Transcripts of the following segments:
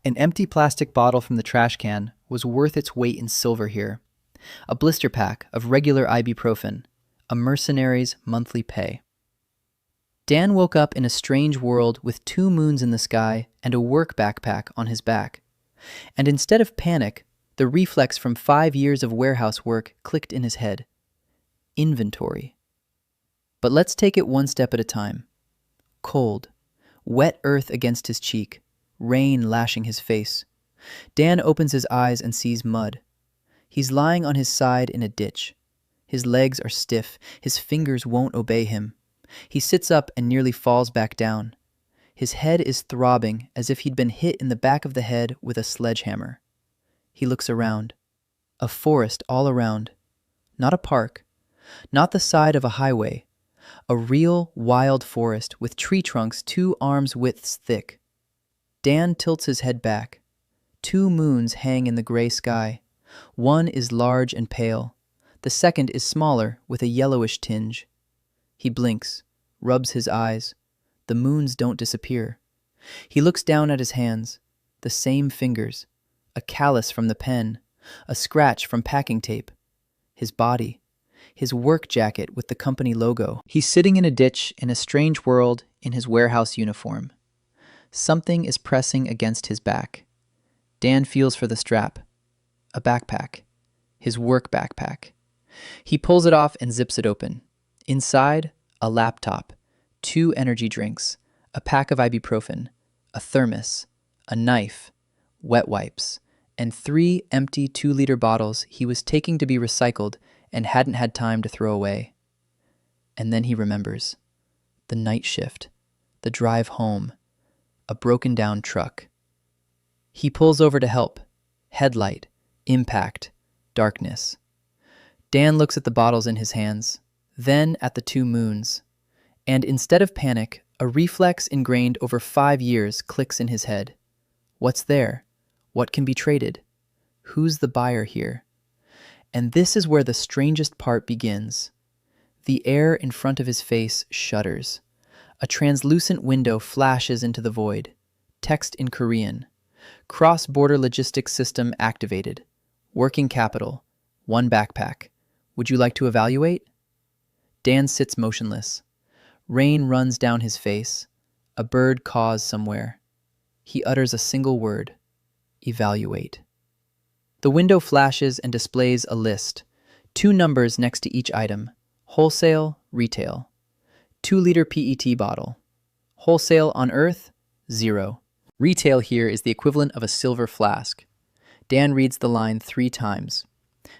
An empty plastic bottle from the trash can was worth its weight in silver here. A blister pack of regular ibuprofen, a mercenary's monthly pay. Dan woke up in a strange world with 2 moons in the sky and a work backpack on his back. And instead of panic, the reflex from 5 years of warehouse work clicked in his head. Inventory. But let's take it one step at a time. Cold, wet earth against his cheek, rain lashing his face. Dan opens his eyes and sees mud. He's lying on his side in a ditch. His legs are stiff, his fingers won't obey him. He sits up and nearly falls back down. His head is throbbing as if he'd been hit in the back of the head with a sledgehammer. He looks around. A forest all around. Not a park. Not the side of a highway. A real, wild forest with tree trunks 2 arms' widths thick. Dan tilts his head back. 2 moons hang in the gray sky. One is large and pale. The second is smaller with a yellowish tinge. He blinks, rubs his eyes. The moons don't disappear. He looks down at his hands. The same fingers. A callus from the pen. A scratch from packing tape. His body. His work jacket with the company logo. He's sitting in a ditch in a strange world in his warehouse uniform. Something is pressing against his back. Dan feels for the strap. A backpack. His work backpack. He pulls it off and zips it open. Inside, a laptop, 2 energy drinks, a pack of ibuprofen, a thermos, a knife, wet wipes, and 3 empty 2-liter bottles he was taking to be recycled and hadn't had time to throw away. And then he remembers. The night shift, the drive home, a broken down truck. He pulls over to help. Headlight, impact, darkness. Dan looks at the bottles in his hands, then at the 2 moons. And instead of panic, a reflex ingrained over 5 years clicks in his head. What's there? What can be traded? Who's the buyer here? And this is where the strangest part begins. The air in front of his face shudders. A translucent window flashes into the void. Text in Korean. Cross-border logistics system activated. Working capital. 1 backpack. Would you like to evaluate? Dan sits motionless. Rain runs down his face. A bird caws somewhere. He utters a single word. Evaluate. The window flashes and displays a list. 2 numbers next to each item. Wholesale, retail. 2-liter PET bottle. Wholesale on Earth, 0. Retail here is the equivalent of a silver flask. Dan reads the line 3 times.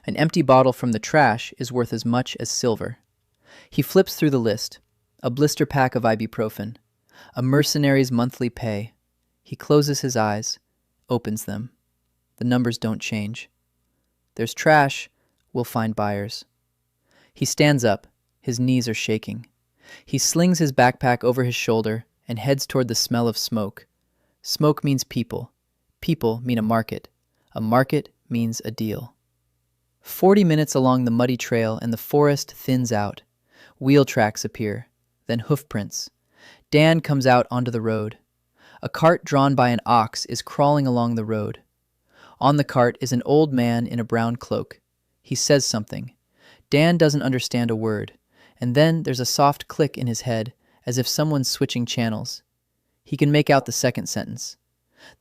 An empty bottle from the trash is worth as much as silver. He flips through the list. A blister pack of ibuprofen. A mercenary's monthly pay. He closes his eyes, opens them. The numbers don't change. There's trash, we'll find buyers. He stands up, his knees are shaking. He slings his backpack over his shoulder and heads toward the smell of smoke. Smoke means people. People mean a market. A market means a deal. 40 minutes along the muddy trail and the forest thins out. Wheel tracks appear, then hoof prints. Dan comes out onto the road. A cart drawn by an ox is crawling along the road. On the cart is an old man in a brown cloak. He says something. Dan doesn't understand a word, and then there's a soft click in his head, as if someone's switching channels. He can make out the second sentence.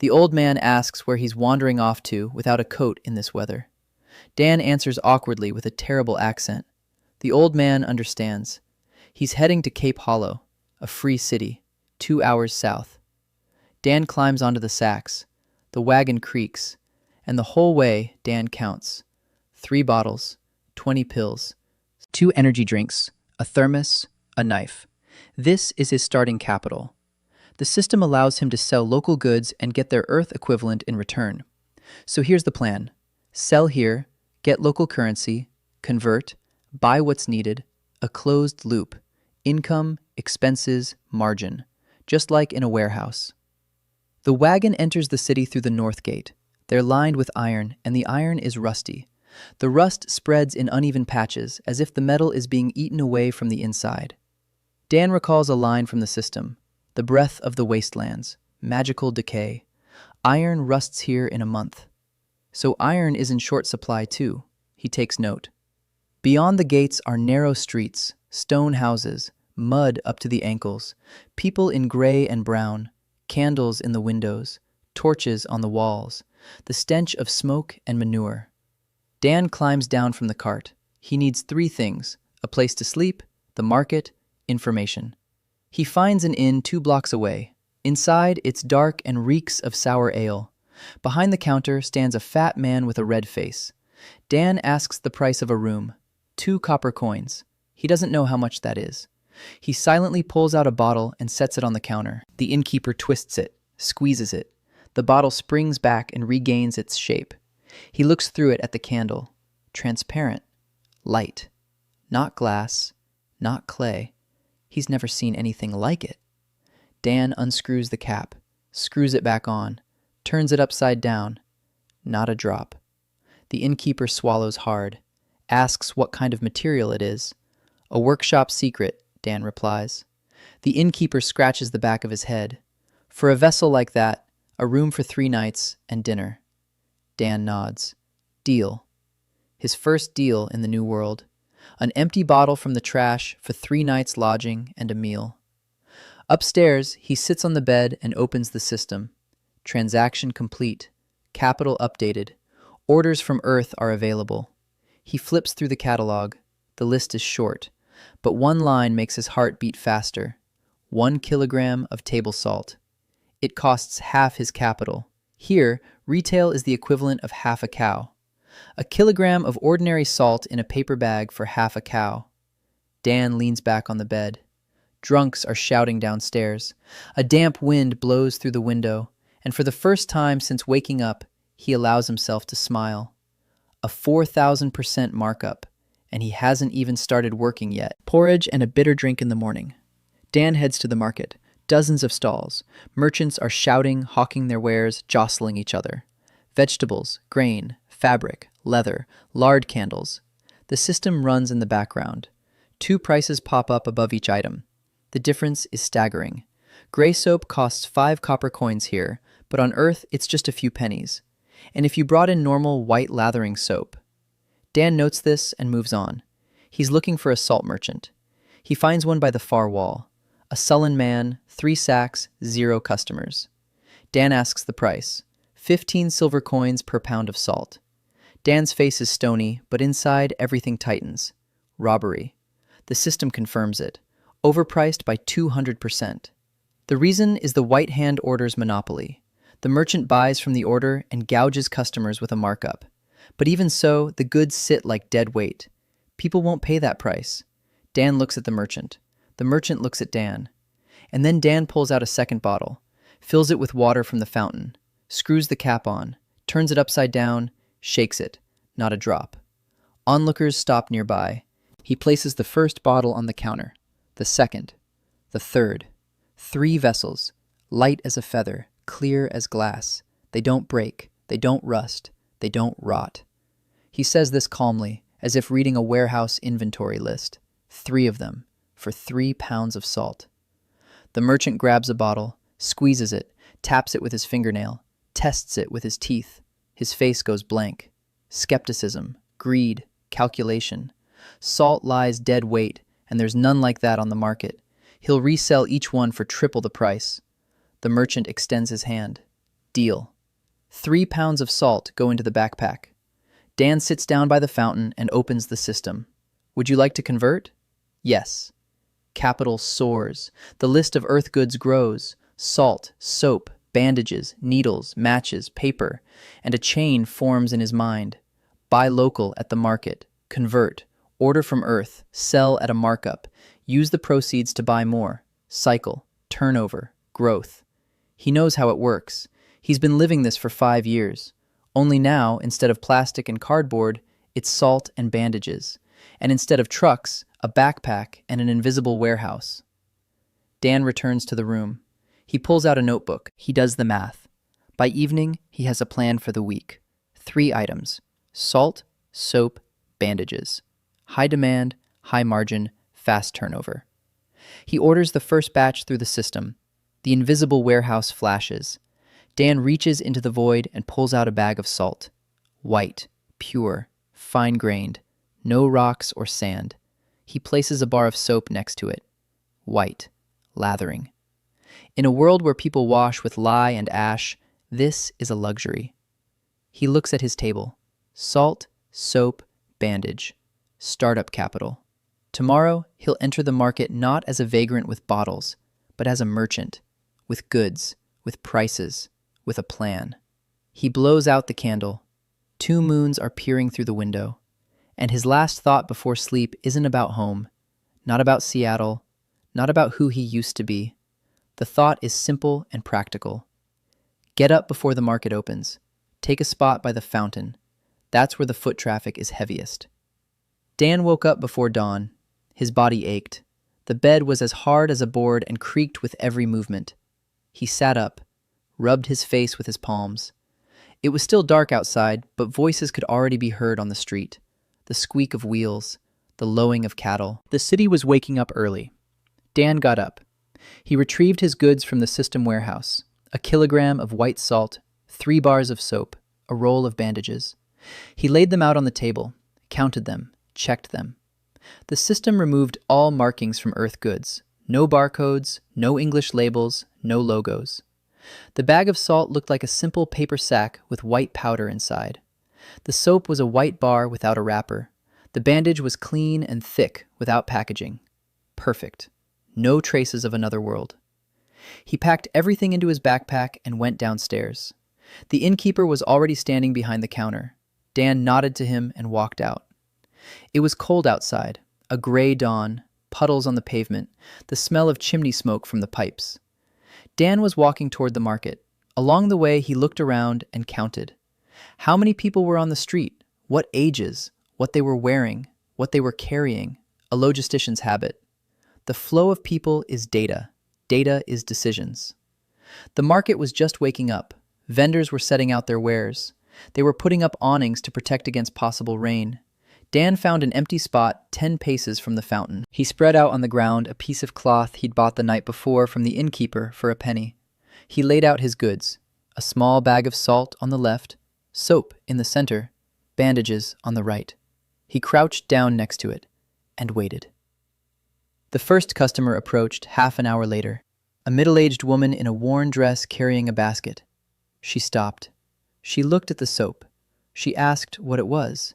The old man asks where he's wandering off to without a coat in this weather. Dan answers awkwardly with a terrible accent. The old man understands. He's heading to Cape Hollow, a free city, 2 hours south. Dan climbs onto the sacks. The wagon creaks, and the whole way Dan counts. 3 bottles, 20 pills, 2 energy drinks, a thermos, a knife. This is his starting capital. The system allows him to sell local goods and get their Earth equivalent in return. So here's the plan. Sell here, get local currency, convert, buy what's needed, a closed loop. Income, expenses, margin. Just like in a warehouse. The wagon enters the city through the north gate. They're lined with iron, and the iron is rusty. The rust spreads in uneven patches, as if the metal is being eaten away from the inside. Dan recalls a line from the system. The breath of the wastelands. Magical decay. Iron rusts here in a month. So iron is in short supply too, he takes note. Beyond the gates are narrow streets, stone houses, mud up to the ankles, people in gray and brown, candles in the windows, torches on the walls, the stench of smoke and manure. Dan climbs down from the cart. He needs 3 things: a place to sleep, the market, information. He finds an inn 2 blocks away. Inside, it's dark and reeks of sour ale. Behind the counter stands a fat man with a red face. Dan asks the price of a room, 2 copper coins. He doesn't know how much that is. He silently pulls out a bottle and sets it on the counter. The innkeeper twists it, squeezes it. The bottle springs back and regains its shape. He looks through it at the candle. Transparent. Light. Not glass. Not clay. He's never seen anything like it. Dan unscrews the cap, screws it back on, turns it upside down. Not a drop. The innkeeper swallows hard, asks what kind of material it is. A workshop secret, Dan replies. The innkeeper scratches the back of his head. For a vessel like that, a room for 3 nights and dinner. Dan nods. Deal. His first deal in the New World. An empty bottle from the trash for 3 nights lodging and a meal. Upstairs, he sits on the bed and opens the system. Transaction complete. Capital updated. Orders from Earth are available. He flips through the catalog. The list is short, but one line makes his heart beat faster. 1 kilogram of table salt. It costs half his capital. Here, retail is the equivalent of half a cow. A kilogram of ordinary salt in a paper bag for half a cow. Dan leans back on the bed. Drunks are shouting downstairs. A damp wind blows through the window, and for the first time since waking up, he allows himself to smile. A 4,000% markup, and he hasn't even started working yet. Porridge and a bitter drink in the morning. Dan heads to the market. Dozens of stalls. Merchants are shouting, hawking their wares, jostling each other. Vegetables, grain, fabric, leather, lard candles. The system runs in the background. 2 prices pop up above each item. The difference is staggering. Gray soap costs 5 copper coins here, but on Earth it's just a few pennies. And if you brought in normal white lathering soap. Dan notes this and moves on. He's looking for a salt merchant. He finds one by the far wall. A sullen man, 3 sacks, 0 customers. Dan asks the price. 15 silver coins per pound of salt. Dan's face is stony, but inside everything tightens. Robbery. The system confirms it. Overpriced by 200%. The reason is the white hand order's monopoly. The merchant buys from the order and gouges customers with a markup. But even so, the goods sit like dead weight. People won't pay that price. Dan looks at the merchant. The merchant looks at Dan. And then Dan pulls out a second bottle, fills it with water from the fountain, screws the cap on, turns it upside down, shakes it. Not a drop. Onlookers stop nearby. He places the first bottle on the counter, the second, the third. 3 vessels, light as a feather, clear as glass. They don't break, they don't rust, they don't rot. He says this calmly, as if reading a warehouse inventory list. 3 of them, for 3 pounds of salt. The merchant grabs a bottle, squeezes it, taps it with his fingernail, tests it with his teeth. His face goes blank. Skepticism, greed, calculation. Salt lies dead weight, and there's none like that on the market. He'll resell each one for triple the price. The merchant extends his hand. Deal. 3 pounds of salt go into the backpack. Dan sits down by the fountain and opens the system. Would you like to convert? Yes. Capital soars. The list of earth goods grows. Salt, soap, bandages, needles, matches, paper, and a chain forms in his mind. Buy local at the market. Convert. Order from Earth. Sell at a markup. Use the proceeds to buy more. Cycle. Turnover. Growth. He knows how it works. He's been living this for 5 years. Only now, instead of plastic and cardboard, it's salt and bandages. And instead of trucks, a backpack and an invisible warehouse. Dan returns to the room. He pulls out a notebook. He does the math. By evening, he has a plan for the week. 3 items. Salt, soap, bandages. High demand, high margin, fast turnover. He orders the first batch through the system. The invisible warehouse flashes. Dan reaches into the void and pulls out a bag of salt. White, pure, fine-grained, no rocks or sand. He places a bar of soap next to it. White, lathering. In a world where people wash with lye and ash, this is a luxury. He looks at his table. Salt, soap, bandage. Startup capital. Tomorrow, he'll enter the market not as a vagrant with bottles, but as a merchant, with goods, with prices, with a plan. He blows out the candle. 2 moons are peering through the window, and his last thought before sleep isn't about home, not about Seattle, not about who he used to be. The thought is simple and practical. Get up before the market opens. Take a spot by the fountain. That's where the foot traffic is heaviest. Dan woke up before dawn. His body ached. The bed was as hard as a board and creaked with every movement. He sat up, rubbed his face with his palms. It was still dark outside, but voices could already be heard on the street. The squeak of wheels, the lowing of cattle. The city was waking up early. Dan got up. He retrieved his goods from the system warehouse. A kilogram of white salt, 3 bars of soap, a roll of bandages. He laid them out on the table, counted them, checked them. The system removed all markings from Earth goods. No barcodes, no English labels, no logos. The bag of salt looked like a simple paper sack with white powder inside. The soap was a white bar without a wrapper. The bandage was clean and thick without packaging. Perfect. No traces of another world. He packed everything into his backpack and went downstairs. The innkeeper was already standing behind the counter. Dan nodded to him and walked out. It was cold outside, a gray dawn, puddles on the pavement, the smell of chimney smoke from the pipes. Dan was walking toward the market. Along the way, he looked around and counted. How many people were on the street? What ages? What they were wearing? What they were carrying? A logistician's habit. The flow of people is data. Data is decisions. The market was just waking up. Vendors were setting out their wares. They were putting up awnings to protect against possible rain. Dan found an empty spot 10 paces from the fountain. He spread out on the ground a piece of cloth he'd bought the night before from the innkeeper for a penny. He laid out his goods. A small bag of salt on the left, soap in the center, bandages on the right. He crouched down next to it and waited. The first customer approached half an hour later, a middle-aged woman in a worn dress carrying a basket. She stopped. She looked at the soap. She asked what it was.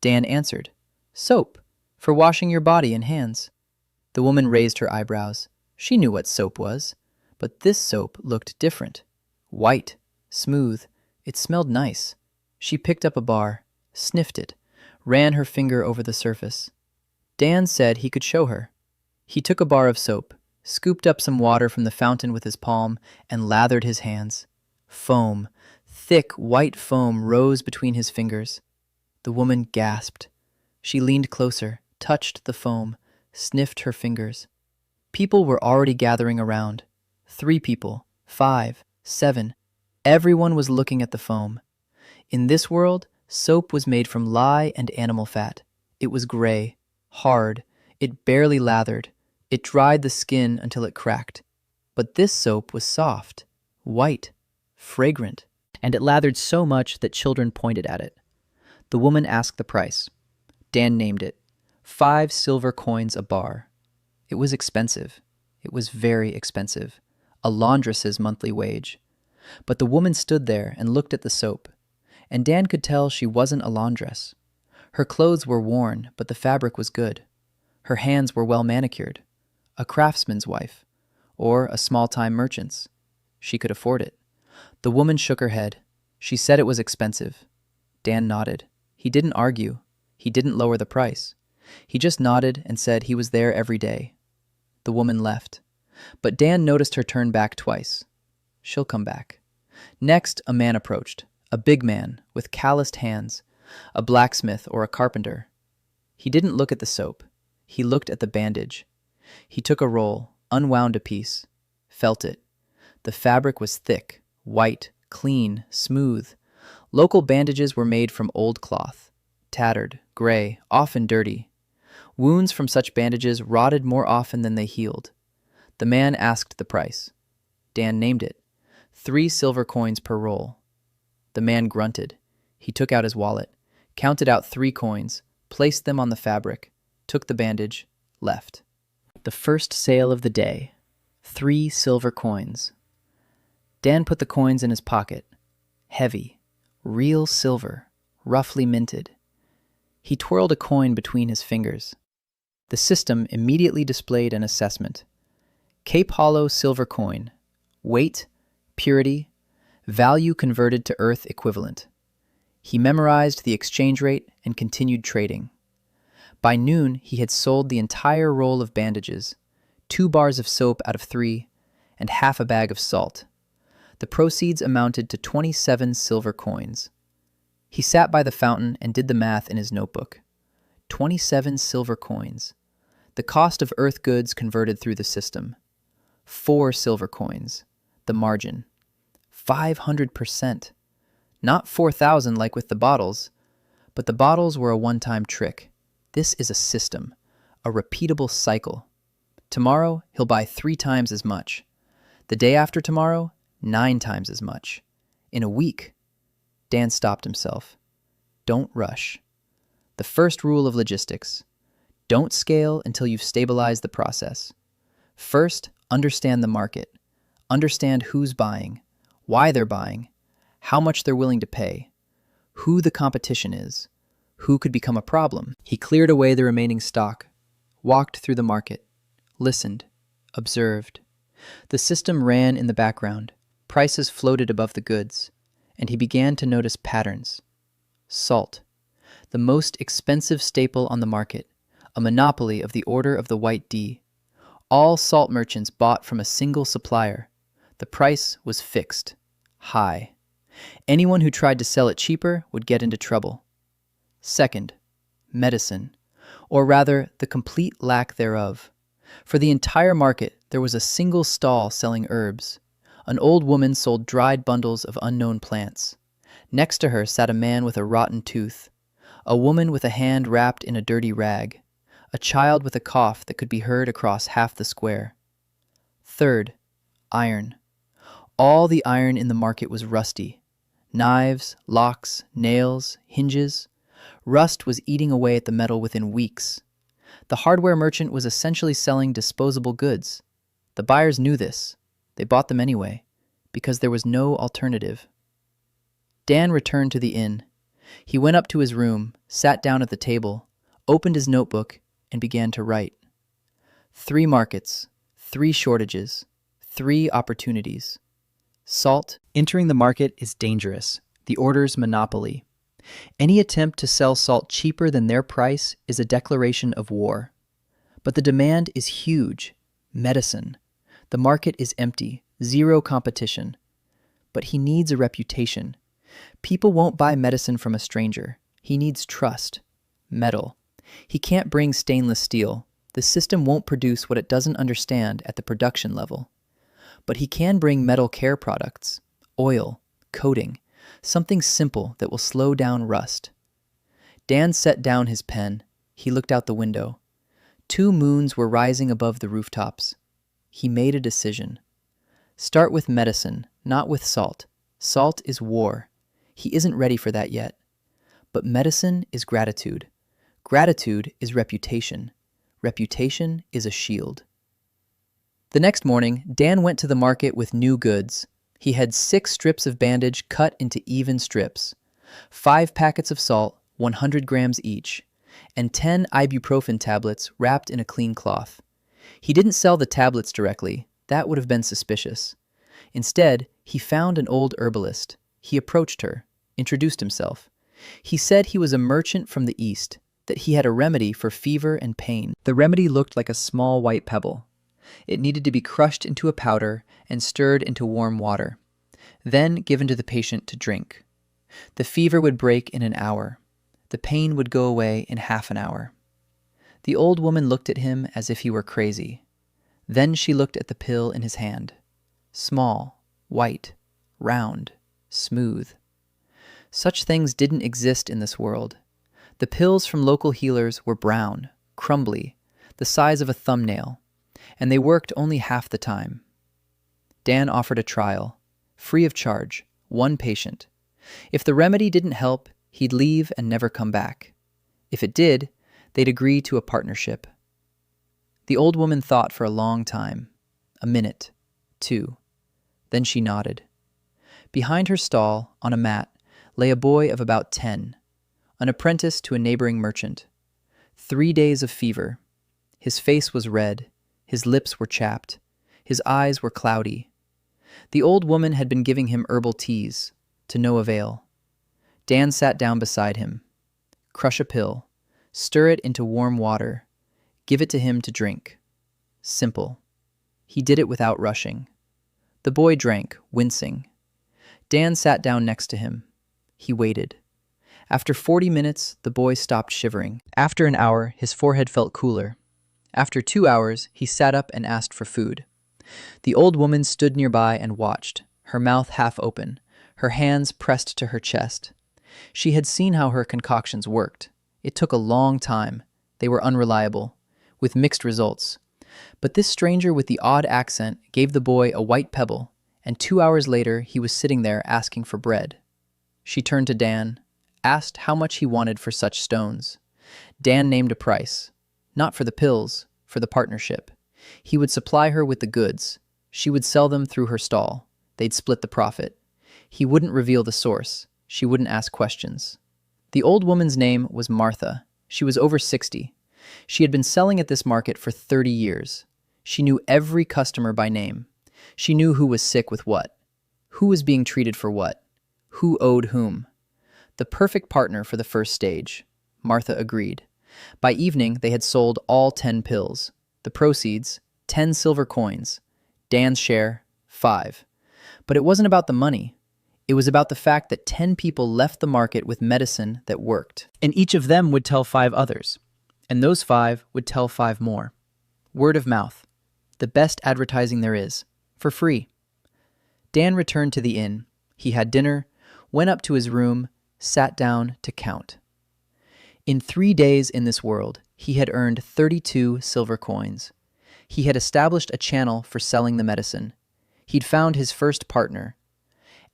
Dan answered, "Soap, for washing your body and hands." The woman raised her eyebrows. She knew what soap was, but this soap looked different. White, smooth, it smelled nice. She picked up a bar, sniffed it, ran her finger over the surface. Dan said he could show her. He took a bar of soap, scooped up some water from the fountain with his palm, and lathered his hands. Foam, thick white foam rose between his fingers. The woman gasped. She leaned closer, touched the foam, sniffed her fingers. People were already gathering around. 3 people, 5, 7. Everyone was looking at the foam. In this world, soap was made from lye and animal fat. It was gray, hard. It barely lathered. It dried the skin until it cracked. But this soap was soft, white, fragrant, and it lathered so much that children pointed at it. The woman asked the price. Dan named it. 5 silver coins a bar. It was expensive. It was very expensive. A laundress's monthly wage. But the woman stood there and looked at the soap, and Dan could tell she wasn't a laundress. Her clothes were worn, but the fabric was good. Her hands were well manicured. A craftsman's wife, or a small-time merchant's. She could afford it. The woman shook her head. She said it was expensive. Dan nodded. He didn't argue. He didn't lower the price. He just nodded and said he was there every day. The woman left. But Dan noticed her turn back twice. She'll come back. Next, a man approached. A big man with calloused hands. A blacksmith or a carpenter. He didn't look at the soap. He looked at the bandage. He took a roll, unwound a piece, felt it. The fabric was thick, white, clean, smooth. Local bandages were made from old cloth, tattered, gray, often dirty. Wounds from such bandages rotted more often than they healed. The man asked the price. Dan named it. 3 silver coins per roll. The man grunted. He took out his wallet, counted out 3 coins, placed them on the fabric, took the bandage, left. The first sale of the day. 3 silver coins. Dan put the coins in his pocket. Heavy, real silver, roughly minted. He twirled a coin between his fingers. The system immediately displayed an assessment. Cape Hollow silver coin. Weight, purity, value converted to Earth equivalent. He memorized the exchange rate and continued trading. By noon, he had sold the entire roll of bandages, 2 bars of soap out of 3, and half a bag of salt. The proceeds amounted to 27 silver coins. He sat by the fountain and did the math in his notebook. 27 silver coins. The cost of Earth goods converted through the system. 4 silver coins. The margin. 500%. Not 4,000 like with the bottles, but the bottles were a one-time trick. This is a system, a repeatable cycle. Tomorrow, he'll buy 3 times as much. The day after tomorrow, 9 times as much. In a week. Dan stopped himself. Don't rush. The first rule of logistics. Don't scale until you've stabilized the process. First, understand the market. Understand who's buying, why they're buying, how much they're willing to pay, who the competition is, who could become a problem. He cleared away the remaining stock, walked through the market, listened, observed. The system ran in the background. Prices floated above the goods, and he began to notice patterns. Salt, the most expensive staple on the market, a monopoly of the Order of the White D. All salt merchants bought from a single supplier. The price was fixed, high. Anyone who tried to sell it cheaper would get into trouble. Second, medicine, or rather the complete lack thereof. For the entire market, there was a single stall selling herbs. An old woman sold dried bundles of unknown plants. Next to her sat a man with a rotten tooth, a woman with a hand wrapped in a dirty rag, a child with a cough that could be heard across half the square. Third, iron. All the iron in the market was rusty. Knives, locks, nails, hinges. Rust was eating away at the metal within weeks. The hardware merchant was essentially selling disposable goods. The buyers knew this. They bought them anyway, because there was no alternative. Dan returned to the inn. He went up to his room, sat down at the table, opened his notebook, and began to write. 3 markets, 3 shortages, 3 opportunities. Salt. Entering the market is dangerous. The Order's monopoly. Any attempt to sell salt cheaper than their price is a declaration of war. But the demand is huge. Medicine. The market is empty. 0 competition. But he needs a reputation. People won't buy medicine from a stranger. He needs trust. Metal. He can't bring stainless steel. The system won't produce what it doesn't understand at the production level. But he can bring metal care products, oil, coating, something simple that will slow down rust. Dan set down his pen. He looked out the window. 2 moons were rising above the rooftops. He made a decision. Start with medicine, not with salt. Salt is war. He isn't ready for that yet. But medicine is gratitude. Gratitude is reputation. Reputation is a shield. The next morning, Dan went to the market with new goods. He had 6 strips of bandage cut into even strips, 5 packets of salt, 100 grams each, and 10 ibuprofen tablets wrapped in a clean cloth. He didn't sell the tablets directly. That would have been suspicious. Instead, he found an old herbalist. He approached her, introduced himself. He said he was a merchant from the East, that he had a remedy for fever and pain. The remedy looked like a small white pebble. It needed to be crushed into a powder and stirred into warm water, then given to the patient to drink. The fever would break in an hour. The pain would go away in half an hour. The old woman looked at him as if he were crazy. Then she looked at the pill in his hand. Small, white, round, smooth. Such things didn't exist in this world. The pills from local healers were brown, crumbly, the size of a thumbnail, and they worked only half the time. Dan offered a trial. free of charge, one patient. If the remedy didn't help, he'd leave and never come back. If it did, they'd agree to a partnership. The old woman thought for a long time, a minute, two. Then she nodded. Behind her stall, on a mat, lay a boy of about 10, an apprentice to a neighboring merchant. 3 days of fever. His face was red, his lips were chapped, his eyes were cloudy. The old woman had been giving him herbal teas, to no avail. Dan sat down beside him. Crush a pill, stir it into warm water, give it to him to drink. Simple. He did it without rushing. The boy drank, wincing. Dan sat down next to him. He waited. After 40 minutes, the boy stopped shivering. After an hour, his forehead felt cooler. After 2 hours, he sat up and asked for food. The old woman stood nearby and watched, her mouth half open, her hands pressed to her chest. She had seen how her concoctions worked. It took a long time. They were unreliable, with mixed results. But this stranger with the odd accent gave the boy a white pebble, and 2 hours later he was sitting there asking for bread. She turned to Dan, asked how much he wanted for such stones. Dan named a price, not for the pills, for the partnership. He would supply her with the goods. She would sell them through her stall. They'd split the profit. He wouldn't reveal the source. She wouldn't ask questions. The old woman's name was Martha. She was over 60. She had been selling at this market for 30 years. She knew every customer by name. She knew who was sick with what, who was being treated for what, who owed whom. The perfect partner for the first stage. Martha agreed. By evening, they had sold all 10 pills. The proceeds, 10 silver coins. Dan's share, 5. But it wasn't about the money. It was about the fact that 10 people left the market with medicine that worked. And each of them would tell 5 others. And those 5 would tell 5 more. Word of mouth. The best advertising there is. For free. Dan returned to the inn. He had dinner, went up to his room, sat down to count. In 3 days in this world, he had earned 32 silver coins. He had established a channel for selling the medicine. He'd found his first partner.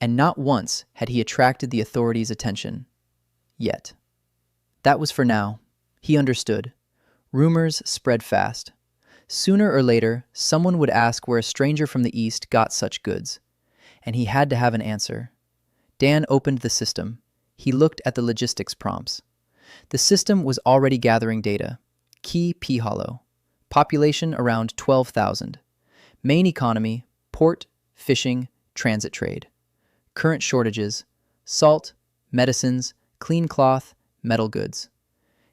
And not once had he attracted the authorities' attention. Yet. That was for now. He understood. Rumors spread fast. Sooner or later, someone would ask where a stranger from the East got such goods. And he had to have an answer. Dan opened the system. He looked at the logistics prompts. The system was already gathering data. Key P-Hollow. Population around 12,000. Main economy, port, fishing, transit trade. Current shortages, salt, medicines, clean cloth, metal goods.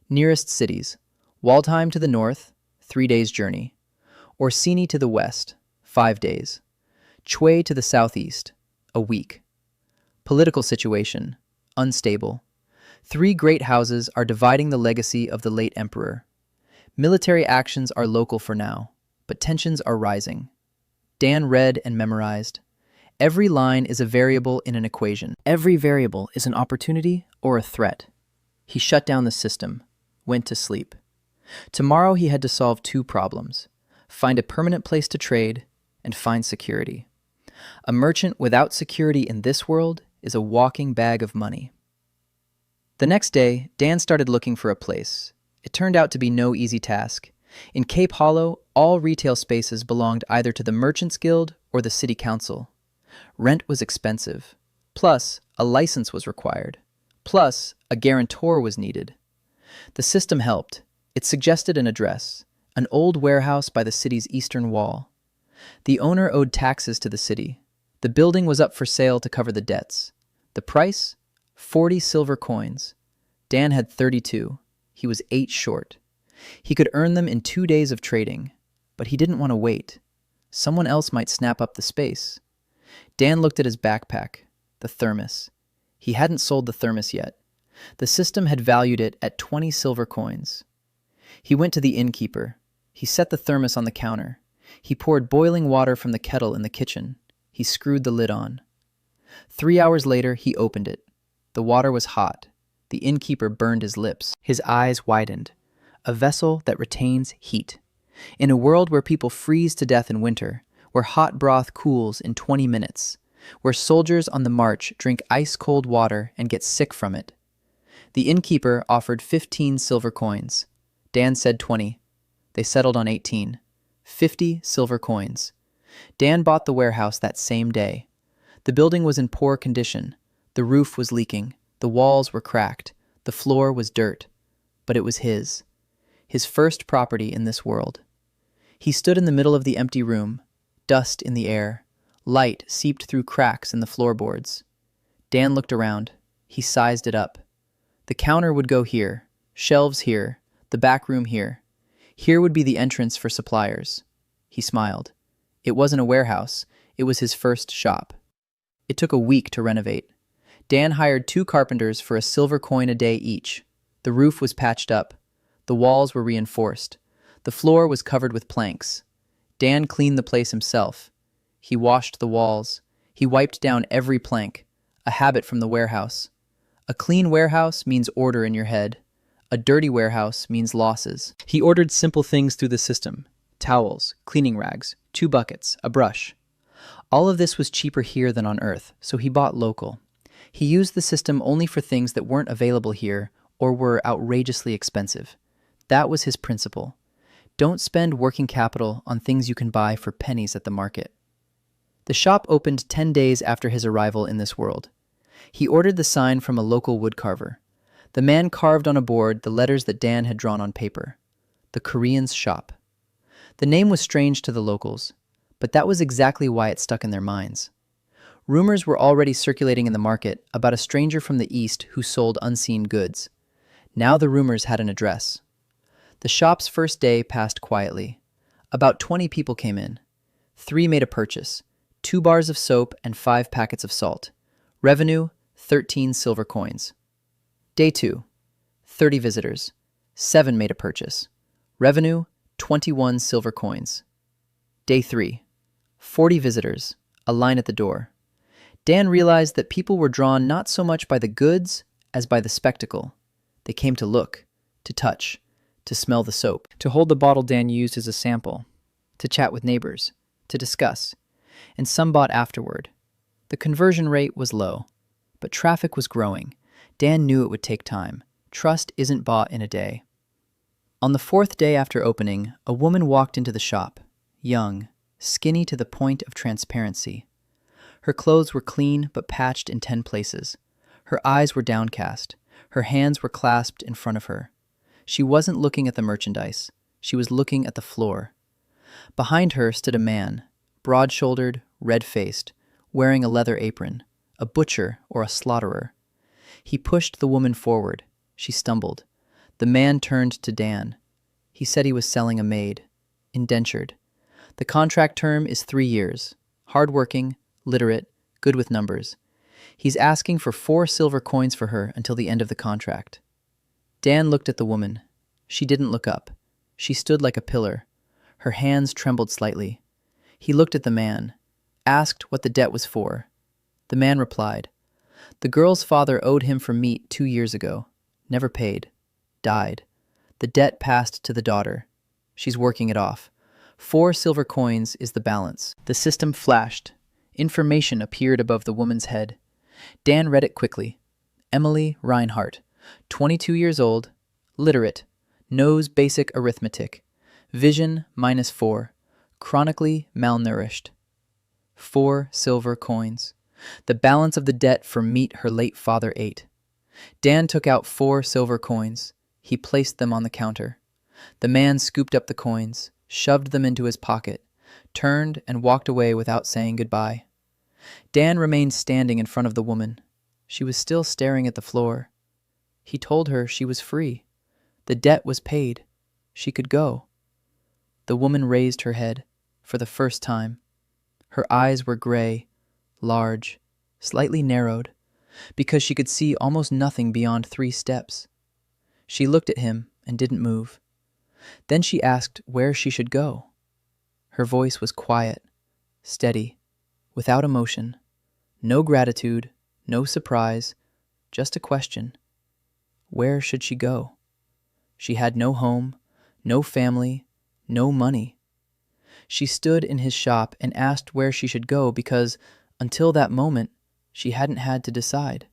Nearest cities, Wallheim to the north, 3 days journey. Orsini to the west, 5 days. Chue to the southeast, a week. Political situation, unstable. 3 great houses are dividing the legacy of the late emperor. Military actions are local for now, but tensions are rising. Dan read and memorized. Every line is a variable in an equation. Every variable is an opportunity or a threat. He shut down the system, went to sleep. Tomorrow he had to solve 2 problems. Find a permanent place to trade and find security. A merchant without security in this world is a walking bag of money. The next day, Dan started looking for a place. It turned out to be no easy task. In Cape Hollow, all retail spaces belonged either to the Merchants Guild or the City Council. Rent was expensive. Plus, a license was required. Plus, a guarantor was needed. The system helped. It suggested an address, an old warehouse by the city's eastern wall. The owner owed taxes to the city. The building was up for sale to cover the debts. The price? 40 silver coins. Dan had 32. He was 8 short. He could earn them in 2 days of trading, but he didn't want to wait. Someone else might snap up the space. Dan looked at his backpack, the thermos. He hadn't sold the thermos yet. The system had valued it at 20 silver coins. He went to the innkeeper. He set the thermos on the counter. He poured boiling water from the kettle in the kitchen. He screwed the lid on. 3 hours later, he opened it. The water was hot. The innkeeper burned his lips. His eyes widened. A vessel that retains heat. In a world where people freeze to death in winter, where hot broth cools in 20 minutes, where soldiers on the march drink ice-cold water and get sick from it. The innkeeper offered 15 silver coins. Dan said 20. They settled on 18. 50 silver coins. Dan bought the warehouse that same day. The building was in poor condition. The roof was leaking. The walls were cracked. The floor was dirt. But it was his. His first property in this world. He stood in the middle of the empty room, dust in the air. Light seeped through cracks in the floorboards. Dan looked around. He sized it up. The counter would go here, shelves here, the back room here. Here would be the entrance for suppliers. He smiled. It wasn't a warehouse. It was his first shop. It took a week to renovate. Dan hired 2 carpenters for a silver coin a day each. The roof was patched up. The walls were reinforced. The floor was covered with planks. Dan cleaned the place himself. He washed the walls. He wiped down every plank, a habit from the warehouse. A clean warehouse means order in your head. A dirty warehouse means losses. He ordered simple things through the system: towels, cleaning rags, 2 buckets, a brush. All of this was cheaper here than on Earth, so he bought local. He used the system only for things that weren't available here or were outrageously expensive. That was his principle. Don't spend working capital on things you can buy for pennies at the market. The shop opened 10 days after his arrival in this world. He ordered the sign from a local woodcarver. The man carved on a board the letters that Dan had drawn on paper. The Korean's shop. The name was strange to the locals, but that was exactly why it stuck in their minds. Rumors were already circulating in the market about a stranger from the East who sold unseen goods. Now the rumors had an address. The shop's first day passed quietly. About 20 people came in. 3 made a purchase: 2 bars of soap and 5 packets of salt. Revenue, 13 silver coins. Day 2. 30 visitors. 7 made a purchase. Revenue, 21 silver coins. Day 3. 40 visitors. A line at the door. Dan realized that people were drawn not so much by the goods as by the spectacle. They came to look, to touch, to smell the soap, to hold the bottle Dan used as a sample, to chat with neighbors, to discuss, and some bought afterward. The conversion rate was low, but traffic was growing. Dan knew it would take time. Trust isn't bought in a day. On the 4th day after opening, a woman walked into the shop, young, skinny to the point of transparency. Her clothes were clean but patched in 10 places. Her eyes were downcast. Her hands were clasped in front of her. She wasn't looking at the merchandise. She was looking at the floor. Behind her stood a man, broad-shouldered, red-faced, wearing a leather apron, a butcher or a slaughterer. He pushed the woman forward. She stumbled. The man turned to Dan. He said he was selling a maid, indentured. The contract term is 3 years. Hardworking, literate, good with numbers. He's asking for 4 silver coins for her until the end of the contract. Dan looked at the woman. She didn't look up. She stood like a pillar. Her hands trembled slightly. He looked at the man, asked what the debt was for. The man replied, "The girl's father owed him for meat 2 years ago. Never paid. Died. The debt passed to the daughter. She's working it off. 4 silver coins is the balance." The system flashed. Information appeared above the woman's head. Dan read it quickly. Emily Reinhardt, 22 years old, literate, knows basic arithmetic, vision -4, chronically malnourished. 4 silver coins. The balance of the debt for meat her late father ate. Dan took out 4 silver coins. He placed them on the counter. The man scooped up the coins, shoved them into his pocket, turned and walked away without saying goodbye. Dan remained standing in front of the woman. She was still staring at the floor. He told her she was free. The debt was paid. She could go. The woman raised her head for the first time. Her eyes were gray, large, slightly narrowed, because she could see almost nothing beyond 3 steps. She looked at him and didn't move. Then she asked where she should go. Her voice was quiet, steady, without emotion. No gratitude, no surprise, just a question. Where should she go? She had no home, no family, no money. She stood in his shop and asked where she should go because, Until that moment, she hadn't had to decide.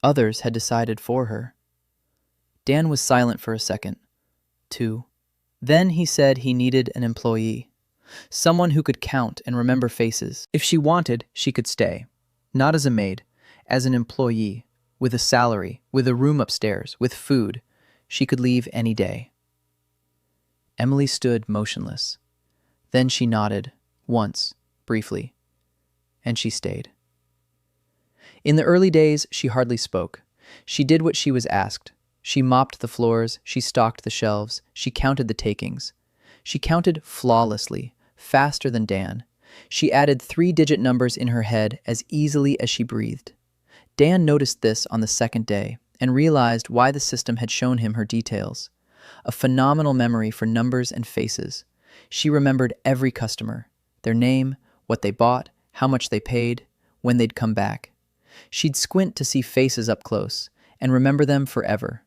Others had decided for her. Dan was silent for a second, two. Then he said he needed an employee. Someone who could count and remember faces. If she wanted, she could stay. Not as a maid, as an employee, with a salary, with a room upstairs, with food. She could leave any day. Emily stood motionless. Then she nodded, once, briefly, and she stayed. In the early days, she hardly spoke. She did what she was asked. She mopped the floors, she stocked the shelves, she counted the takings. She counted flawlessly, faster than Dan. She added 3-digit numbers in her head as easily as she breathed. Dan noticed this on the second day and realized why the system had shown him her details. A phenomenal memory for numbers and faces. She remembered every customer, their name, what they bought, how much they paid, when they'd come back. She'd squint to see faces up close and remember them forever.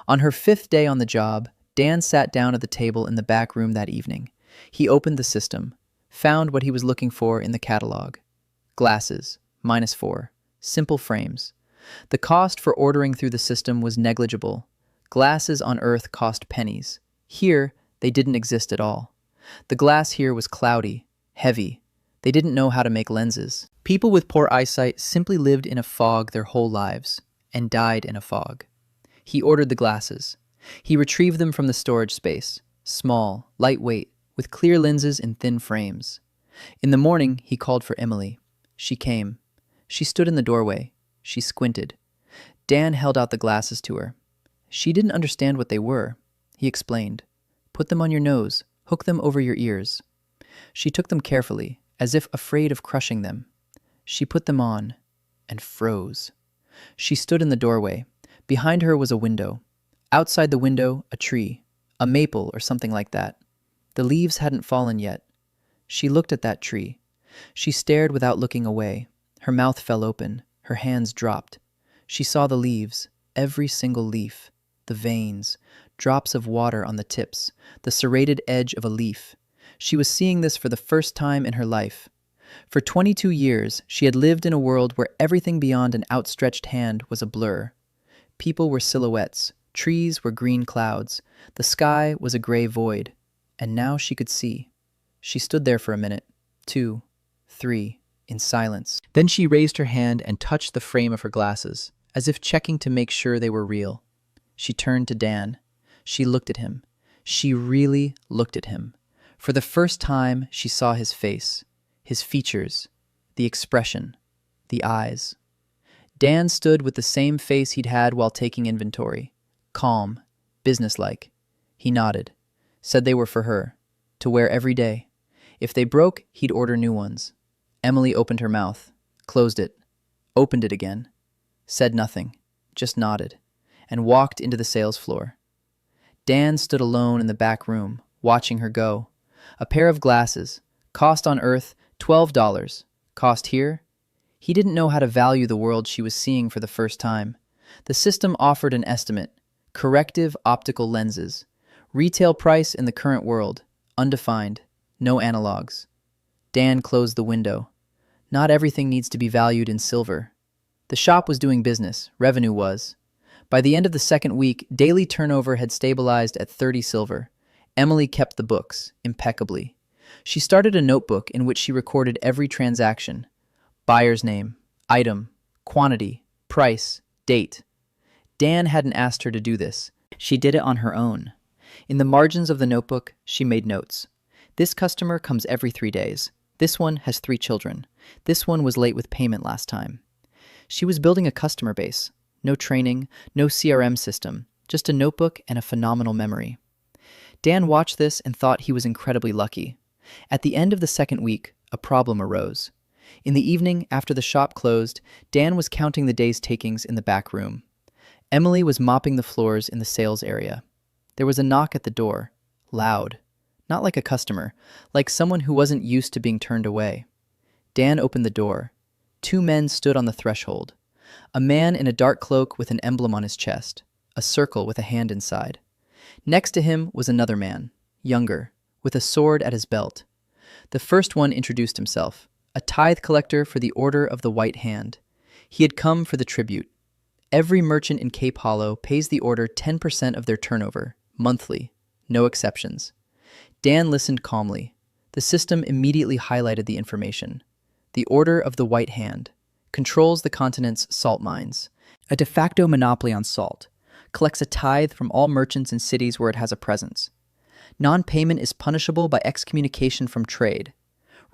On her 5th day on the job, Dan sat down at the table in the back room that evening. He opened the system, found what he was looking for in the catalog. Glasses, -4, simple frames. The cost for ordering through the system was negligible. Glasses on Earth cost pennies. Here, they didn't exist at all. The glass here was cloudy, heavy. They didn't know how to make lenses. People with poor eyesight simply lived in a fog their whole lives, and died in a fog. He ordered the glasses. He retrieved them from the storage space, small, lightweight, with clear lenses in thin frames. In the morning, he called for Emily. She came. She stood in the doorway. She squinted. Dan held out the glasses to her. She didn't understand what they were. He explained. Put them on your nose. Hook them over your ears. She took them carefully, as if afraid of crushing them. She put them on and froze. She stood in the doorway. Behind her was a window. Outside the window, a tree, a maple or something like that. The leaves hadn't fallen yet. She looked at that tree. She stared without looking away. Her mouth fell open. Her hands dropped. She saw the leaves, every single leaf, the veins, drops of water on the tips, the serrated edge of a leaf. She was seeing this for the first time in her life. For 22 years, she had lived in a world where everything beyond an outstretched hand was a blur. People were silhouettes. Trees were green clouds. The sky was a gray void. And now she could see. She stood there for a minute, 2, 3, in silence. Then she raised her hand and touched the frame of her glasses, as if checking to make sure they were real. She turned to Dan. She looked at him. She really looked at him. For the first time, she saw his face, his features, the expression, the eyes. Dan stood with the same face he'd had while taking inventory. Calm, businesslike. He nodded, said they were for her, to wear every day. If they broke, he'd order new ones. Emily opened her mouth, closed it, opened it again, said nothing, just nodded, and walked into the sales floor. Dan stood alone in the back room, watching her go. A pair of glasses, cost on Earth $12, cost here? He didn't know how to value the world she was seeing for the first time. The system offered an estimate. Corrective optical lenses. Retail price in the current world. Undefined. No analogs. Dan closed the window. Not everything needs to be valued in silver. The shop was doing business. Revenue was. By the end of the second week, daily turnover had stabilized at 30 silver. Emily kept the books, impeccably. She started a notebook in which she recorded every transaction. Buyer's name, item, quantity, price, date. Dan hadn't asked her to do this. She did it on her own. In the margins of the notebook, she made notes. This customer comes every 3 days. This one has 3 children. This one was late with payment last time. She was building a customer base. No training, no CRM system, just a notebook and a phenomenal memory. Dan watched this and thought he was incredibly lucky. At the end of the second week, a problem arose. In the evening, after the shop closed, Dan was counting the day's takings in the back room. Emily was mopping the floors in the sales area. There was a knock at the door, loud. Not like a customer, like someone who wasn't used to being turned away. Dan opened the door. 2 men stood on the threshold. A man in a dark cloak with an emblem on his chest, a circle with a hand inside. Next to him was another man, younger, with a sword at his belt. The first one introduced himself, a tithe collector for the Order of the White Hand. He had come for the tribute. Every merchant in Cape Hollow pays the Order 10% of their turnover, monthly, no exceptions. Dan listened calmly. The system immediately highlighted the information. The Order of the White Hand controls the continent's salt mines, a de facto monopoly on salt, collects a tithe from all merchants in cities where it has a presence. Non-payment is punishable by excommunication from trade.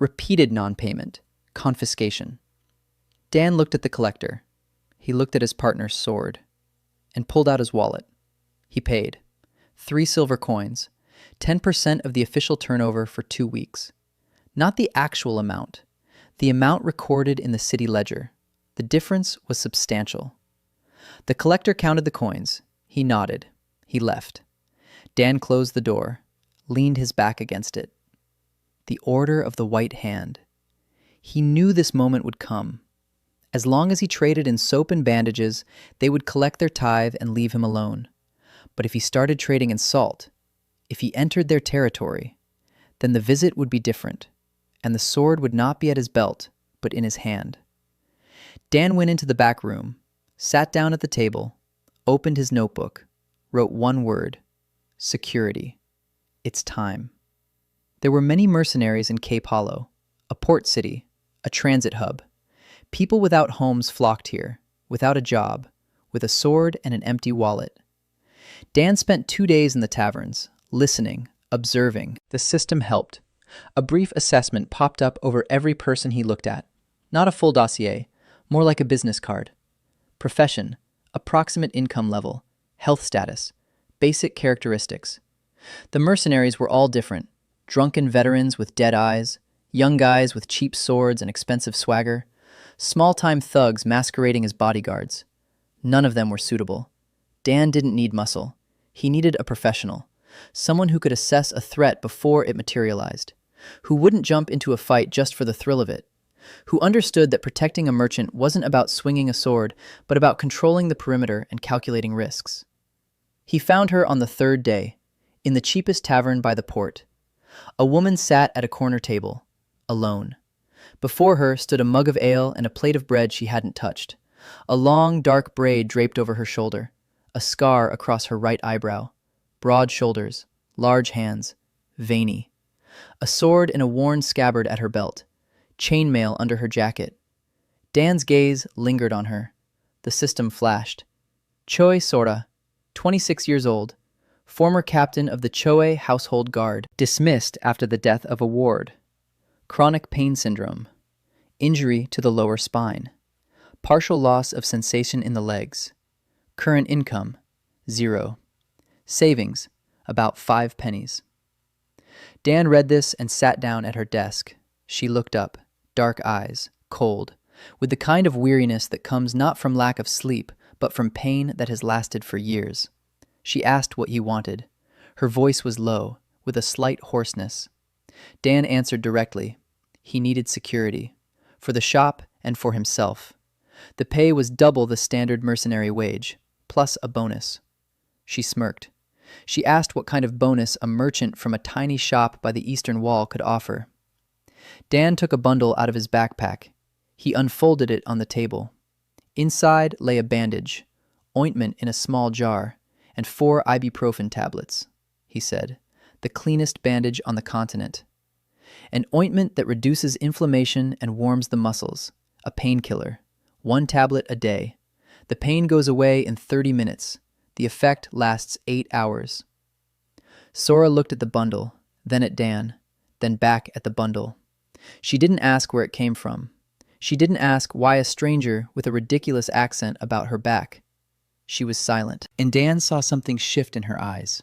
Repeated non-payment, confiscation. Dan looked at the collector. He looked at his partner's sword and pulled out his wallet. He paid. 3 silver coins, 10% of the official turnover for 2 weeks. Not the actual amount, the amount recorded in the city ledger. The difference was substantial. The collector counted the coins. He nodded. He left. Dan closed the door, leaned his back against it. The Order of the White Hand. He knew this moment would come. As long as he traded in soap and bandages, they would collect their tithe and leave him alone. But if he started trading in salt, if he entered their territory, then the visit would be different, and the sword would not be at his belt, but in his hand. Dan went into the back room, sat down at the table, opened his notebook, wrote one word: security. It's time. There were many mercenaries in Cape Hollow, a port city, a transit hub. People without homes flocked here, without a job, with a sword and an empty wallet. Dan spent 2 days in the taverns, listening, observing. The system helped. A brief assessment popped up over every person he looked at. Not a full dossier, more like a business card. Profession, approximate income level, health status, basic characteristics. The mercenaries were all different. Drunken veterans with dead eyes, young guys with cheap swords and expensive swagger, small-time thugs masquerading as bodyguards. None of them were suitable. Dan didn't need muscle. He needed a professional, someone who could assess a threat before it materialized, who wouldn't jump into a fight just for the thrill of it, who understood that protecting a merchant wasn't about swinging a sword, but about controlling the perimeter and calculating risks. He found her on the 3rd day, in the cheapest tavern by the port. A woman sat at a corner table, alone. Before her stood a mug of ale and a plate of bread she hadn't touched. A long, dark braid draped over her shoulder, a scar across her right eyebrow, broad shoulders, large hands, veiny. A sword in a worn scabbard at her belt, chainmail under her jacket. Dan's gaze lingered on her. The system flashed. Choi Sora, 26 years old, former captain of the Choe Household Guard, dismissed after the death of a ward. Chronic pain syndrome, injury to the lower spine, partial loss of sensation in the legs, current income, 0, savings, about 5 pennies. Dan read this and sat down at her desk. She looked up, dark eyes, cold, with the kind of weariness that comes not from lack of sleep, but from pain that has lasted for years. She asked what he wanted. Her voice was low, with a slight hoarseness. Dan answered directly. He needed security, for the shop and for himself. The pay was double the standard mercenary wage, plus a bonus. She smirked. She asked what kind of bonus a merchant from a tiny shop by the eastern wall could offer. Dan took a bundle out of his backpack. He unfolded it on the table. Inside lay a bandage, ointment in a small jar, and 4 ibuprofen tablets, he said, the cleanest bandage on the continent. An ointment that reduces inflammation and warms the muscles, a painkiller, 1 tablet a day. The pain goes away in 30 minutes. The effect lasts 8 hours. Sora looked at the bundle, then at Dan, then back at the bundle. She didn't ask where it came from. She didn't ask why a stranger with a ridiculous accent about her back. She was silent, and Dan saw something shift in her eyes.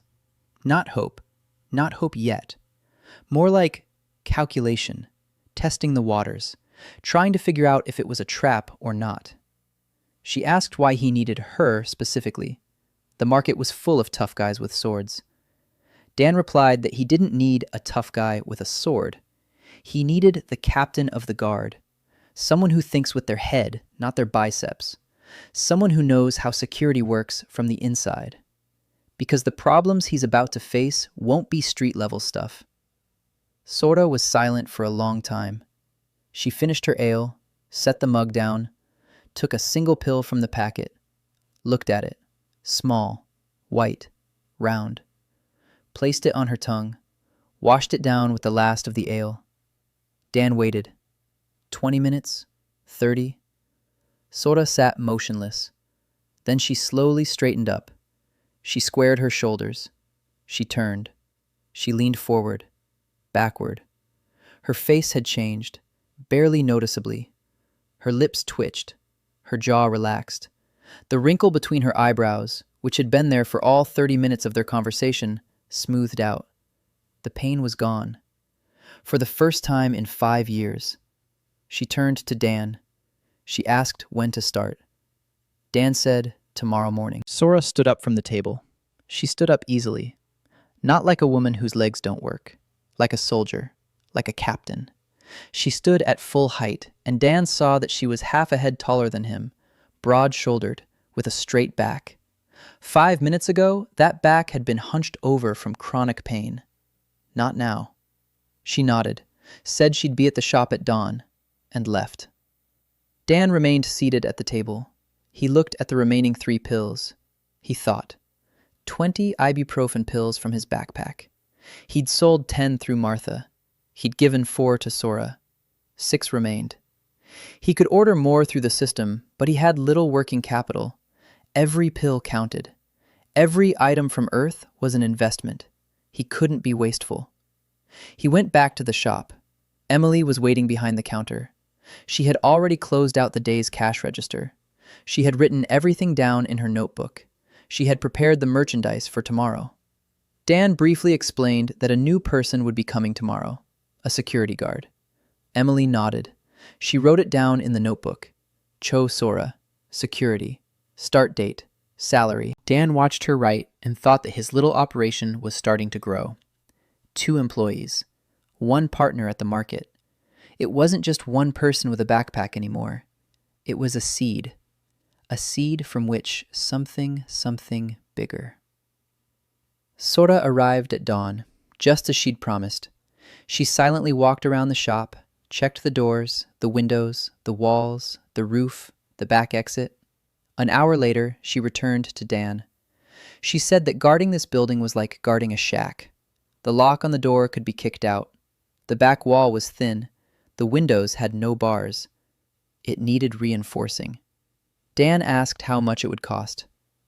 Not hope yet. More like calculation, testing the waters, trying to figure out if it was a trap or not. She asked why he needed her specifically. The market was full of tough guys with swords. Dan replied that he didn't need a tough guy with a sword. He needed the captain of the guard, someone who thinks with their head, not their biceps, someone who knows how security works from the inside. Because the problems he's about to face won't be street-level stuff. Sora was silent for a long time. She finished her ale, set the mug down, took a single pill from the packet, looked at it, small, white, round, placed it on her tongue, washed it down with the last of the ale. Dan waited. 20 minutes, 30. Sora sat motionless. Then she slowly straightened up. She squared her shoulders. She turned. She leaned forward, backward. Her face had changed, barely noticeably. Her lips twitched. Her jaw relaxed. The wrinkle between her eyebrows, which had been there for all 30 minutes of their conversation, smoothed out. The pain was gone. For the first time in 5 years. She turned to Dan. She asked when to start. Dan said, tomorrow morning. Sora stood up from the table. She stood up easily. Not like a woman whose legs don't work. Like a soldier. Like a captain. She stood at full height, and Dan saw that she was half a head taller than him, broad-shouldered, with a straight back. 5 minutes ago, that back had been hunched over from chronic pain. Not now. She nodded, said she'd be at the shop at dawn, and left. Dan remained seated at the table. He looked at the remaining 3 pills. He thought. 20 ibuprofen pills from his backpack. He'd sold 10 through Martha. He'd given 4 to Sora. 6 remained. He could order more through the system, but he had little working capital. Every pill counted. Every item from Earth was an investment. He couldn't be wasteful. He went back to the shop. Emily was waiting behind the counter. She had already closed out the day's cash register. She had written everything down in her notebook. She had prepared the merchandise for tomorrow. Dan briefly explained that a new person would be coming tomorrow, a security guard. Emily nodded. She wrote it down in the notebook. Cho Sora, security, start date, salary. Dan watched her write and thought that his little operation was starting to grow. 2 employees, 1 partner at the market. It wasn't just one person with a backpack anymore. It was a seed from which something bigger. Sora arrived at dawn, just as she'd promised. She silently walked around the shop, checked the doors, the windows, the walls, the roof, the back exit. An hour later, she returned to Dan. She said that guarding this building was like guarding a shack. The lock on the door could be kicked out. The back wall was thin. The windows had no bars. It needed reinforcing. Dan asked how much it would cost.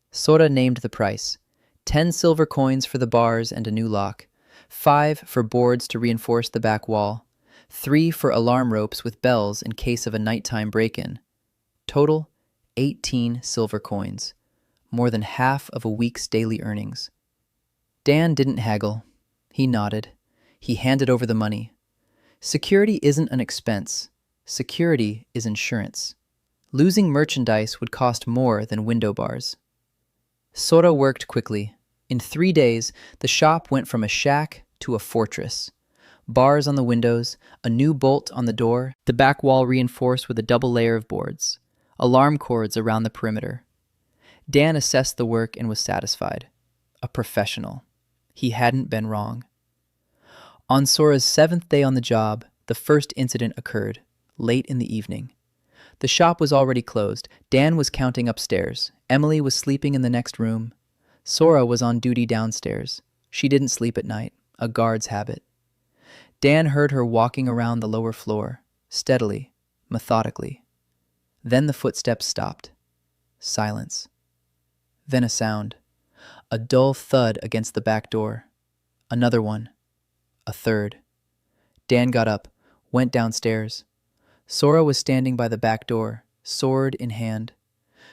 Sora named the price. 10 silver coins for the bars and a new lock. 5 for boards to reinforce the back wall. 3 for alarm ropes with bells in case of a nighttime break-in. Total, 18 silver coins. More than half of a week's daily earnings. Dan didn't haggle. He nodded. He handed over the money. Security isn't an expense. Security is insurance. Losing merchandise would cost more than window bars. Sora worked quickly. In 3 days, the shop went from a shack to a fortress. Bars on the windows, a new bolt on the door, the back wall reinforced with a double layer of boards, alarm cords around the perimeter. Dan assessed the work and was satisfied. A professional. He hadn't been wrong. On Sora's 7th day on the job, the first incident occurred, late in the evening. The shop was already closed. Dan was counting upstairs. Emily was sleeping in the next room. Sora was on duty downstairs. She didn't sleep at night, a guard's habit. Dan heard her walking around the lower floor, steadily, methodically. Then the footsteps stopped. Silence. Then a sound. A dull thud against the back door. Another one. A third. Dan got up, went downstairs. Sora was standing by the back door, sword in hand.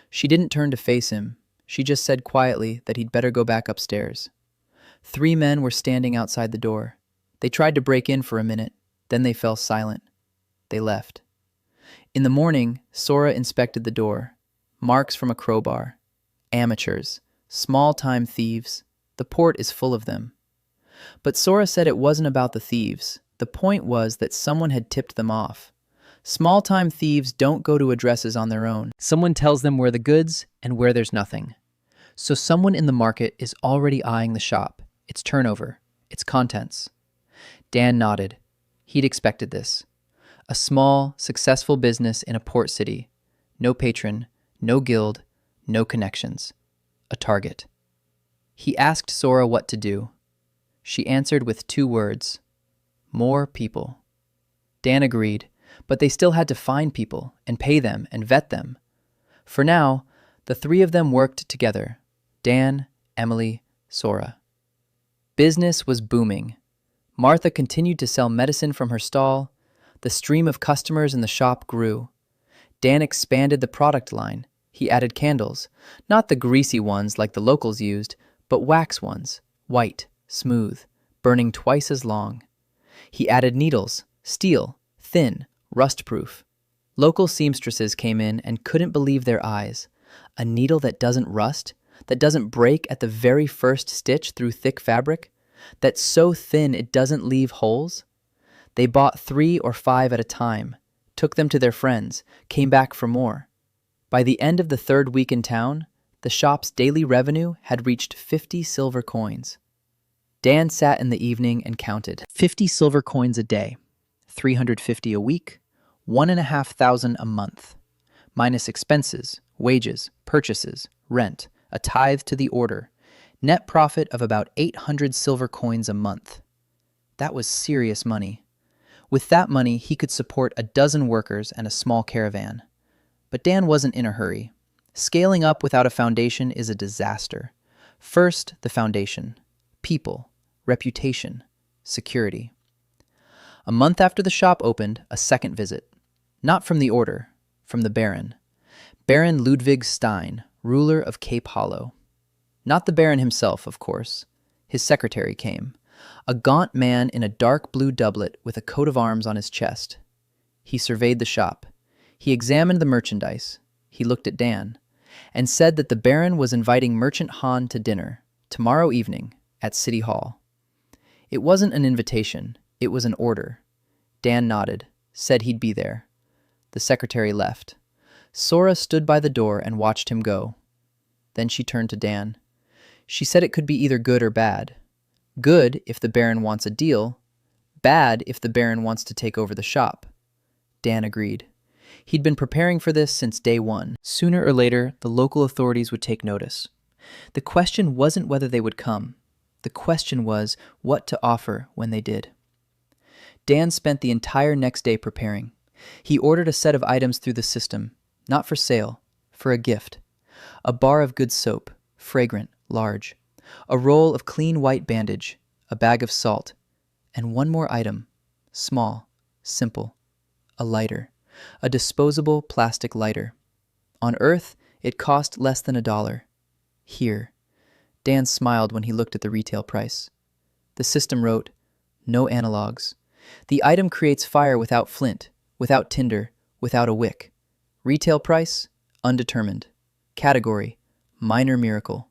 She didn't turn to face him. She just said quietly that he'd better go back upstairs. 3 men were standing outside the door. They tried to break in for a minute, then they fell silent. They left. In the morning, Sora inspected the door. Marks from a crowbar. Amateurs. Small-time thieves. The port is full of them. But Sora said it wasn't about the thieves. The point was that someone had tipped them off. Small-time thieves don't go to addresses on their own. Someone tells them where the goods and where there's nothing. So someone in the market is already eyeing the shop, its turnover, its contents. Dan nodded. He'd expected this. A small, successful business in a port city. No patron, no guild, no connections. A target. He asked Sora what to do. She answered with 2 words. More people. Dan agreed, but they still had to find people and pay them and vet them. For now, the 3 of them worked together. Dan, Emily, Sora. Business was booming. Martha continued to sell medicine from her stall. The stream of customers in the shop grew. Dan expanded the product line. He added candles, not the greasy ones like the locals used, but wax ones, white, smooth, burning twice as long. He added needles, steel, thin, rust-proof. Local seamstresses came in and couldn't believe their eyes. A needle that doesn't rust, that doesn't break at the very first stitch through thick fabric, that's so thin it doesn't leave holes. They bought 3 or 5 at a time, took them to their friends, came back for more. By the end of the 3rd week in town, the shop's daily revenue had reached 50 silver coins. Dan sat in the evening and counted. 50 silver coins a day, 350 a week, 1,500 a month, minus expenses, wages, purchases, rent, a tithe to the order, net profit of about 800 silver coins a month. That was serious money. With that money, he could support a dozen workers and a small caravan. But Dan wasn't in a hurry. Scaling up without a foundation is a disaster. First, the foundation. People, reputation, security. A month after the shop opened, a second visit. Not from the order, from the Baron. Baron Ludwig Stein, ruler of Cape Hollow. Not the Baron himself, of course. His secretary came. A gaunt man in a dark blue doublet with a coat of arms on his chest. He surveyed the shop. He examined the merchandise. He looked at Dan, and said that the Baron was inviting Merchant Han to dinner, tomorrow evening, at City Hall. It wasn't an invitation, it was an order. Dan nodded, said he'd be there. The secretary left. Sora stood by the door and watched him go. Then she turned to Dan. She said it could be either good or bad. Good if the Baron wants a deal, bad if the Baron wants to take over the shop. Dan agreed. He'd been preparing for this since day 1. Sooner or later, the local authorities would take notice. The question wasn't whether they would come. The question was what to offer when they did. Dan spent the entire next day preparing. He ordered a set of items through the system, not for sale, for a gift. A bar of good soap, fragrant, large. A roll of clean white bandage, a bag of salt, and one more item, small, simple, a lighter, a disposable plastic lighter. On Earth, it cost less than $1. Here, Dan smiled when he looked at the retail price. The system wrote, no analogs. The item creates fire without flint, without tinder, without a wick. Retail price, undetermined. Category, minor miracle.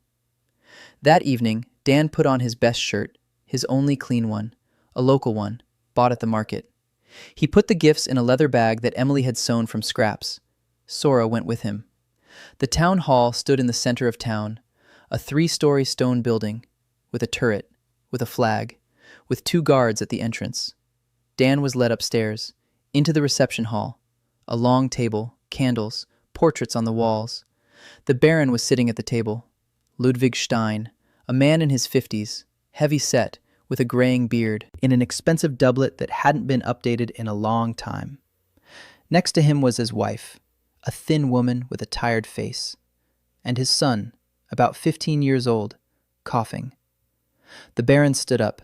That evening, Dan put on his best shirt, his only clean one, a local one, bought at the market. He put the gifts in a leather bag that Emily had sewn from scraps. Sora went with him. The town hall stood in the center of town, a 3-story stone building, with a turret, with a flag, with 2 guards at the entrance. Dan was led upstairs, into the reception hall, a long table, candles, portraits on the walls. The Baron was sitting at the table. Ludwig Stein, a man in his 50s, heavy-set, with a graying beard, in an expensive doublet that hadn't been updated in a long time. Next to him was his wife, a thin woman with a tired face, and his son, about 15 years old, coughing. The Baron stood up.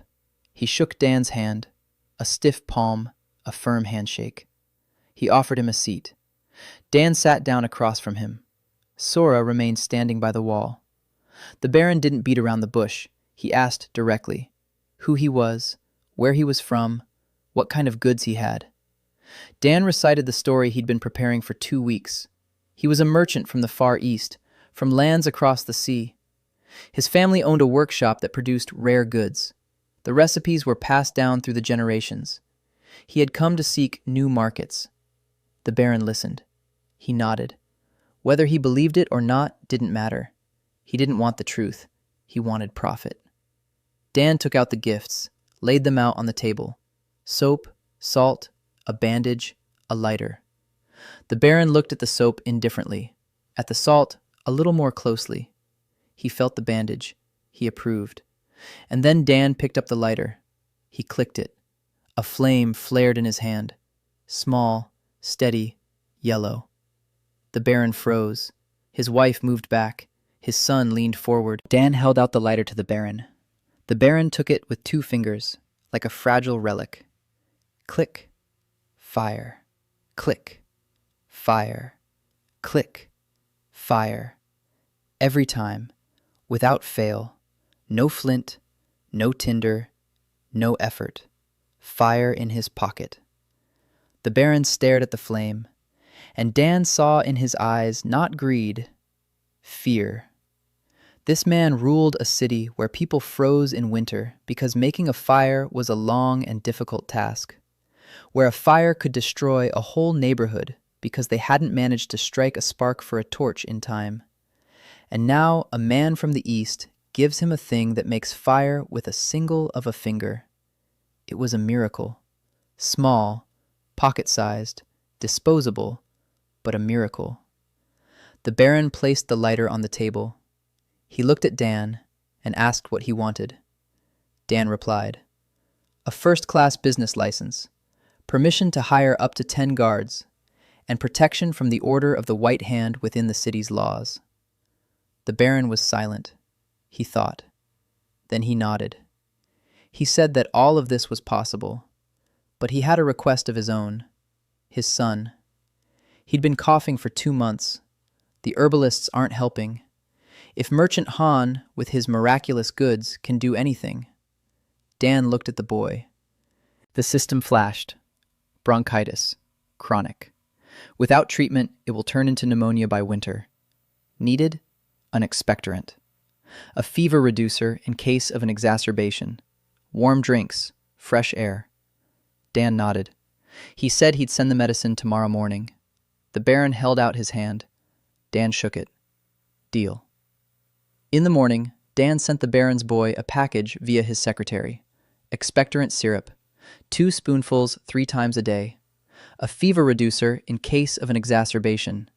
He shook Dan's hand, a stiff palm, a firm handshake. He offered him a seat. Dan sat down across from him. Sora remained standing by the wall. The Baron didn't beat around the bush. He asked directly who he was, where he was from, what kind of goods he had. Dan recited the story he'd been preparing for 2 weeks. He was a merchant from the Far East, from lands across the sea. His family owned a workshop that produced rare goods. The recipes were passed down through the generations. He had come to seek new markets. The Baron listened. He nodded. Whether he believed it or not didn't matter. He didn't want the truth. He wanted profit. Dan took out the gifts, laid them out on the table. Soap, salt, a bandage, a lighter. The Baron looked at the soap indifferently, at the salt a little more closely. He felt the bandage. He approved. And then Dan picked up the lighter. He clicked it. A flame flared in his hand. Small, steady, yellow. The Baron froze. His wife moved back. His son leaned forward. Dan held out the lighter to the Baron. The Baron took it with 2 fingers, like a fragile relic. Click. Fire. Click. Fire. Click. Fire. Every time, without fail. No flint, no tinder, no effort. Fire in his pocket. The Baron stared at the flame, and Dan saw in his eyes not greed, fear. This man ruled a city where people froze in winter because making a fire was a long and difficult task, where a fire could destroy a whole neighborhood because they hadn't managed to strike a spark for a torch in time. And now a man from the East gives him a thing that makes fire with a single of a finger. It was a miracle. Small, pocket-sized, disposable, but a miracle. The Baron placed the lighter on the table. He looked at Dan and asked what he wanted. Dan replied, "A first-class business license, permission to hire up to 10 guards, and protection from the Order of the White Hand within the city's laws." The Baron was silent. He thought. Then he nodded. He said that all of this was possible, but he had a request of his own, his son. He'd been coughing for 2 months. The herbalists aren't helping. If Merchant Han, with his miraculous goods, can do anything. Dan looked at the boy. The system flashed. Bronchitis. Chronic. Without treatment, it will turn into pneumonia by winter. Needed? An expectorant. A fever reducer in case of an exacerbation. Warm drinks. Fresh air. Dan nodded. He said he'd send the medicine tomorrow morning. The Baron held out his hand. Dan shook it. Deal. In the morning, Dan sent the Baron's boy a package via his secretary. Expectorant syrup. 2 spoonfuls 3 times a day. A fever reducer in case of an exacerbation.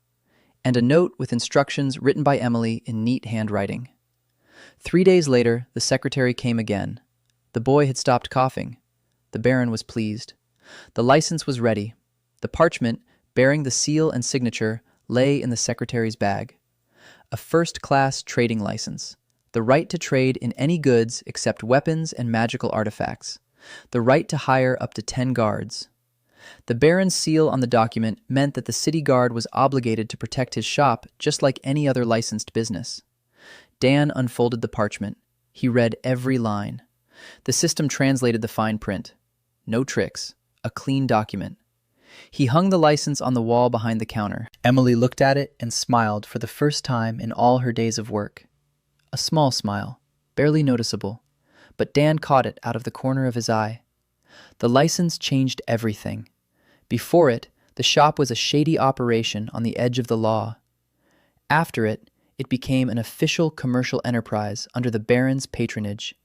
And a note with instructions written by Emily in neat handwriting. 3 days later, the secretary came again. The boy had stopped coughing. The Baron was pleased. The license was ready. The parchment, bearing the seal and signature, lay in the secretary's bag. A first-class trading license. The right to trade in any goods except weapons and magical artifacts. The right to hire up to 10 guards. The Baron's seal on the document meant that the city guard was obligated to protect his shop just like any other licensed business. Dan unfolded the parchment. He read every line. The system translated the fine print. No tricks. A clean document. He hung the license on the wall behind the counter. Emily looked at it and smiled for the first time in all her days of work. A small smile, barely noticeable, but Dan caught it out of the corner of his eye. The license changed everything. Before it, the shop was a shady operation on the edge of the law. After it, it became an official commercial enterprise under the Baron's patronage.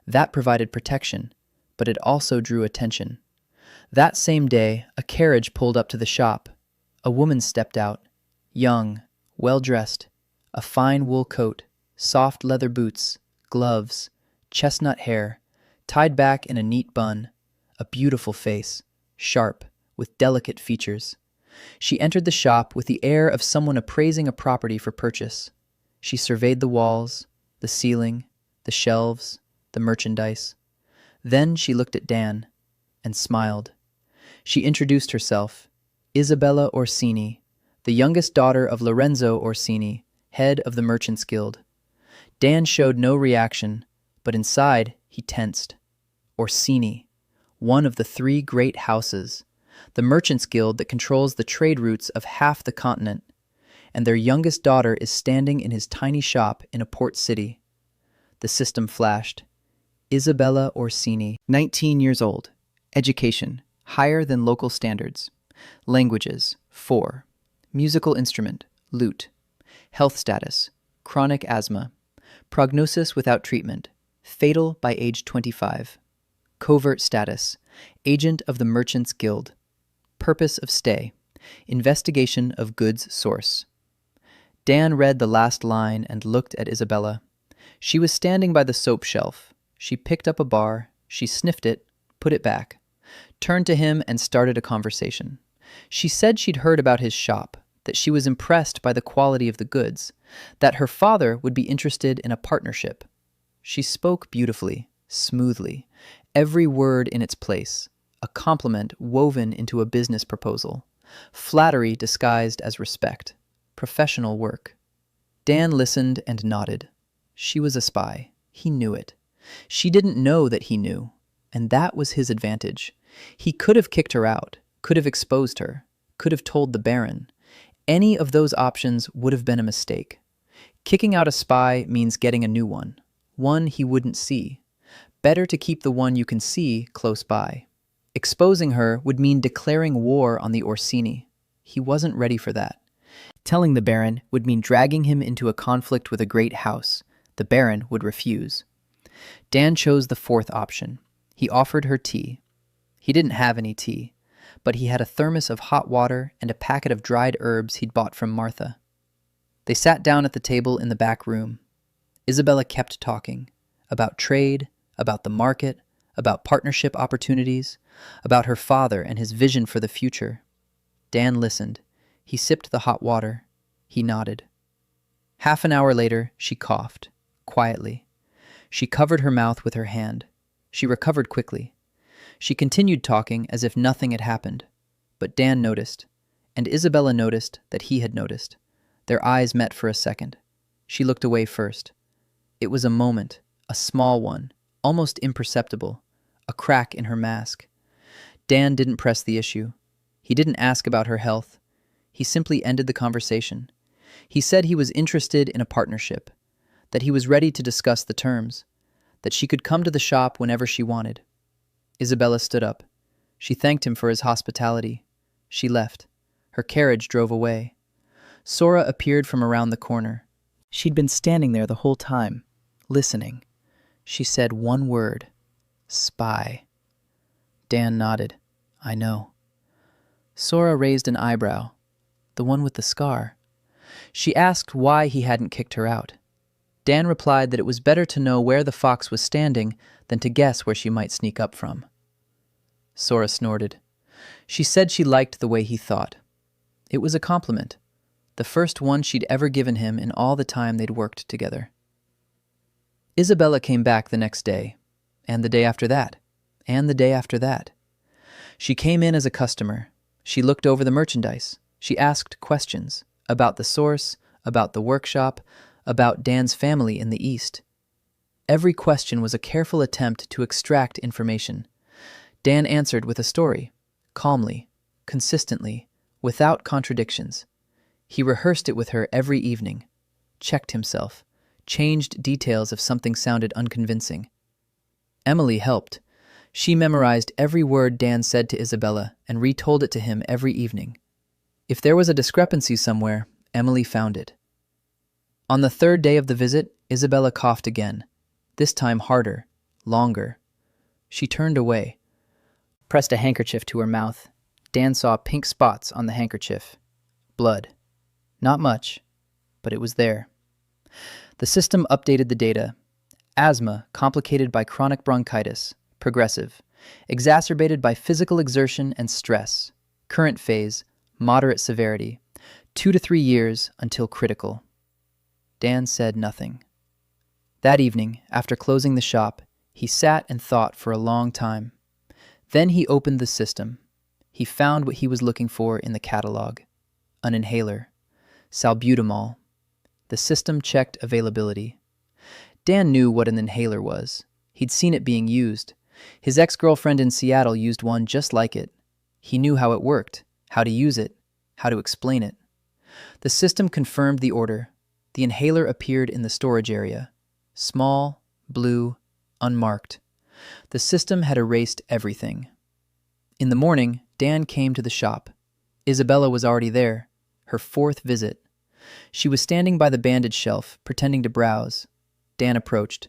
That provided protection, but it also drew attention. That same day, a carriage pulled up to the shop. A woman stepped out, young, well-dressed, a fine wool coat, soft leather boots, gloves, chestnut hair, tied back in a neat bun, a beautiful face, sharp, with delicate features. She entered the shop with the air of someone appraising a property for purchase. She surveyed the walls, the ceiling, the shelves, the merchandise. Then she looked at Dan and smiled. She introduced herself, Isabella Orsini, the youngest daughter of Lorenzo Orsini, head of the Merchants Guild. Dan showed no reaction, but inside he tensed. Orsini, one of the 3 great houses, the Merchants Guild that controls the trade routes of half the continent, and their youngest daughter is standing in his tiny shop in a port city. The system flashed. Isabella Orsini, 19 years old. Education, higher than local standards. Languages, 4. Musical instrument, lute. Health status, chronic asthma. Prognosis without treatment, fatal by age 25. Covert status, agent of the Merchants Guild. Purpose of stay. Investigation of goods source. Dan read the last line and looked at Isabella. She was standing by the soap shelf. She picked up a bar, she sniffed it, put it back, turned to him and started a conversation. She said she'd heard about his shop, that she was impressed by the quality of the goods, that her father would be interested in a partnership. She spoke beautifully, smoothly, every word in its place, a compliment woven into a business proposal, flattery disguised as respect, professional work. Dan listened and nodded. She was a spy. He knew it. She didn't know that he knew, and that was his advantage. He could have kicked her out, could have exposed her, could have told the Baron. Any of those options would have been a mistake. Kicking out a spy means getting a new one he wouldn't see. Better to keep the one you can see close by. Exposing her would mean declaring war on the Orsini. He wasn't ready for that. Telling the Baron would mean dragging him into a conflict with a great house. The Baron would refuse. Dan chose the fourth option. He offered her tea. He didn't have any tea, but he had a thermos of hot water and a packet of dried herbs he'd bought from Martha. They sat down at the table in the back room. Isabella kept talking about trade, about the market, about partnership opportunities, about her father and his vision for the future. Dan listened. He sipped the hot water. He nodded. Half an hour later, she coughed, quietly. She covered her mouth with her hand. She recovered quickly. She continued talking as if nothing had happened. But Dan noticed, and Isabella noticed that he had noticed. Their eyes met for a second. She looked away first. It was a moment, a small one, almost imperceptible, a crack in her mask. Dan didn't press the issue. He didn't ask about her health. He simply ended the conversation. He said he was interested in a partnership, that he was ready to discuss the terms, that she could come to the shop whenever she wanted. Isabella stood up. She thanked him for his hospitality. She left. Her carriage drove away. Sora appeared from around the corner. She'd been standing there the whole time, listening. She said one word. Spy. Dan nodded. I know. Sora raised an eyebrow. The one with the scar. She asked why he hadn't kicked her out. Dan replied that it was better to know where the fox was standing than to guess where she might sneak up from. Sora snorted. She said she liked the way he thought. It was a compliment. The first one she'd ever given him in all the time they'd worked together. Isabella came back the next day, and the day after that, and the day after that. She came in as a customer. She looked over the merchandise. She asked questions about the source, about the workshop, about Dan's family in the East. Every question was a careful attempt to extract information. Dan answered with a story, calmly, consistently, without contradictions. He rehearsed it with her every evening, checked himself, changed details if something sounded unconvincing. Emily helped. She memorized every word Dan said to Isabella and retold it to him every evening. If there was a discrepancy somewhere, Emily found it. On the third day of the visit, Isabella coughed again, this time harder, longer. She turned away, pressed a handkerchief to her mouth. Dan saw pink spots on the handkerchief. Blood. Not much, but it was there. The system updated the data. Asthma, complicated by chronic bronchitis, progressive, exacerbated by physical exertion and stress. Current phase, moderate severity, 2 to 3 years until critical. Dan said nothing. That evening, after closing the shop, he sat and thought for a long time. Then he opened the system. He found what he was looking for in the catalog. An inhaler. Salbutamol. The system checked availability. Dan knew what an inhaler was. He'd seen it being used. His ex-girlfriend in Seattle used one just like it. He knew how it worked, how to use it, how to explain it. The system confirmed the order. The inhaler appeared in the storage area. Small, blue, unmarked. The system had erased everything. In the morning, Dan came to the shop. Isabella was already there, her 4th visit. She was standing by the bandage shelf, pretending to browse. Dan approached.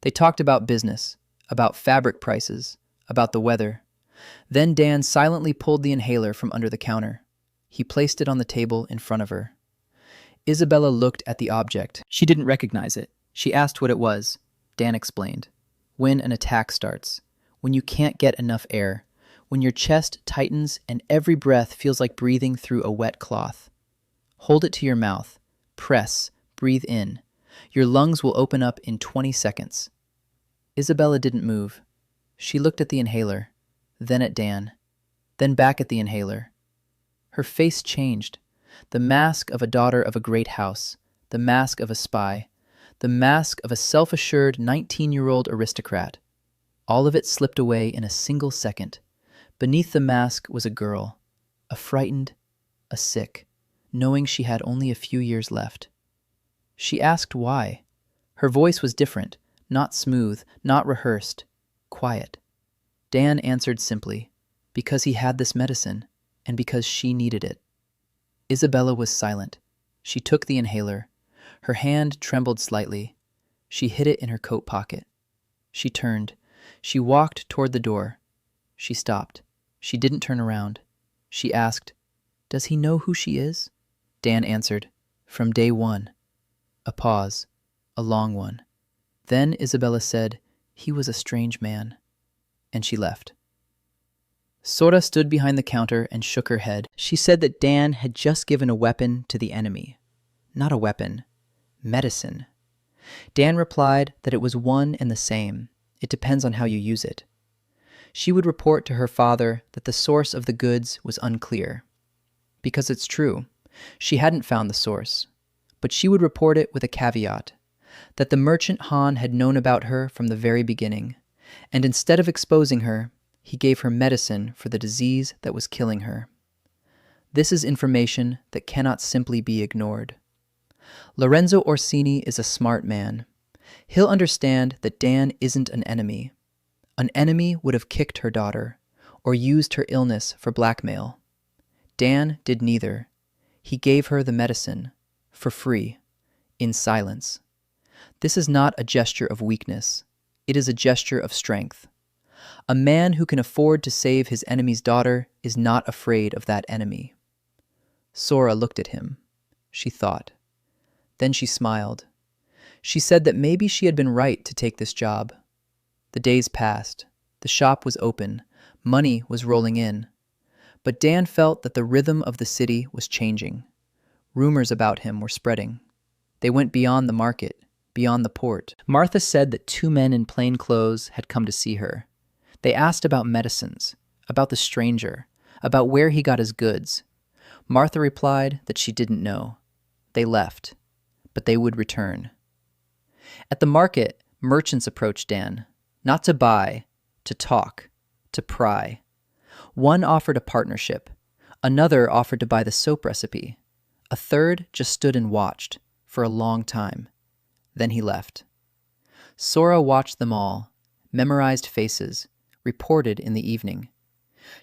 They talked about business, about fabric prices, about the weather. Then Dan silently pulled the inhaler from under the counter. He placed it on the table in front of her. Isabella looked at the object. She didn't recognize it. She asked what it was. Dan explained. When an attack starts, when you can't get enough air, when your chest tightens and every breath feels like breathing through a wet cloth. Hold it to your mouth. Press. Breathe in. Your lungs will open up in 20 seconds. Isabella didn't move. She looked at the inhaler, then at Dan, then back at the inhaler. Her face changed. The mask of a daughter of a great house, the mask of a spy, the mask of a self-assured 19-year-old aristocrat. All of it slipped away in a single second. Beneath the mask was a girl, a frightened, a sick, knowing she had only a few years left. She asked why. Her voice was different, not smooth, not rehearsed, quiet. Dan answered simply, because he had this medicine, and because she needed it. Isabella was silent. She took the inhaler. Her hand trembled slightly. She hid it in her coat pocket. She turned. She walked toward the door. She stopped. She didn't turn around. She asked, "Does he know who she is?" Dan answered, "From day one." A pause, a long one. Then Isabella said, "He was a strange man." And she left. Sora stood behind the counter and shook her head. She said that Dan had just given a weapon to the enemy. Not a weapon. Medicine. Dan replied that it was one and the same. It depends on how you use it. She would report to her father that the source of the goods was unclear. Because it's true. She hadn't found the source. But she would report it with a caveat, that the merchant Han had known about her from the very beginning, and instead of exposing her, he gave her medicine for the disease that was killing her. This is information that cannot simply be ignored. Lorenzo Orsini is a smart man. He'll understand that Dan isn't an enemy. An enemy would have kicked her daughter, or used her illness for blackmail. Dan did neither. He gave her the medicine, for free, in silence. This is not a gesture of weakness. It is a gesture of strength. A man who can afford to save his enemy's daughter is not afraid of that enemy. Sora looked at him. She thought. Then she smiled. She said that maybe she had been right to take this job. The days passed. The shop was open. Money was rolling in. But Dan felt that the rhythm of the city was changing. Rumors about him were spreading. They went beyond the market, beyond the port. Martha said that two men in plain clothes had come to see her. They asked about medicines, about the stranger, about where he got his goods. Martha replied that she didn't know. They left, but they would return. At the market, merchants approached Dan, not to buy, to talk, to pry. One offered a partnership. Another offered to buy the soap recipe. A third just stood and watched for a long time. Then he left. Sora watched them all, memorized faces, reported in the evening.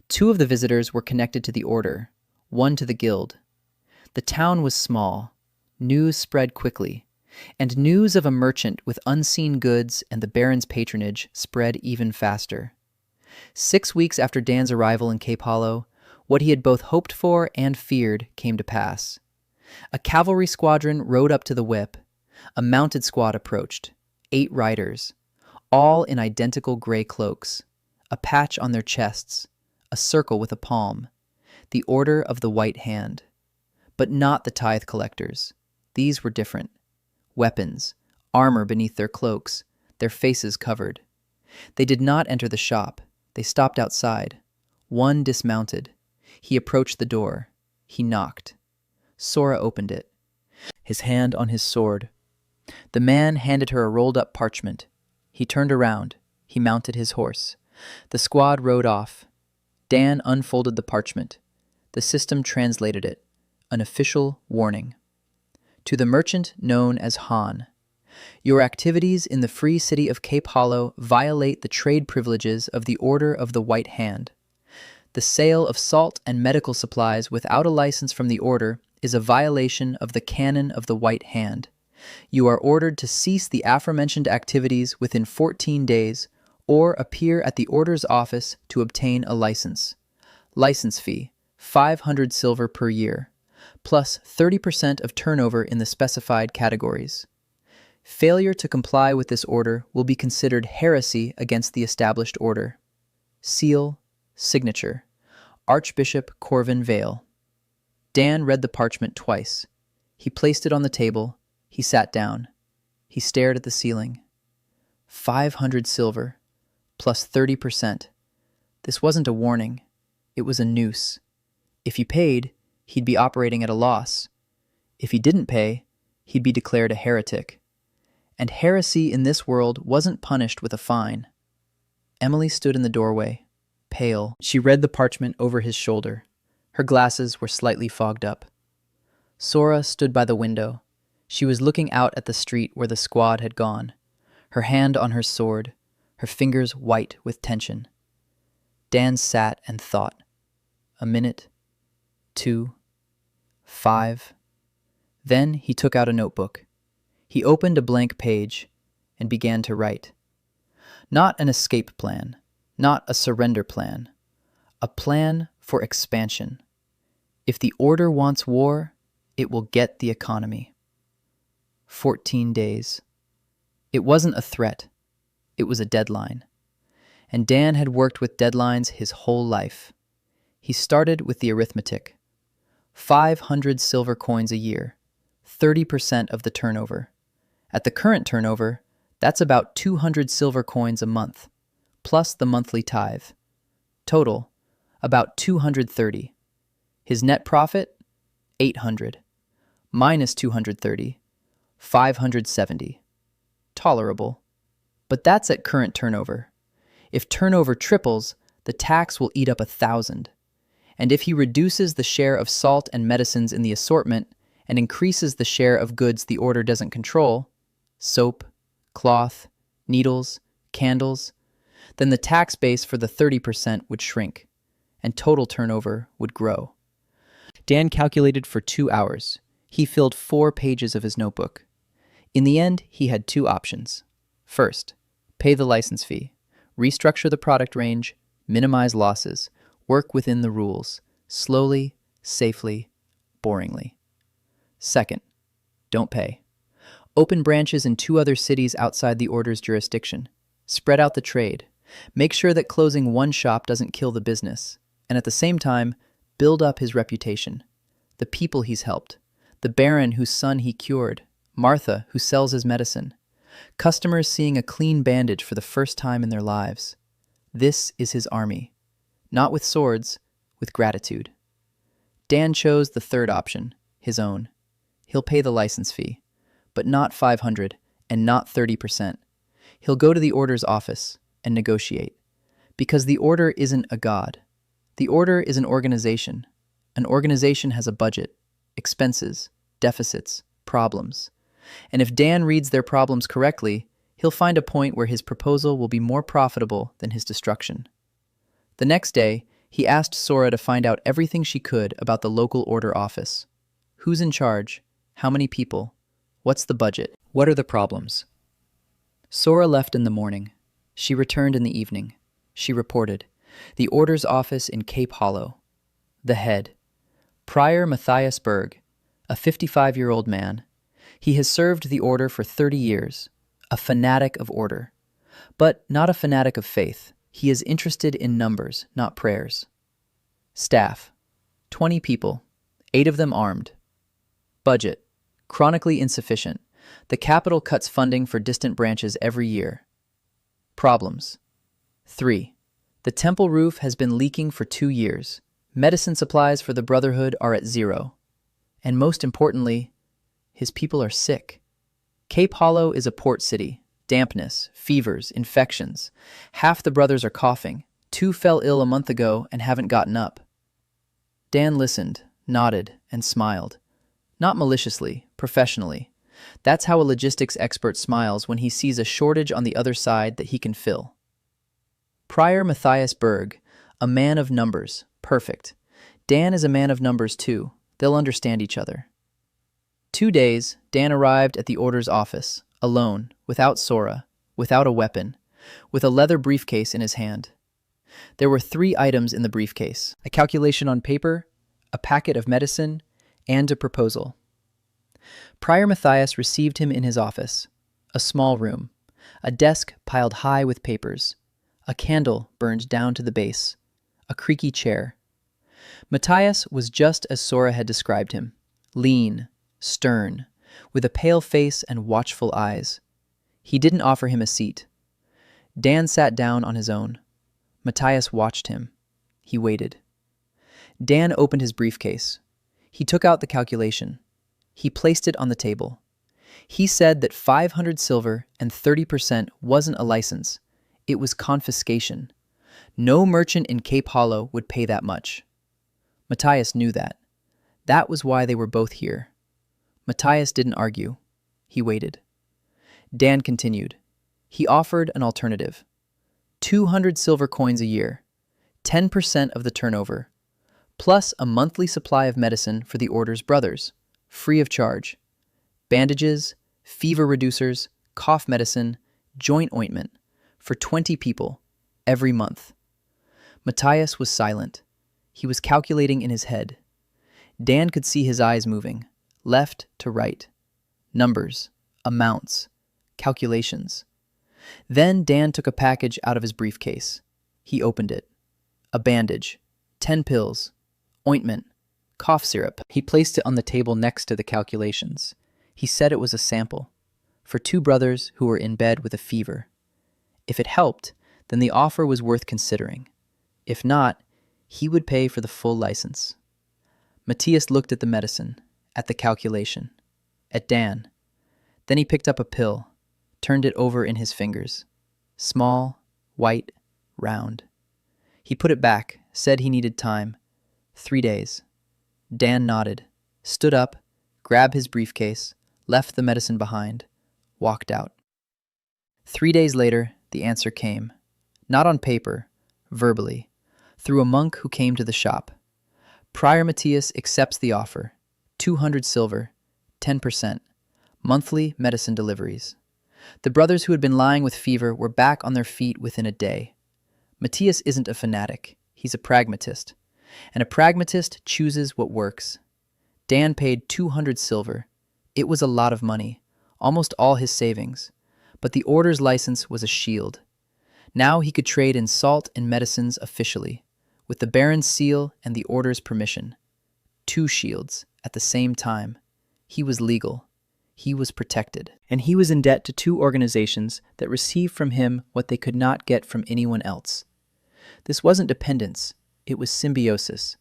Two of the visitors were connected to the order, one to the guild. The town was small. News spread quickly, and news of a merchant with unseen goods and the Baron's patronage spread even faster. 6 weeks after Dan's arrival in Cape Hollow, what he had both hoped for and feared came to pass. A cavalry squadron rode up to the whip. A mounted squad approached, 8 riders, all in identical gray cloaks, a patch on their chests, a circle with a palm, the Order of the White Hand. But not the tithe collectors. These were different. Weapons, armor beneath their cloaks, their faces covered. They did not enter the shop. They stopped outside. One dismounted. He approached the door. He knocked. Sora opened it, his hand on his sword. The man handed her a rolled-up parchment. He turned around. He mounted his horse. The squad rode off. Dan unfolded the parchment. The system translated it. An official warning. To the merchant known as Han. Your activities in the free city of Cape Hollow violate the trade privileges of the Order of the White Hand. The sale of salt and medical supplies without a license from the Order is a violation of the canon of the White Hand. You are ordered to cease the aforementioned activities within 14 days, or appear at the order's office to obtain a license. License fee, 500 silver per year, plus 30% of turnover in the specified categories. Failure to comply with this order will be considered heresy against the established order. Seal, signature, Archbishop Corvin Vale. Dan read the parchment twice. He placed it on the table. He sat down. He stared at the ceiling. 500 silver, plus 30%. This wasn't a warning. It was a noose. If he paid, he'd be operating at a loss. If he didn't pay, he'd be declared a heretic. And heresy in this world wasn't punished with a fine. Emily stood in the doorway, pale. She read the parchment over his shoulder. Her glasses were slightly fogged up. Sora stood by the window. She was looking out at the street where the squad had gone, her hand on her sword, her fingers white with tension. Dan sat and thought. A minute, 2, 5. Then he took out a notebook. He opened a blank page and began to write. Not an escape plan, not a surrender plan, a plan for expansion. If the order wants war, it will get the economy. 14 days. It wasn't a threat. It was a deadline. And Dan had worked with deadlines his whole life. He started with the arithmetic. 500 silver coins a year, 30% of the turnover. At the current turnover, that's about 200 silver coins a month, plus the monthly tithe. Total, about 230. His net profit, 800. Minus 230, 570. Tolerable. But that's at current turnover. If turnover triples, the tax will eat up 1,000. And if he reduces the share of salt and medicines in the assortment and increases the share of goods the order doesn't control, soap, cloth, needles, candles, then the tax base for the 30% would shrink, and total turnover would grow. Dan calculated for 2 hours. He filled 4 pages of his notebook. In the end, he had 2 options. First, pay the license fee, restructure the product range, minimize losses, work within the rules, slowly, safely, boringly. Second, don't pay. Open branches in 2 other cities outside the order's jurisdiction. Spread out the trade. Make sure that closing one shop doesn't kill the business. And at the same time, build up his reputation. The people he's helped. The Baron whose son he cured. Martha who sells his medicine. Customers seeing a clean bandage for the first time in their lives. This is his army. Not with swords, with gratitude. Dan chose the third option, his own. He'll pay the license fee, but not 500 and not 30%. He'll go to the order's office and negotiate. Because the order isn't a god. The order is an organization. An organization has a budget, expenses, deficits, problems. And if Dan reads their problems correctly, he'll find a point where his proposal will be more profitable than his destruction. The next day, he asked Sora to find out everything she could about the local order office. Who's in charge? How many people? What's the budget? What are the problems? Sora left in the morning. She returned in the evening. She reported. The order's office in Cape Hollow. The head. Prior Matthias Berg, a 55-year-old man. He has served the order for 30 years, a fanatic of order. But not a fanatic of faith. He is interested in numbers, not prayers. Staff. 20 people, 8 of them armed. Budget. Chronically insufficient. The capital cuts funding for distant branches every year. Problems. 3. The temple roof has been leaking for 2 years. Medicine supplies for the Brotherhood are at 0. And most importantly, his people are sick. Cape Hollow is a port city. Dampness, fevers, infections. Half the brothers are coughing. 2 fell ill a month ago and haven't gotten up. Dan listened, nodded, and smiled. Not maliciously, professionally. That's how a logistics expert smiles when he sees a shortage on the other side that he can fill. Prior Matthias Berg, a man of numbers, perfect. Dan is a man of numbers too. They'll understand each other. 2 days, Dan arrived at the order's office, alone, without Sora, without a weapon. with a leather briefcase in his hand. There were 3 items in the briefcase: a calculation on paper, a packet of medicine, and a proposal. Prior Matthias received him in his office, a small room, a desk piled high with papers, a candle burned down to the base, a creaky chair. Matthias was just as Sora had described him, lean, stern, with a pale face and watchful eyes. He didn't offer him a seat. Dan sat down on his own. Matthias watched him. He waited. Dan opened his briefcase. He took out the calculation. He placed it on the table. He said that 500 silver and 30% wasn't a license. It was confiscation. No merchant in Cape Hollow would pay that much. Matthias knew that. That was why they were both here. Matthias didn't argue. He waited. Dan continued. He offered an alternative. 200 silver coins a year, 10% of the turnover, plus a monthly supply of medicine for the Order's brothers, free of charge. Bandages, fever reducers, cough medicine, joint ointment, for 20 people, every month. Matthias was silent. He was calculating in his head. Dan could see his eyes moving, left to right. Numbers, amounts, calculations. Then Dan took a package out of his briefcase. He opened it. A bandage, 10 pills, ointment, cough syrup. He placed it on the table next to the calculations. He said it was a sample, for 2 brothers who were in bed with a fever. If it helped, then the offer was worth considering. If not, he would pay for the full license. Matthias looked at the medicine, at the calculation, at Dan. Then he picked up a pill, turned it over in his fingers. Small, white, round. He put it back, said he needed time. 3 days. Dan nodded, stood up, grabbed his briefcase, left the medicine behind, walked out. 3 days later, the answer came. Not on paper, verbally, through a monk who came to the shop. Prior Matthias accepts the offer. 200 silver, 10%, monthly medicine deliveries. The brothers who had been lying with fever were back on their feet within a day. Matthias isn't a fanatic, he's a pragmatist. And a pragmatist chooses what works. Dan paid 200 silver. It was a lot of money, almost all his savings. But the Order's license was a shield. Now he could trade in salt and medicines officially, with the Baron's seal and the Order's permission. 2 shields, at the same time. He was legal. He was protected. And he was in debt to 2 organizations that received from him what they could not get from anyone else. This wasn't dependence, it was symbiosis.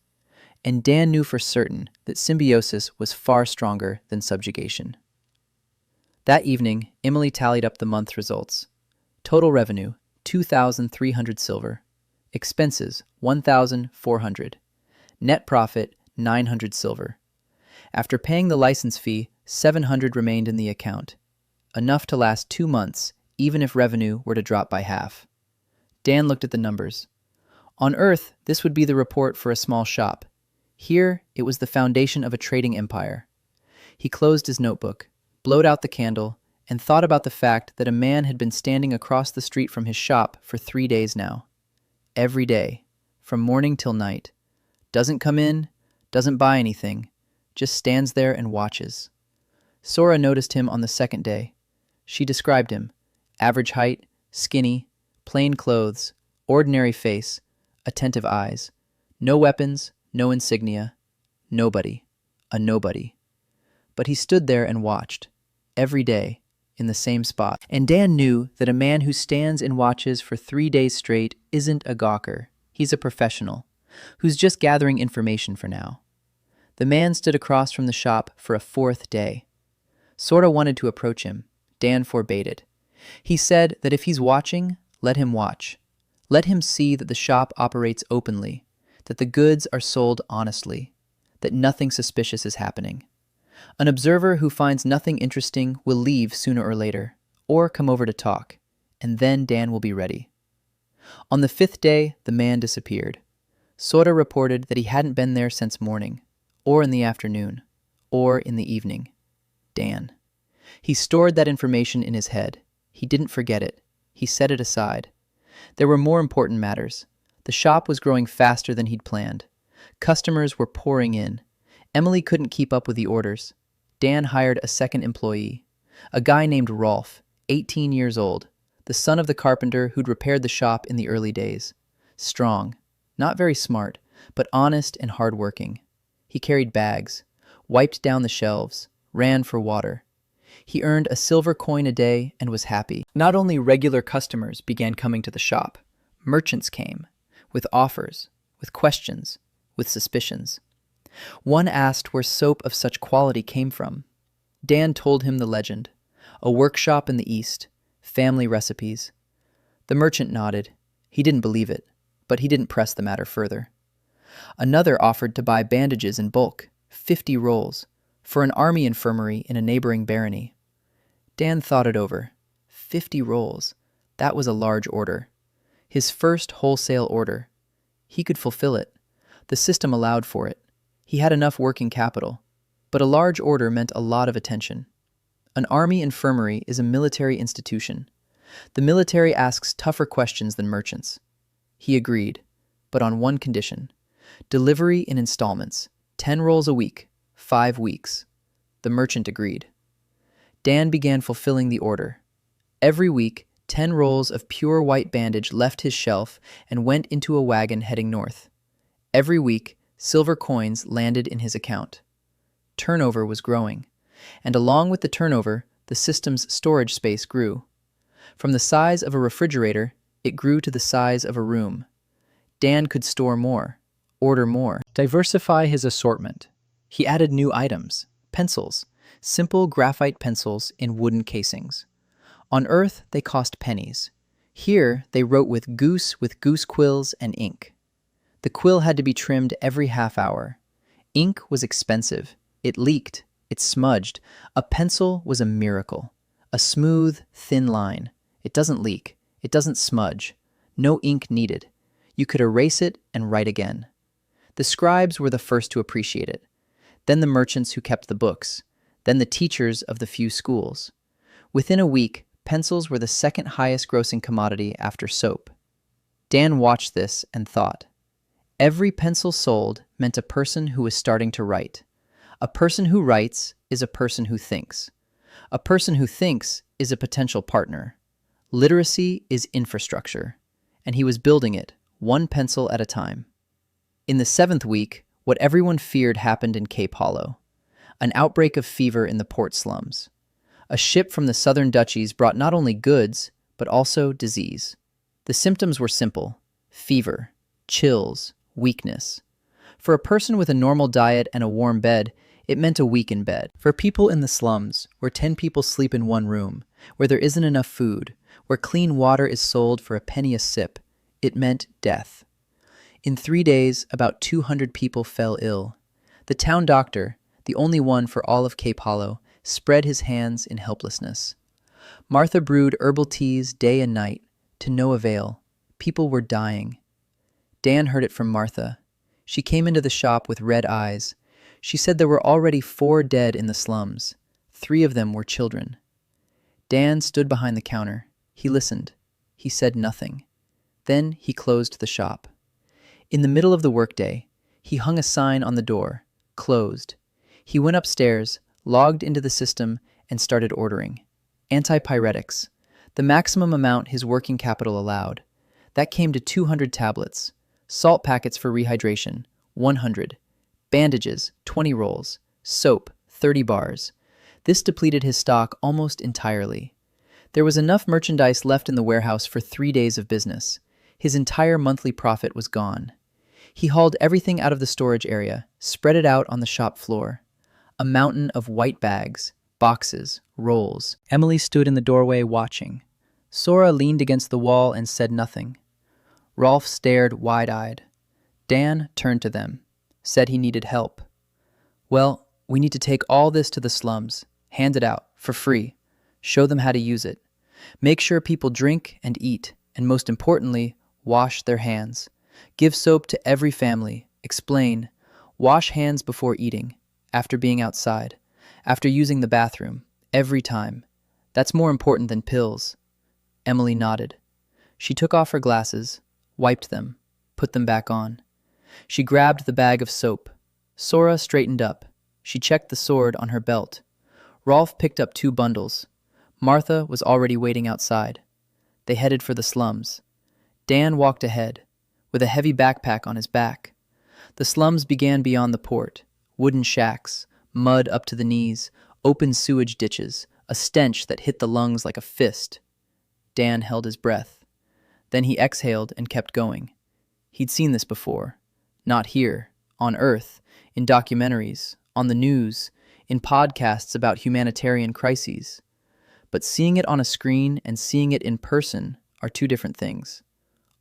And Dan knew for certain that symbiosis was far stronger than subjugation. That evening, Emily tallied up the month's results. Total revenue, 2,300 silver. Expenses, 1,400. Net profit, 900 silver. After paying the license fee, 700 remained in the account. Enough to last 2 months, even if revenue were to drop by half. Dan looked at the numbers. On Earth, this would be the report for a small shop. Here, it was the foundation of a trading empire. He closed his notebook, blowed out the candle, and thought about the fact that a man had been standing across the street from his shop for 3 days now. Every day, from morning till night. Doesn't come in, doesn't buy anything, just stands there and watches. Sora noticed him on the 2nd day. She described him: average height, skinny, plain clothes, ordinary face, attentive eyes, no weapons, no insignia, nobody, a nobody. But he stood there and watched, every day, in the same spot. And Dan knew that a man who stands and watches for 3 days straight isn't a gawker. He's a professional, who's just gathering information for now. The man stood across from the shop for a 4th day. Sora wanted to approach him. Dan forbade it. He said that if he's watching, let him watch. Let him see that the shop operates openly, that the goods are sold honestly, that nothing suspicious is happening. An observer who finds nothing interesting will leave sooner or later, or come over to talk, and then Dan will be ready. On the 5th day, the man disappeared. Sora reported that he hadn't been there since morning, or in the afternoon, or in the evening. Dan. He stored that information in his head. He didn't forget it. He set it aside. There were more important matters. The shop was growing faster than he'd planned. Customers were pouring in. Emily couldn't keep up with the orders. Dan hired a second employee, a guy named Rolf, 18 years old, the son of the carpenter who'd repaired the shop in the early days. Strong, not very smart, but honest and hardworking. He carried bags, wiped down the shelves, ran for water. He earned a silver coin a day and was happy. Not only regular customers began coming to the shop, merchants came, with offers, with questions, with suspicions. One asked where soap of such quality came from. Dan told him the legend. A workshop in the East, family recipes. The merchant nodded. He didn't believe it, but he didn't press the matter further. Another offered to buy bandages in bulk, 50 rolls, for an army infirmary in a neighboring barony. Dan thought it over. 50 rolls. That was a large order. His first wholesale order. He could fulfill it. The system allowed for it. He had enough working capital. But a large order meant a lot of attention. An army infirmary is a military institution. The military asks tougher questions than merchants. He agreed, but on one condition. Delivery in installments, 10 rolls a week, 5 weeks. The merchant agreed. Dan began fulfilling the order. Every week, 10 rolls of pure white bandage left his shelf and went into a wagon heading north. Every week, silver coins landed in his account. Turnover was growing, and along with the turnover, the system's storage space grew. From the size of a refrigerator, it grew to the size of a room. Dan could store more, order more, diversify his assortment. He added new items, pencils, simple graphite pencils in wooden casings. On Earth, they cost pennies. Here, they wrote with goose quills and ink. The quill had to be trimmed every half hour. Ink was expensive. It leaked. It smudged. A pencil was a miracle. A smooth, thin line. It doesn't leak. It doesn't smudge. No ink needed. You could erase it and write again. The scribes were the first to appreciate it. Then the merchants who kept the books. Then the teachers of the few schools. Within a week, pencils were the second highest grossing commodity after soap. Dan watched this and thought. Every pencil sold meant a person who was starting to write. A person who writes is a person who thinks. A person who thinks is a potential partner. Literacy is infrastructure, and he was building it, one pencil at a time. In the 7th week, what everyone feared happened in Cape Hollow. An outbreak of fever in the port slums. A ship from the southern duchies brought not only goods, but also disease. The symptoms were simple: fever, chills, weakness. For a person with a normal diet and a warm bed, it meant a week in bed. For people in the slums, where 10 people sleep in one room, where there isn't enough food, where clean water is sold for a penny a sip, it meant death. In 3 days, about 200 people fell ill. The town doctor, the only one for all of Cape Hollow, spread his hands in helplessness. Martha brewed herbal teas day and night, to no avail. People were dying. Dan heard it from Martha. She came into the shop with red eyes. She said there were already 4 dead in the slums. 3 of them were children. Dan stood behind the counter. He listened. He said nothing. Then he closed the shop. In the middle of the workday, he hung a sign on the door, closed. He went upstairs, logged into the system, and started ordering. Antipyretics, the maximum amount his working capital allowed. That came to 200 tablets. Salt packets for rehydration, 100. Bandages, 20 rolls. Soap, 30 bars. This depleted his stock almost entirely. There was enough merchandise left in the warehouse for 3 days of business. His entire monthly profit was gone. He hauled everything out of the storage area, spread it out on the shop floor. A mountain of white bags, boxes, rolls. Emily stood in the doorway watching. Sora leaned against the wall and said nothing. Rolf stared wide-eyed. Dan turned to them, said he needed help. Well, we need to take all this to the slums, hand it out, for free. Show them how to use it. Make sure people drink and eat, and most importantly, wash their hands. Give soap to every family. Explain. Wash hands before eating, after being outside, after using the bathroom, every time. That's more important than pills. Emily nodded. She took off her glasses, wiped them, put them back on. She grabbed the bag of soap. Sora straightened up. She checked the sword on her belt. Rolf picked up 2 bundles. Martha was already waiting outside. They headed for the slums. Dan walked ahead, with a heavy backpack on his back. The slums began beyond the port. Wooden shacks, mud up to the knees, open sewage ditches, a stench that hit the lungs like a fist. Dan held his breath. Then he exhaled and kept going. He'd seen this before. Not here, on Earth, in documentaries, on the news, in podcasts about humanitarian crises. But seeing it on a screen and seeing it in person are 2 different things.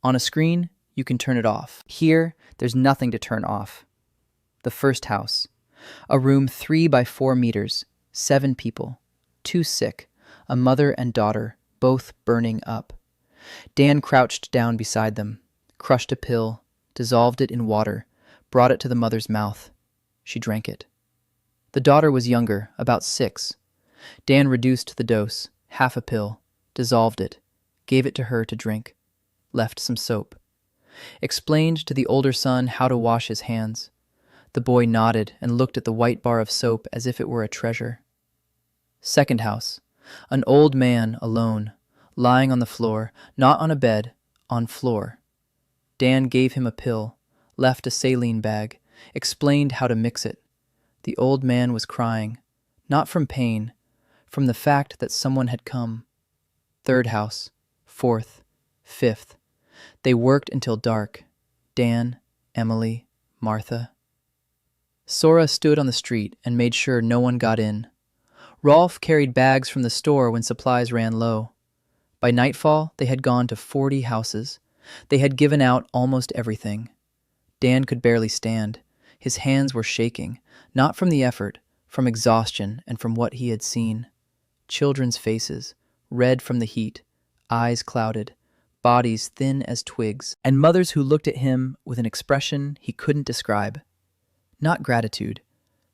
On a screen, you can turn it off. Here, there's nothing to turn off. The first house. A room 3 by 4 meters, 7 people, 2 sick, a mother and daughter, both burning up. Dan crouched down beside them, crushed a pill, dissolved it in water, brought it to the mother's mouth. She drank it. The daughter was younger, about 6. Dan reduced the dose, half a pill, dissolved it, gave it to her to drink, left some soap. Explained to the older son how to wash his hands. The boy nodded and looked at the white bar of soap as if it were a treasure. Second house. An old man, alone, lying on the floor, not on a bed, on floor. Dan gave him a pill, left a saline bag, explained how to mix it. The old man was crying, not from pain, from the fact that someone had come. Third house, 4th, 5th. They worked until dark. Dan, Emily, Martha. Sora stood on the street and made sure no one got in. Rolf carried bags from the store when supplies ran low. By nightfall, they had gone to 40 houses. They had given out almost everything. Dan could barely stand. His hands were shaking, not from the effort, from exhaustion and from what he had seen. Children's faces, red from the heat, eyes clouded, bodies thin as twigs, and mothers who looked at him with an expression he couldn't describe. Not gratitude,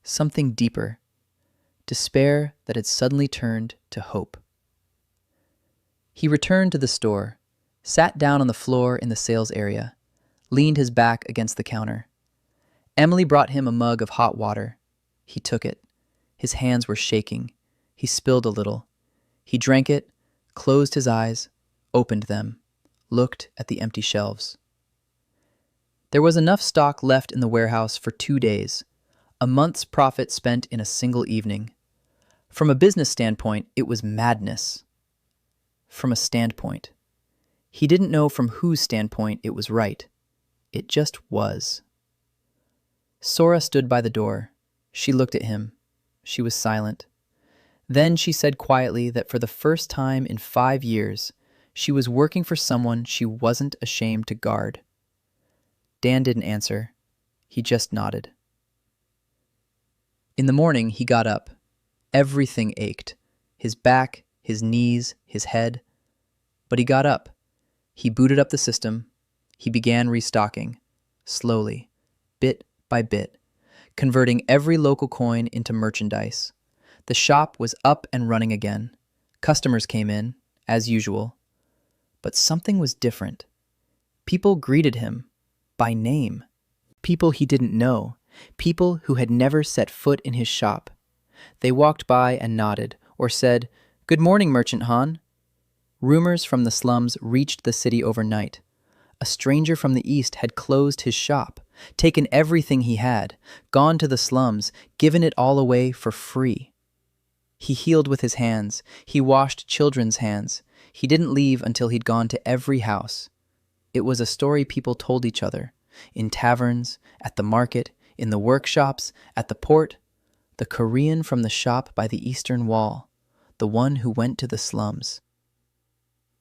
something deeper. Despair that had suddenly turned to hope. He returned to the store, sat down on the floor in the sales area, leaned his back against the counter. Emily brought him a mug of hot water. He took it. His hands were shaking. He spilled a little. He drank it, closed his eyes, opened them, looked at the empty shelves. There was enough stock left in the warehouse for 2 days, a month's profit spent in a single evening. From a business standpoint, it was madness. From a standpoint. He didn't know from whose standpoint it was right. It just was. Sora stood by the door. She looked at him. She was silent. Then she said quietly that for the first time in 5 years, she was working for someone she wasn't ashamed to guard. Dan didn't answer. He just nodded. In the morning, he got up. Everything ached. His back, his knees, his head. But he got up. He booted up the system. He began restocking, slowly, bit by bit, converting every local coin into merchandise. The shop was up and running again. Customers came in, as usual. But something was different. People greeted him, by name. People he didn't know. People who had never set foot in his shop. They walked by and nodded, or said, "Good morning, Merchant Han." Rumors from the slums reached the city overnight. A stranger from the east had closed his shop, taken everything he had, gone to the slums, given it all away for free. He healed with his hands. He washed children's hands. He didn't leave until he'd gone to every house. It was a story people told each other, in taverns, at the market, in the workshops, at the port. The Korean from the shop by the eastern wall, the one who went to the slums.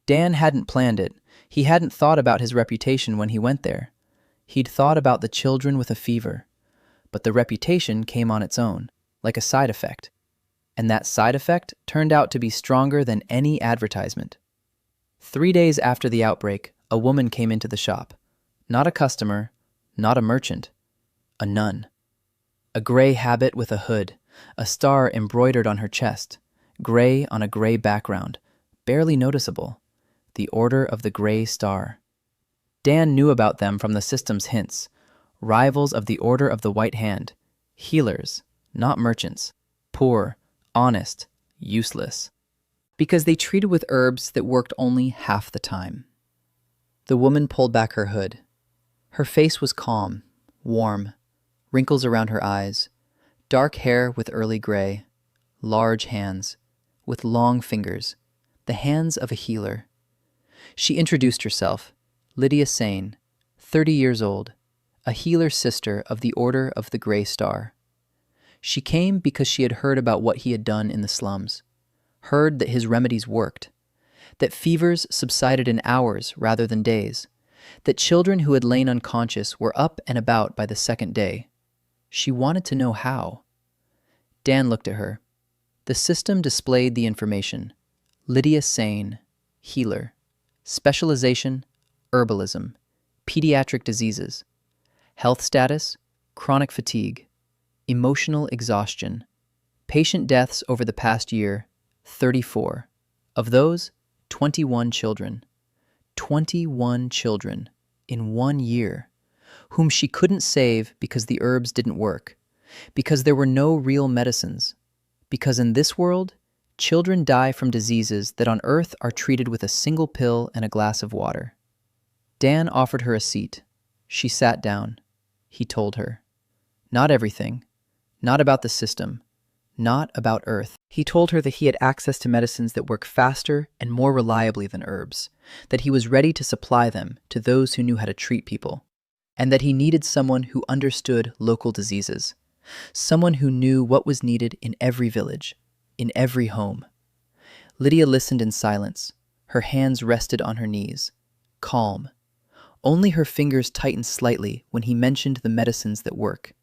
Dan hadn't planned it. He hadn't thought about his reputation when he went there. He'd thought about the children with a fever. But the reputation came on its own, like a side effect. And that side effect turned out to be stronger than any advertisement. 3 days after the outbreak, a woman came into the shop. Not a customer, not a merchant, a nun. A gray habit with a hood, a star embroidered on her chest, gray on a gray background, barely noticeable. the Order of the Grey Star. Dan knew about them from the system's hints. Rivals of the Order of the White Hand. Healers, not merchants. Poor, honest, useless. Because they treated with herbs that worked only half the time. The woman pulled back her hood. Her face was calm, warm, wrinkles around her eyes, dark hair with early gray, large hands, with long fingers, the hands of a healer. She introduced herself, Lydia Sane, 30 years old, a healer sister of the Order of the Grey Star. She came because she had heard about what he had done in the slums, heard that his remedies worked, that fevers subsided in hours rather than days, that children who had lain unconscious were up and about by the second day. She wanted to know how. Dan looked at her. The system displayed the information. Lydia Sane, healer. Specialization, herbalism. Pediatric diseases. Health status, chronic fatigue. Emotional exhaustion. Patient deaths over the past year, 34. Of those, 21 children. 21 children in 1 year, whom she couldn't save because the herbs didn't work, because there were no real medicines, because in this world, children die from diseases that on Earth are treated with a single pill and a glass of water. Dan offered her a seat. She sat down. He told her. Not everything. Not about the system. Not about Earth. He told her that he had access to medicines that work faster and more reliably than herbs, that he was ready to supply them to those who knew how to treat people, and that he needed someone who understood local diseases, someone who knew what was needed in every village, in every home. Lydia listened in silence. Her hands rested on her knees, calm. Only her fingers tightened slightly when he mentioned the medicines that work.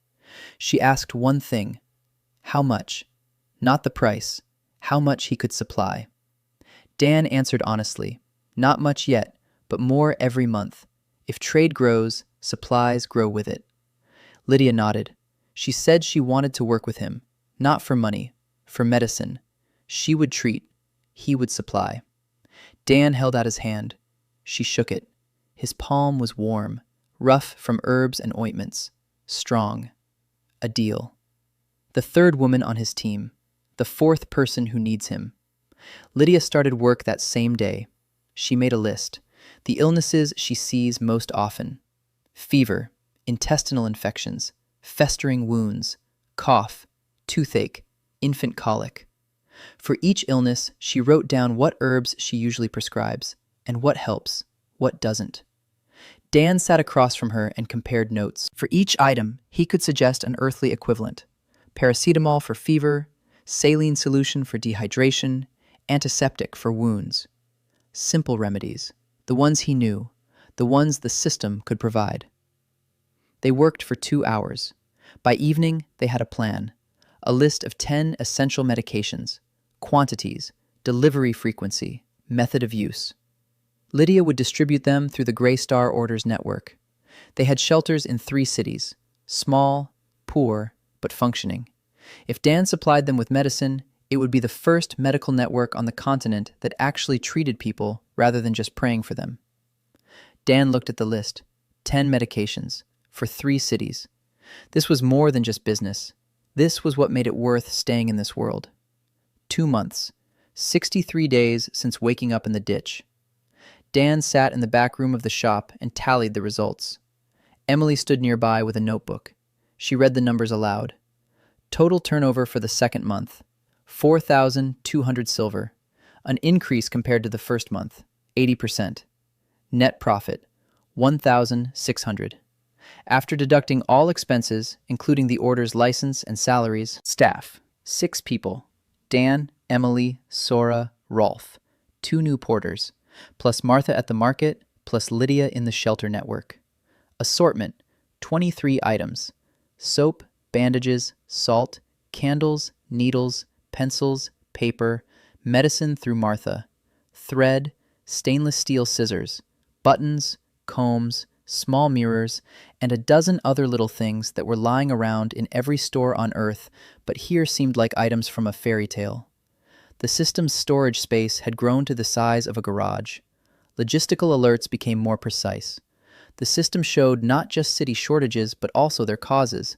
She asked one thing. How much? Not the price. How much he could supply. Dan answered honestly. Not much yet, but more every month. If trade grows, supplies grow with it. Lydia nodded. She said she wanted to work with him, not for money, for medicine. She would treat. He would supply. Dan held out his hand. She shook it. His palm was warm, rough from herbs and ointments. Strong. A deal. The third woman on his team, the fourth person who needs him. Lydia started work that same day. She made a list. The illnesses she sees most often. Fever, intestinal infections, festering wounds, cough, toothache, infant colic. For each illness, she wrote down what herbs she usually prescribes, and what helps, what doesn't. Dan sat across from her and compared notes. For each item, he could suggest an earthly equivalent. Paracetamol for fever, saline solution for dehydration, antiseptic for wounds. Simple remedies, the ones he knew, the ones the system could provide. They worked for 2 hours. By evening, they had a plan, a list of 10 essential medications, quantities, delivery frequency, method of use. Lydia would distribute them through the Grey Star Order's network. They had shelters in 3 cities, small, poor, but functioning. If Dan supplied them with medicine, it would be the first medical network on the continent that actually treated people rather than just praying for them. Dan looked at the list. 10 medications, for 3 cities. This was more than just business. This was what made it worth staying in this world. 2 months, 63 days since waking up in the ditch. Dan sat in the back room of the shop and tallied the results. Emily stood nearby with a notebook. She read the numbers aloud. Total turnover for the second month, 4,200 silver, an increase compared to the first month, 80%. Net profit, 1,600. After deducting all expenses, including the order's license and salaries, staff, 6 people, Dan, Emily, Sora, Rolf, 2 new porters, plus Martha at the market, plus Lydia in the shelter network. Assortment, 23 items. Soap, bandages, salt, candles, needles, pencils, paper, medicine through Martha, thread, stainless steel scissors, buttons, combs, small mirrors, and a dozen other little things that were lying around in every store on Earth, but here seemed like items from a fairy tale. The system's storage space had grown to the size of a garage. Logistical alerts became more precise. The system showed not just city shortages, but also their causes.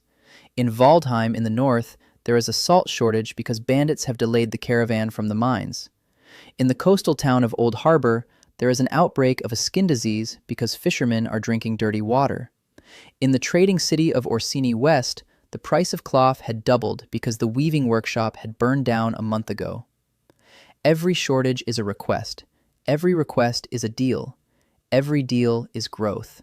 In Waldheim in the north, there is a salt shortage because bandits have delayed the caravan from the mines. In the coastal town of Old Harbor, there is an outbreak of a skin disease because fishermen are drinking dirty water. In the trading city of Orsini West, the price of cloth had doubled because the weaving workshop had burned down a month ago. Every shortage is a request. Every request is a deal. Every deal is growth.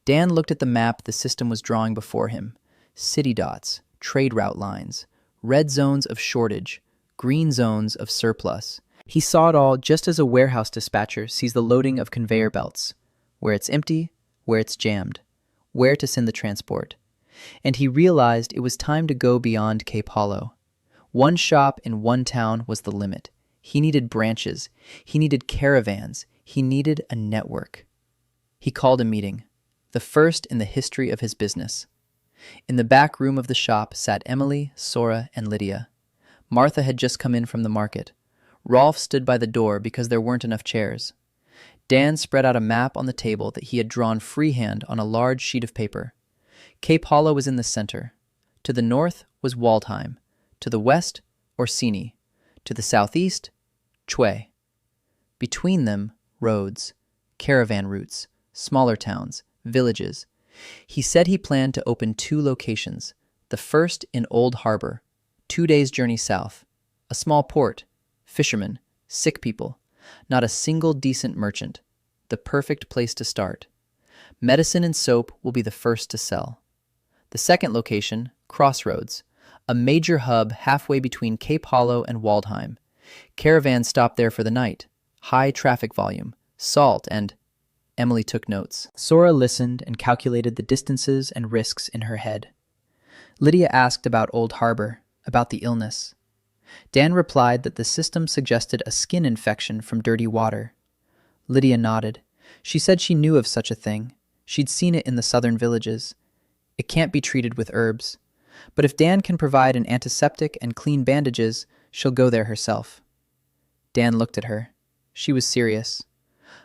Dan looked at the map the system was drawing before him. City dots, trade route lines, red zones of shortage, green zones of surplus. He saw it all just as a warehouse dispatcher sees the loading of conveyor belts, where it's empty, where it's jammed, where to send the transport. And he realized it was time to go beyond Cape Hollow. One shop in one town was the limit. He needed branches. He needed caravans. He needed a network. He called a meeting, the first in the history of his business. In the back room of the shop sat Emily, Sora, and Lydia. Martha had just come in from the market. Rolf stood by the door because there weren't enough chairs. Dan spread out a map on the table that he had drawn freehand on a large sheet of paper. Cape Hollow was in the center. To the north was Waldheim. To the west, Orsini. To the southeast, Chue. Between them, roads, caravan routes, smaller towns, villages. He said he planned to open 2 locations, the first in Old Harbor, 2 days' journey south, a small port, fishermen, sick people, not a single decent merchant, the perfect place to start. Medicine and soap will be the first to sell. The second location, Crossroads, a major hub halfway between Cape Hollow and Waldheim. Caravans stop there for the night. High traffic volume, salt, and... Emily took notes. Sora listened and calculated the distances and risks in her head. Lydia asked about Old Harbor, about the illness. Dan replied that the system suggested a skin infection from dirty water. Lydia nodded. She said she knew of such a thing. She'd seen it in the southern villages. It can't be treated with herbs. But if Dan can provide an antiseptic and clean bandages, she'll go there herself. Dan looked at her. She was serious.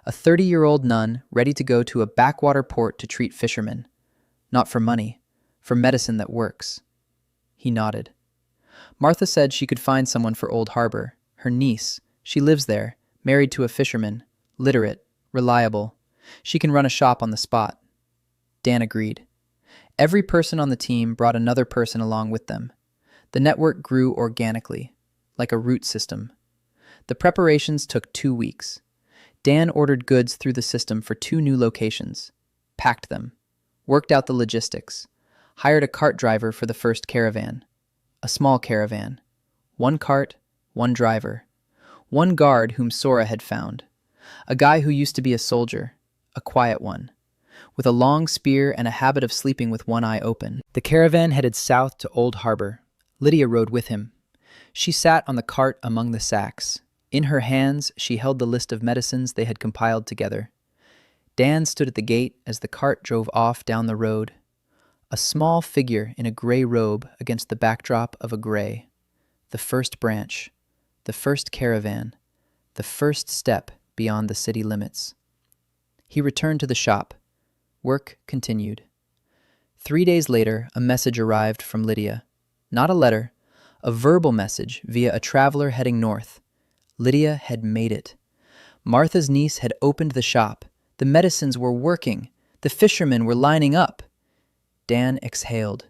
A 30-year-old nun ready to go to a backwater port to treat fishermen. Not for money, for medicine that works. He nodded. Martha said she could find someone for Old Harbor. Her niece. She lives there, married to a fisherman. Literate, reliable. She can run a shop on the spot. Dan agreed. Every person on the team brought another person along with them. The network grew organically, like a root system. The preparations took 2 weeks. Dan ordered goods through the system for 2 new locations, packed them, worked out the logistics, hired a cart driver for the first caravan. A small caravan. 1 cart, 1 driver. 1 guard whom Sora had found. A guy who used to be a soldier, a quiet one, with a long spear and a habit of sleeping with one eye open. The caravan headed south to Old Harbor. Lydia rode with him. She sat on the cart among the sacks. In her hands, she held the list of medicines they had compiled together. Dan stood at the gate as the cart drove off down the road. A small figure in a gray robe against the backdrop of a gray. The first branch. The first caravan. The first step beyond the city limits. He returned to the shop. Work continued. 3 days later, a message arrived from Lydia. Not a letter, a verbal message via a traveler heading north. Lydia had made it. Martha's niece had opened the shop. The medicines were working. The fishermen were lining up. Dan exhaled.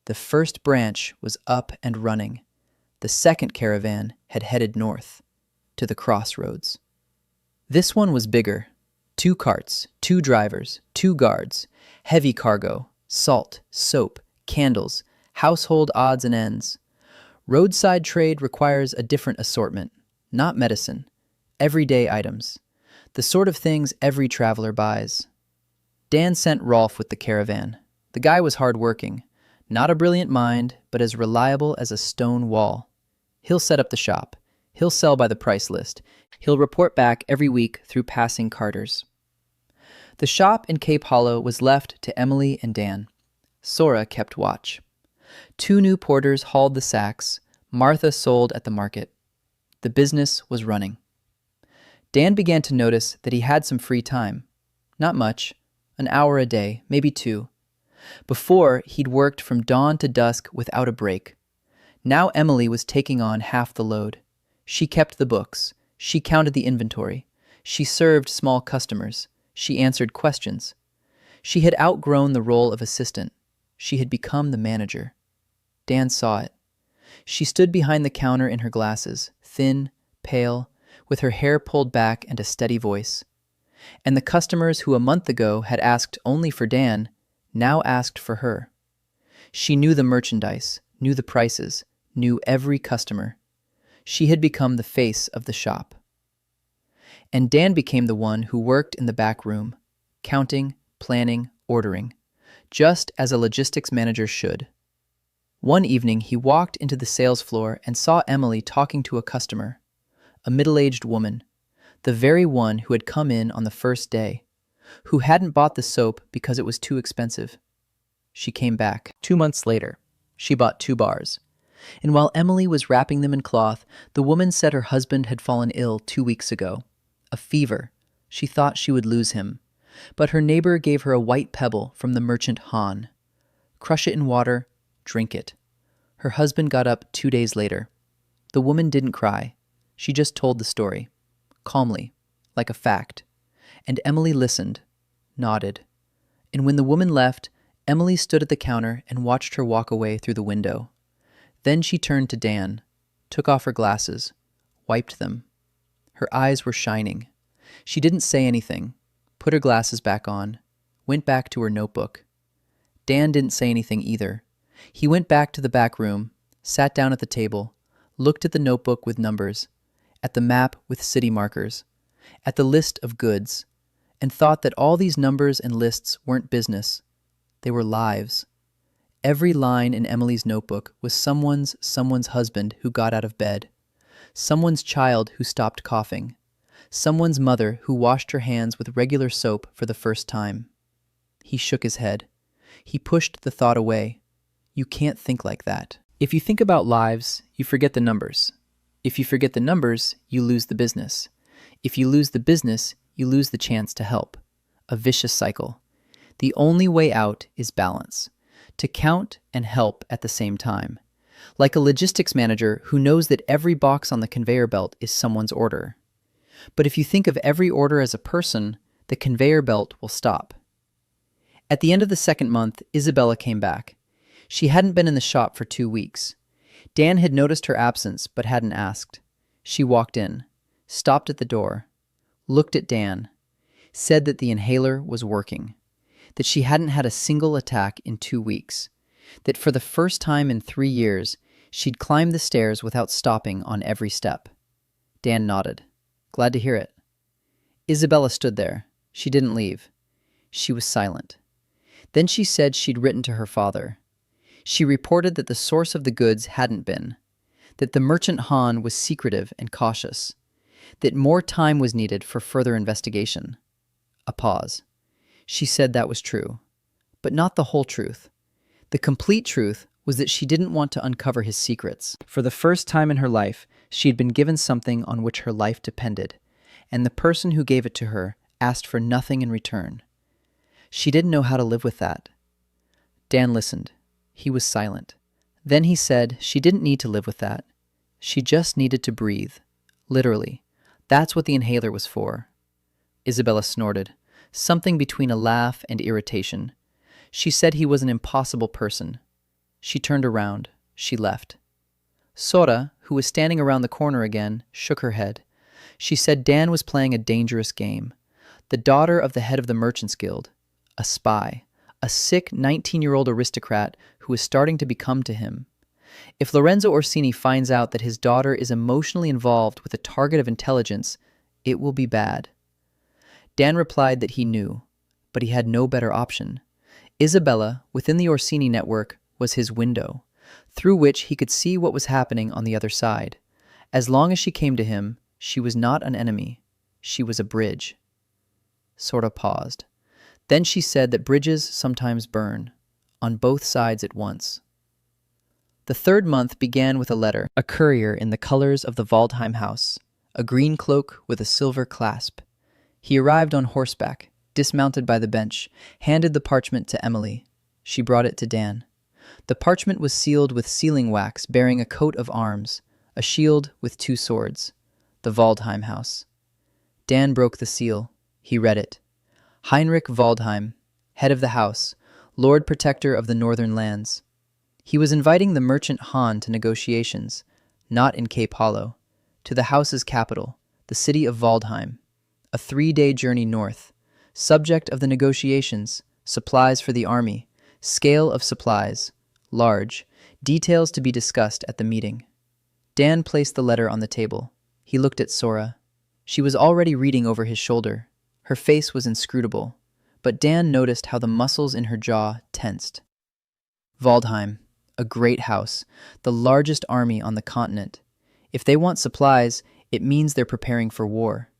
The first branch was up and running. The second caravan had headed north, to the crossroads. This one was bigger. 2 carts, 2 drivers, 2 guards, heavy cargo, salt, soap, candles, household odds and ends. Roadside trade requires a different assortment, not medicine, everyday items, the sort of things every traveler buys. Dan sent Rolf with the caravan. The guy was hard-working, not a brilliant mind, but as reliable as a stone wall. He'll set up the shop. He'll sell by the price list. He'll report back every week through passing carters. The shop in Cape Hollow was left to Emily and Dan. Sora kept watch. 2 new porters hauled the sacks. Martha sold at the market. The business was running. Dan began to notice that he had some free time. Not much, an hour a day, maybe two. Before, he'd worked from dawn to dusk without a break. Now Emily was taking on half the load. She kept the books. She counted the inventory. She served small customers. She answered questions. She had outgrown the role of assistant. She had become the manager. Dan saw it. She stood behind the counter in her glasses, thin, pale, with her hair pulled back and a steady voice. And the customers who a month ago had asked only for Dan now asked for her. She knew the merchandise, knew the prices, knew every customer. She had become the face of the shop. And Dan became the one who worked in the back room, counting, planning, ordering, just as a logistics manager should. One evening, he walked into the sales floor and saw Emily talking to a customer, a middle-aged woman, the very one who had come in on the first day, who hadn't bought the soap because it was too expensive. She came back. 2 months later, she bought 2 bars. And while Emily was wrapping them in cloth, the woman said her husband had fallen ill 2 weeks ago. A fever. She thought she would lose him. But her neighbor gave her a white pebble from the merchant Han. Crush it in water, drink it. Her husband got up 2 days later. The woman didn't cry. She just told the story, calmly, like a fact. And Emily listened, nodded. And when the woman left, Emily stood at the counter and watched her walk away through the window. Then she turned to Dan, took off her glasses, wiped them. Her eyes were shining. She didn't say anything, put her glasses back on, went back to her notebook. Dan didn't say anything either. He went back to the back room, sat down at the table, looked at the notebook with numbers, at the map with city markers, at the list of goods, and thought that all these numbers and lists weren't business. They were lives. Every line in Emily's notebook was someone's husband who got out of bed, someone's child who stopped coughing, someone's mother who washed her hands with regular soap for the first time. He shook his head. He pushed the thought away. You can't think like that. If you think about lives, you forget the numbers. If you forget the numbers, you lose the business. If you lose the business, you lose the chance to help. A vicious cycle. The only way out is balance. To count and help at the same time. Like a logistics manager who knows that every box on the conveyor belt is someone's order. But if you think of every order as a person, the conveyor belt will stop. At the end of the second month, Isabella came back. She hadn't been in the shop for 2 weeks. Dan had noticed her absence but hadn't asked. She walked in, stopped at the door, looked at Dan, said that the inhaler was working, that she hadn't had a single attack in 2 weeks, that for the first time in 3 years, she'd climbed the stairs without stopping on every step. Dan nodded. Glad to hear it. Isabella stood there. She didn't leave. She was silent. Then she said she'd written to her father. She reported that the source of the goods hadn't been, that the merchant Han was secretive and cautious, that more time was needed for further investigation. A pause. She said that was true, but not the whole truth. The complete truth was that she didn't want to uncover his secrets. For the first time in her life, she had been given something on which her life depended, and the person who gave it to her asked for nothing in return. She didn't know how to live with that. Dan listened. He was silent. Then he said she didn't need to live with that. She just needed to breathe. Literally. That's what the inhaler was for. Isabella snorted, something between a laugh and irritation. She said he was an impossible person. She turned around. She left. Sora, who was standing around the corner again, shook her head. She said Dan was playing a dangerous game. The daughter of the head of the Merchants Guild. A spy. A sick 19-year-old aristocrat who is starting to become to him. If Lorenzo Orsini finds out that his daughter is emotionally involved with a target of intelligence, it will be bad. Dan replied that he knew, but he had no better option. Isabella, within the Orsini network, was his window, through which he could see what was happening on the other side. As long as she came to him, she was not an enemy. She was a bridge. Sorta paused. Then she said that bridges sometimes burn, on both sides at once. The third month began with a letter, a courier in the colors of the Wallheim house, a green cloak with a silver clasp. He arrived on horseback, dismounted by the bench, handed the parchment to Emily. She brought it to Dan. The parchment was sealed with sealing wax bearing a coat of arms, a shield with 2 swords, the Waldheim house. Dan broke the seal. He read it. Heinrich Waldheim, head of the house, Lord Protector of the Northern Lands. He was inviting the merchant Han to negotiations, not in Cape Hollow, to the house's capital, the city of Waldheim, a 3-day journey north. Subject of the negotiations, supplies for the army, scale of supplies, large, details to be discussed at the meeting. Dan placed the letter on the table. He looked at Sora. She was already reading over his shoulder. Her face was inscrutable, but Dan noticed how the muscles in her jaw tensed. Waldheim, a great house, the largest army on the continent. If they want supplies, it means they're preparing for war.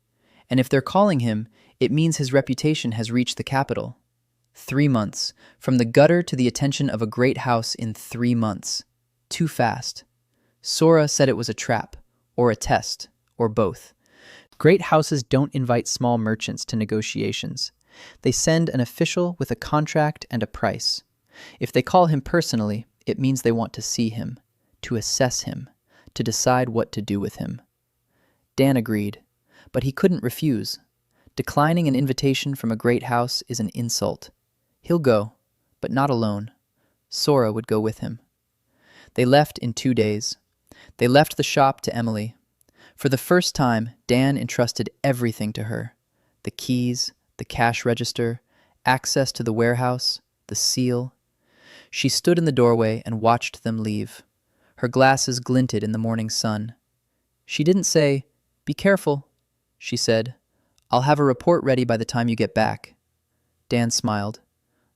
And if they're calling him, it means his reputation has reached the capital. 3 months, from the gutter to the attention of a great house in 3 months. Too fast. Sora said it was a trap, or a test, or both. Great houses don't invite small merchants to negotiations. They send an official with a contract and a price. If they call him personally, it means they want to see him, to assess him, to decide what to do with him. Dan agreed, but he couldn't refuse. Declining an invitation from a great house is an insult. He'll go, but not alone. Sora would go with him. They left in 2 days. They left the shop to Emily. For the first time, Dan entrusted everything to her. The keys, the cash register, access to the warehouse, the seal. She stood in the doorway and watched them leave. Her glasses glinted in the morning sun. She didn't say, "Be careful." She said, "I'll have a report ready by the time you get back." Dan smiled.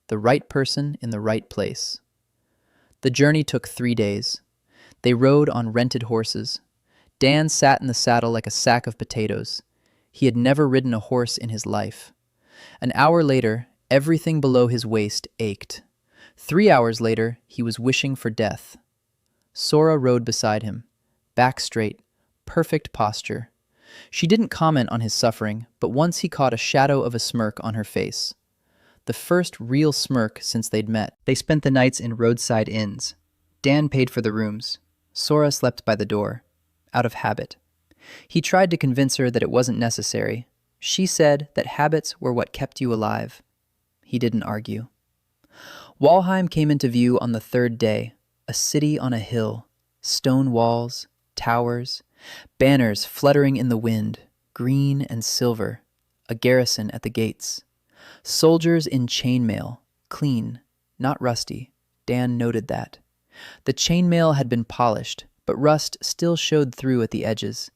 The right person in the right place. The journey took 3 days. They rode on rented horses. Dan sat in the saddle like a sack of potatoes. He had never ridden a horse in his life. An hour later, everything below his waist ached. 3 hours later, he was wishing for death. Sora rode beside him, back straight, perfect posture. She didn't comment on his suffering, but once he caught a shadow of a smirk on her face. The first real smirk since they'd met. They spent the nights in roadside inns. Dan paid for the rooms. Sora slept by the door, out of habit. He tried to convince her that it wasn't necessary. She said that habits were what kept you alive. He didn't argue. Wallheim came into view on the 3rd day, a city on a hill, stone walls, towers, banners fluttering in the wind, green and silver, a garrison at the gates. Soldiers in chainmail, clean, not rusty. Dan noted that. The chainmail had been polished, but rust still showed through at the edges.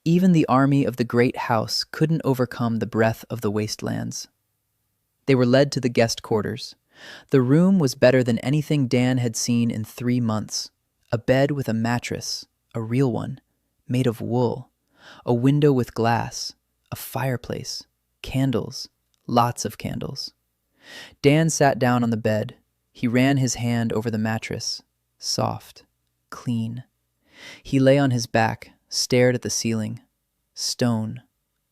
Even the army of the great house couldn't overcome the breath of the wastelands. They were led to the guest quarters. The room was better than anything Dan had seen in 3 months. A bed with a mattress, a real one, made of wool, a window with glass, a fireplace, candles, lots of candles. Dan sat down on the bed. He ran his hand over the mattress, soft, clean. He lay on his back, stared at the ceiling. Stone,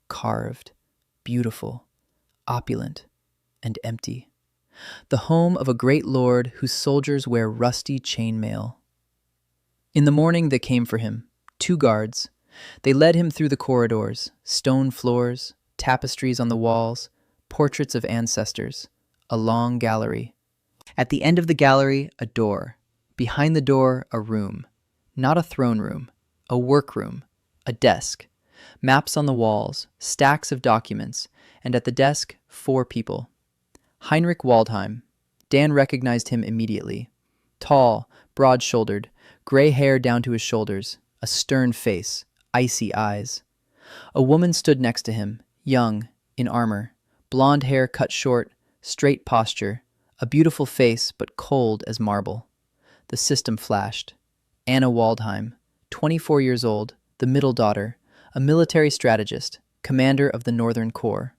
carved, beautiful, opulent, and empty. The home of a great lord whose soldiers wear rusty chainmail. In the morning they came for him, 2 guards. They led him through the corridors, stone floors, tapestries on the walls, portraits of ancestors, a long gallery. At the end of the gallery, a door. Behind the door, a room. Not a throne room, a workroom, a desk. Maps on the walls, stacks of documents, and at the desk, 4 people. Heinrich Waldheim. Dan recognized him immediately. Tall, broad-shouldered, gray hair down to his shoulders, a stern face, icy eyes. A woman stood next to him, young, in armor, blonde hair cut short, straight posture, a beautiful face but cold as marble. The system flashed. Anna Waldheim, 24 years old, the middle daughter, a military strategist, commander of the Northern Corps.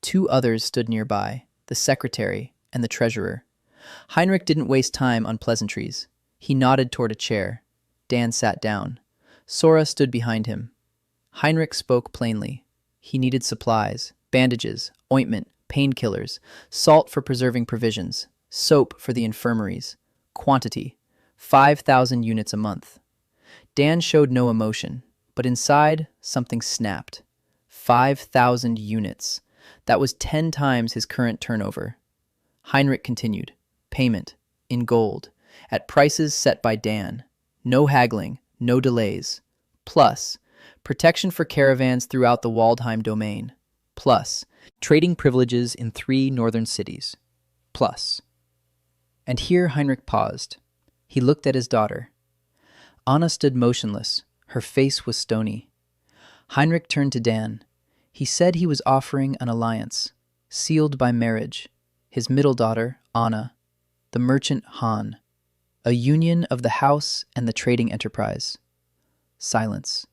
2 others stood nearby, the secretary and the treasurer. Heinrich didn't waste time on pleasantries. He nodded toward a chair. Dan sat down. Sora stood behind him. Heinrich spoke plainly. He needed supplies, bandages, ointment, painkillers, salt for preserving provisions, soap for the infirmaries. Quantity: 5,000 units a month. Dan showed no emotion, but inside, something snapped. 5,000 units. That was 10 times his current turnover. Heinrich continued. Payment. In gold. At prices set by Dan. No haggling. No delays. Plus, protection for caravans throughout the Wallheim domain. Plus, trading privileges in 3 northern cities. Plus. And here Heinrich paused. He looked at his daughter. Anna stood motionless. Her face was stony. Heinrich turned to Dan. He said he was offering an alliance, sealed by marriage. His middle daughter, Anna, the merchant Han. A union of the house and the trading enterprise. Silence.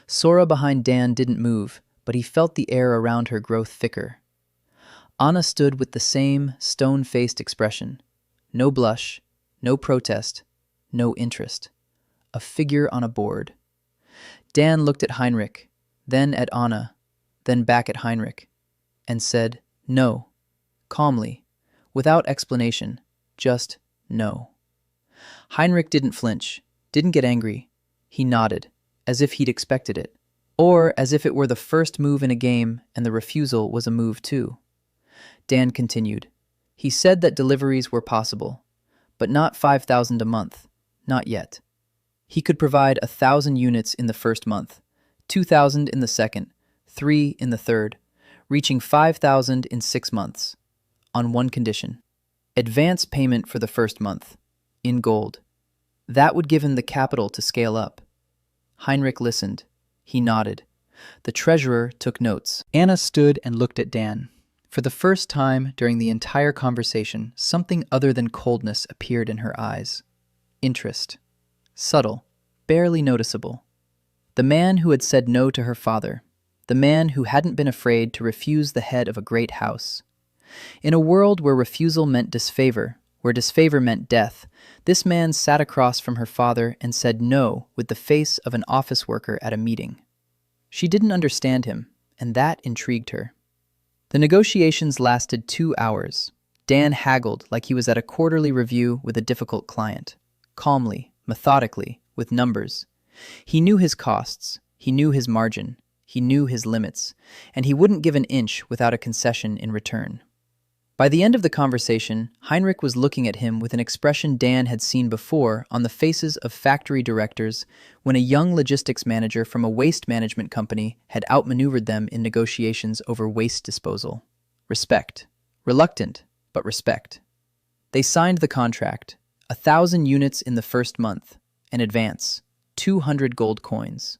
Sora behind Dan didn't move, but he felt the air around her grow thicker. Anna stood with the same stone-faced expression. No blush, no protest, no interest. A figure on a board. Dan looked at Heinrich, then at Anna, then back at Heinrich, and said, no, calmly, without explanation, just no. Heinrich didn't flinch, didn't get angry. He nodded, as if he'd expected it, or as if it were the first move in a game and the refusal was a move too. Dan continued. He said that deliveries were possible, but not 5,000 a month, not yet. He could provide 1,000 units in the first month, 2,000 in the second, 3 in the third, reaching 5,000 in 6 months, on one condition. Advance payment for the first month, in gold. That would give him the capital to scale up. Heinrich listened. He nodded. The treasurer took notes. Anna stood and looked at Dan. For the first time during the entire conversation, something other than coldness appeared in her eyes. Interest. Subtle, barely noticeable. The man who had said no to her father. The man who hadn't been afraid to refuse the head of a great house. In a world where refusal meant disfavor, where disfavor meant death, this man sat across from her father and said no with the face of an office worker at a meeting. She didn't understand him, and that intrigued her. The negotiations lasted 2 hours. Dan haggled like he was at a quarterly review with a difficult client. Calmly, methodically, with numbers. He knew his costs, he knew his margin, he knew his limits, and he wouldn't give an inch without a concession in return. By the end of the conversation, Heinrich was looking at him with an expression Dan had seen before on the faces of factory directors when a young logistics manager from a waste management company had outmaneuvered them in negotiations over waste disposal. Respect. Reluctant, but respect. They signed the contract. 1,000 units in the first month. An advance. 200 gold coins.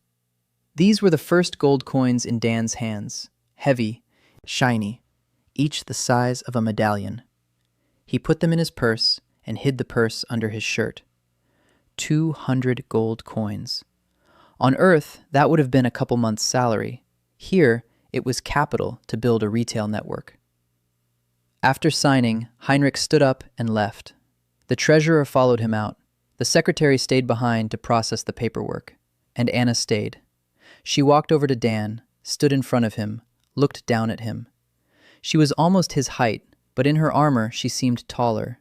These were the first gold coins in Dan's hands. Heavy, shiny, each the size of a medallion. He put them in his purse and hid the purse under his shirt. 200 gold coins. On Earth, that would have been a couple months' salary. Here, it was capital to build a retail network. After signing, Heinrich stood up and left. The treasurer followed him out. The secretary stayed behind to process the paperwork, and Anna stayed. She walked over to Dan, stood in front of him, looked down at him. She was almost his height, but in her armor she seemed taller.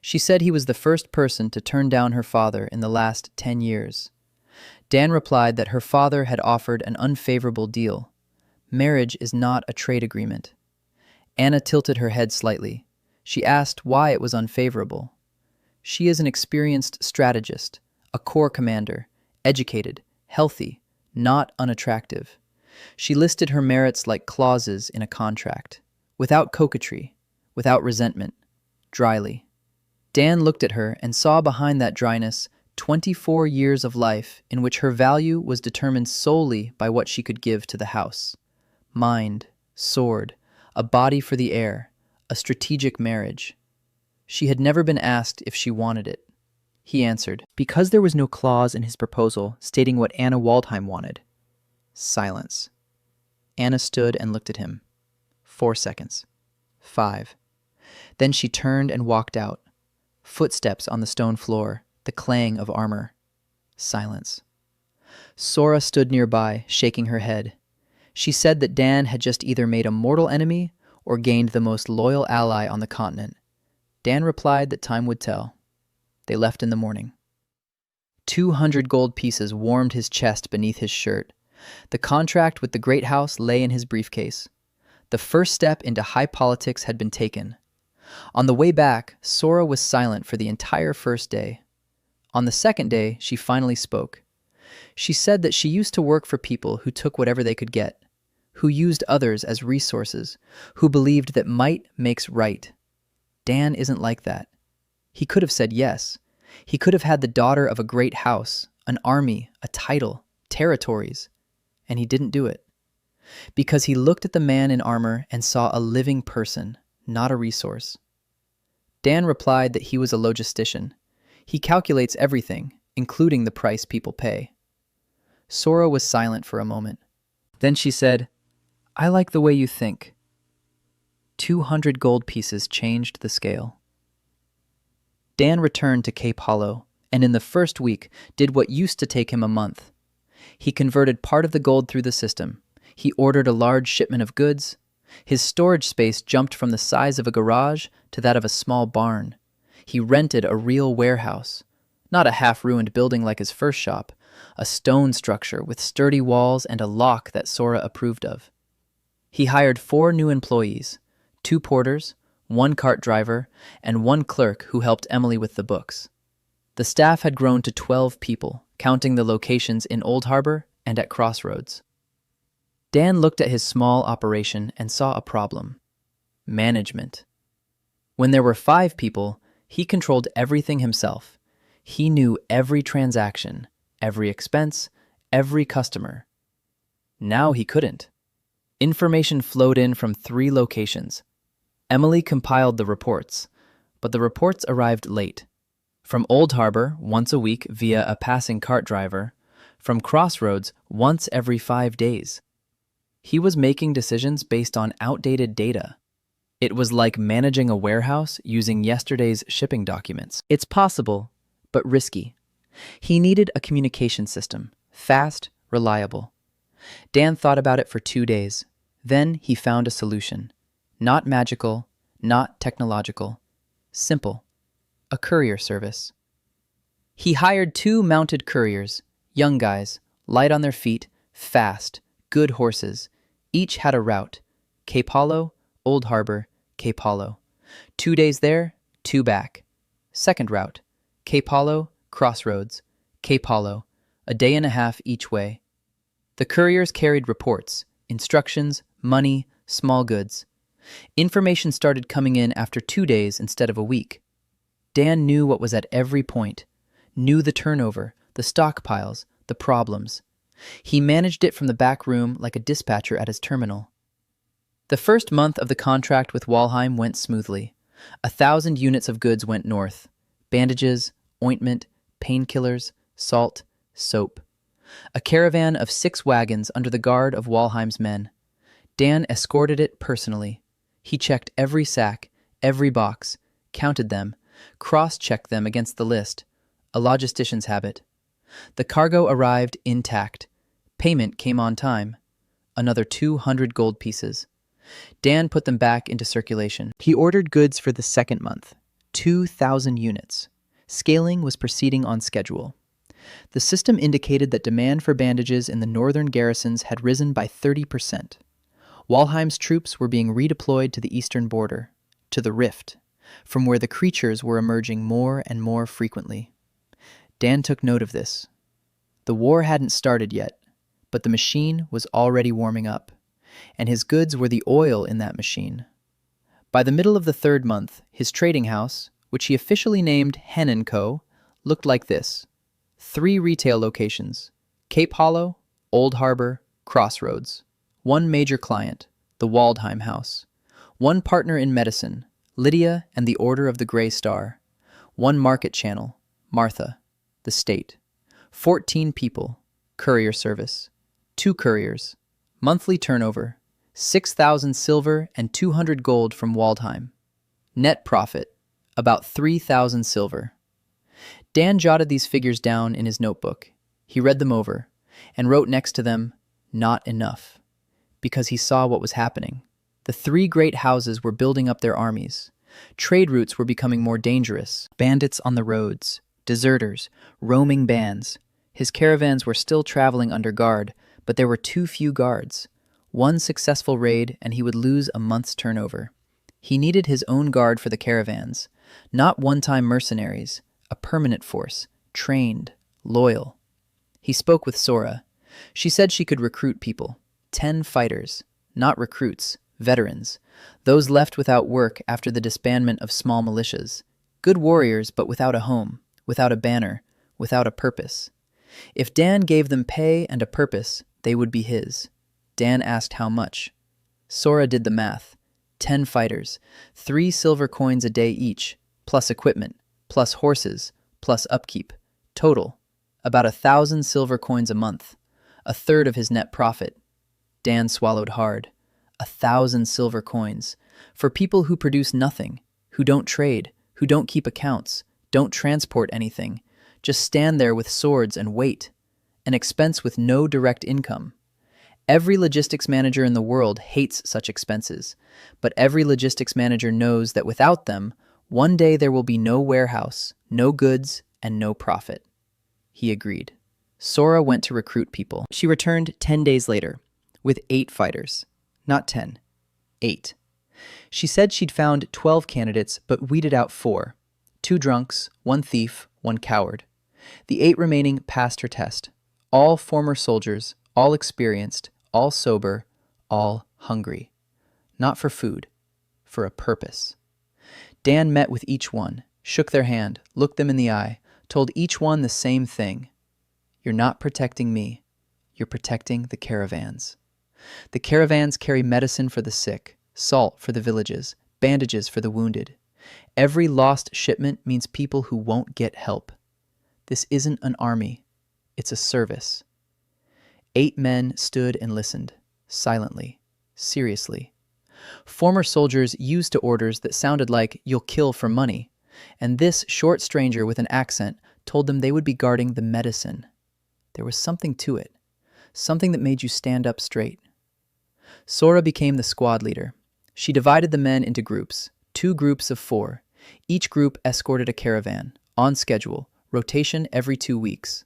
She said he was the first person to turn down her father in the last 10 years. Dan replied that her father had offered an unfavorable deal. Marriage is not a trade agreement. Anna tilted her head slightly. She asked why it was unfavorable. She is an experienced strategist, a corps commander, educated, healthy, not unattractive. She listed her merits like clauses in a contract, without coquetry, without resentment, dryly. Dan looked at her and saw behind that dryness 24 years of life in which her value was determined solely by what she could give to the house. Mind, sword, a body for the air, a strategic marriage. She had never been asked if she wanted it. He answered, because there was no clause in his proposal stating what Anna Waldheim wanted. Silence. Anna stood and looked at him. 4 seconds. 5. Then she turned and walked out. Footsteps on the stone floor, the clang of armor. Silence. Sora stood nearby, shaking her head. She said that Dan had just either made a mortal enemy or gained the most loyal ally on the continent. Dan replied that time would tell. They left in the morning. 200 gold pieces warmed his chest beneath his shirt. The contract with the great house lay in his briefcase. The first step into high politics had been taken. On the way back, Sora was silent for the entire first day. On the second day, she finally spoke. She said that she used to work for people who took whatever they could get, who used others as resources, who believed that might makes right. Dan isn't like that. He could have said yes. He could have had the daughter of a great house, an army, a title, territories, and he didn't do it. Because he looked at the man in armor and saw a living person, not a resource. Dan replied that he was a logistician. He calculates everything, including the price people pay. Sora was silent for a moment. Then she said, "I like the way you think." 200 gold pieces changed the scale. Dan returned to Cape Hollow, and in the first week did what used to take him a month. He converted part of the gold through the system. He ordered a large shipment of goods. His storage space jumped from the size of a garage to that of a small barn. He rented a real warehouse, not a half-ruined building like his first shop, a stone structure with sturdy walls and a lock that Sora approved of. He hired 4 new employees, 2 porters, 1 cart driver, and 1 clerk who helped Emily with the books. The staff had grown to 12 people, counting the locations in Old Harbor and at Crossroads. Dan looked at his small operation and saw a problem. Management. When there were 5 people, he controlled everything himself. He knew every transaction, every expense, every customer. Now he couldn't. Information flowed in from 3 locations. Emily compiled the reports, but the reports arrived late. From Old Harbor, once a week via a passing cart driver. From Crossroads, once every 5 days. He was making decisions based on outdated data. It was like managing a warehouse using yesterday's shipping documents. It's possible, but risky. He needed a communication system, fast, reliable. Dan thought about it for 2 days. Then he found a solution. Not magical, not technological. Simple. A courier service. He hired 2 mounted couriers, young guys, light on their feet, fast, good horses. Each had a route. Cape Hollow, Old Harbor, Cape Hollow. 2 days there, 2 back. Second route. Cape Hollow, Crossroads, Cape Hollow. A day and a half each way. The couriers carried reports, instructions, money, small goods. Information started coming in after 2 days instead of a week. Dan knew what was at every point, knew the turnover, the stockpiles, the problems. He managed it from the back room like a dispatcher at his terminal. The first month of the contract with Wallheim went smoothly. 1,000 units of goods went north. Bandages, ointment, painkillers, salt, soap. A caravan of 6 wagons under the guard of Wallheim's men. Dan escorted it personally. He checked every sack, every box, counted them, cross-checked them against the list, a logistician's habit. The cargo arrived intact. Payment came on time. Another 200 gold pieces. Dan put them back into circulation. He ordered goods for the second month, 2,000 units. Scaling was proceeding on schedule. The system indicated that demand for bandages in the northern garrisons had risen by 30%. Wallheim's troops were being redeployed to the eastern border, to the Rift, from where the creatures were emerging more and more frequently. Dan took note of this. The war hadn't started yet, but the machine was already warming up, and his goods were the oil in that machine. By the middle of the 3rd month, his trading house, which he officially named Hen & Co., looked like this. 3 retail locations, Cape Hollow, Old Harbor, Crossroads. 1 major client, the Wallheim House. 1 partner in medicine, Lydia and the Order of the Grey Star. 1 market channel, Martha, the state. 14 people, courier service. 2 couriers. Monthly turnover, 6,000 silver and 200 gold from Wallheim. Net profit, about 3,000 silver. Dan jotted these figures down in his notebook. He read them over. and wrote next to them, "Not enough," because he saw what was happening. The three great houses were building up their armies. Trade routes were becoming more dangerous. Bandits on the roads, deserters, roaming bands. His caravans were still traveling under guard, but there were too few guards. One successful raid, and he would lose a month's turnover. He needed his own guard for the caravans, not one-time mercenaries, a permanent force, trained, loyal. He spoke with Sora. She said she could recruit people, 10 fighters, not recruits, veterans, those left without work after the disbandment of small militias, good warriors but without a home, without a banner, without a purpose. If Dan gave them pay and a purpose, they would be his. Dan asked how much. Sora did the math. 10 fighters, 3 silver coins a day each, plus equipment, plus horses, plus upkeep. Total, about 1,000 silver coins a month, a third of his net profit. Dan swallowed hard. 1,000 silver coins, for people who produce nothing, who don't trade, who don't keep accounts, don't transport anything, just stand there with swords and wait, an expense with no direct income. Every logistics manager in the world hates such expenses, but every logistics manager knows that without them, one day there will be no warehouse, no goods, and no profit. He agreed. Sora went to recruit people. She returned 10 days later, with 8 fighters. Not 10. 8. She said she'd found 12 candidates, but weeded out 4. 2 drunks, 1 thief, 1 coward. The 8 remaining passed her test. All former soldiers, all experienced, all sober, all hungry. Not for food, for a purpose. Dan met with each one, shook their hand, looked them in the eye, told each one the same thing. You're not protecting me. You're protecting the caravans. The caravans carry medicine for the sick, salt for the villages, bandages for the wounded. Every lost shipment means people who won't get help. This isn't an army. It's a service. 8 men stood and listened, silently, seriously. Former soldiers used to orders that sounded like, "You'll kill for money," and this short stranger with an accent told them they would be guarding the medicine. There was something to it, something that made you stand up straight. Sora became the squad leader. She divided the men into groups, 2 groups of 4. Each group escorted a caravan, on schedule, rotation every 2 weeks.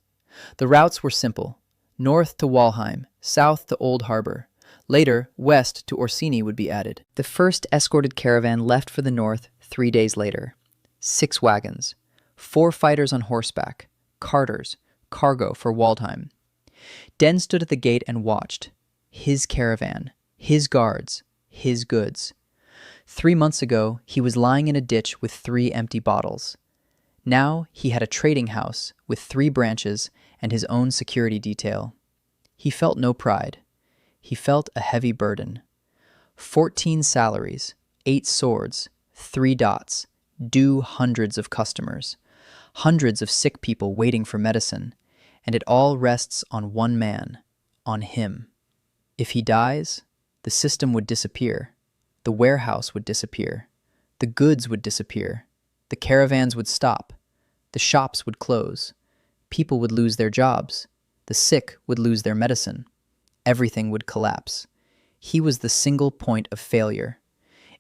The routes were simple. North to Wallheim, south to Old Harbor. Later, west to Orsini would be added. The first escorted caravan left for the north 3 days later. 6 wagons, 4 fighters on horseback, carters, cargo for Wallheim. Den stood at the gate and watched. His caravan, his guards, his goods. 3 months ago, he was lying in a ditch with 3 empty bottles. Now he had a trading house with 3 branches and his own security detail. He felt no pride. He felt a heavy burden. 14 salaries, 8 swords, 3 dots, due hundreds of customers, hundreds of sick people waiting for medicine, and it all rests on one man, on him. If he dies, the system would disappear. The warehouse would disappear. The goods would disappear. The caravans would stop. The shops would close. People would lose their jobs. The sick would lose their medicine. Everything would collapse. He was the single point of failure.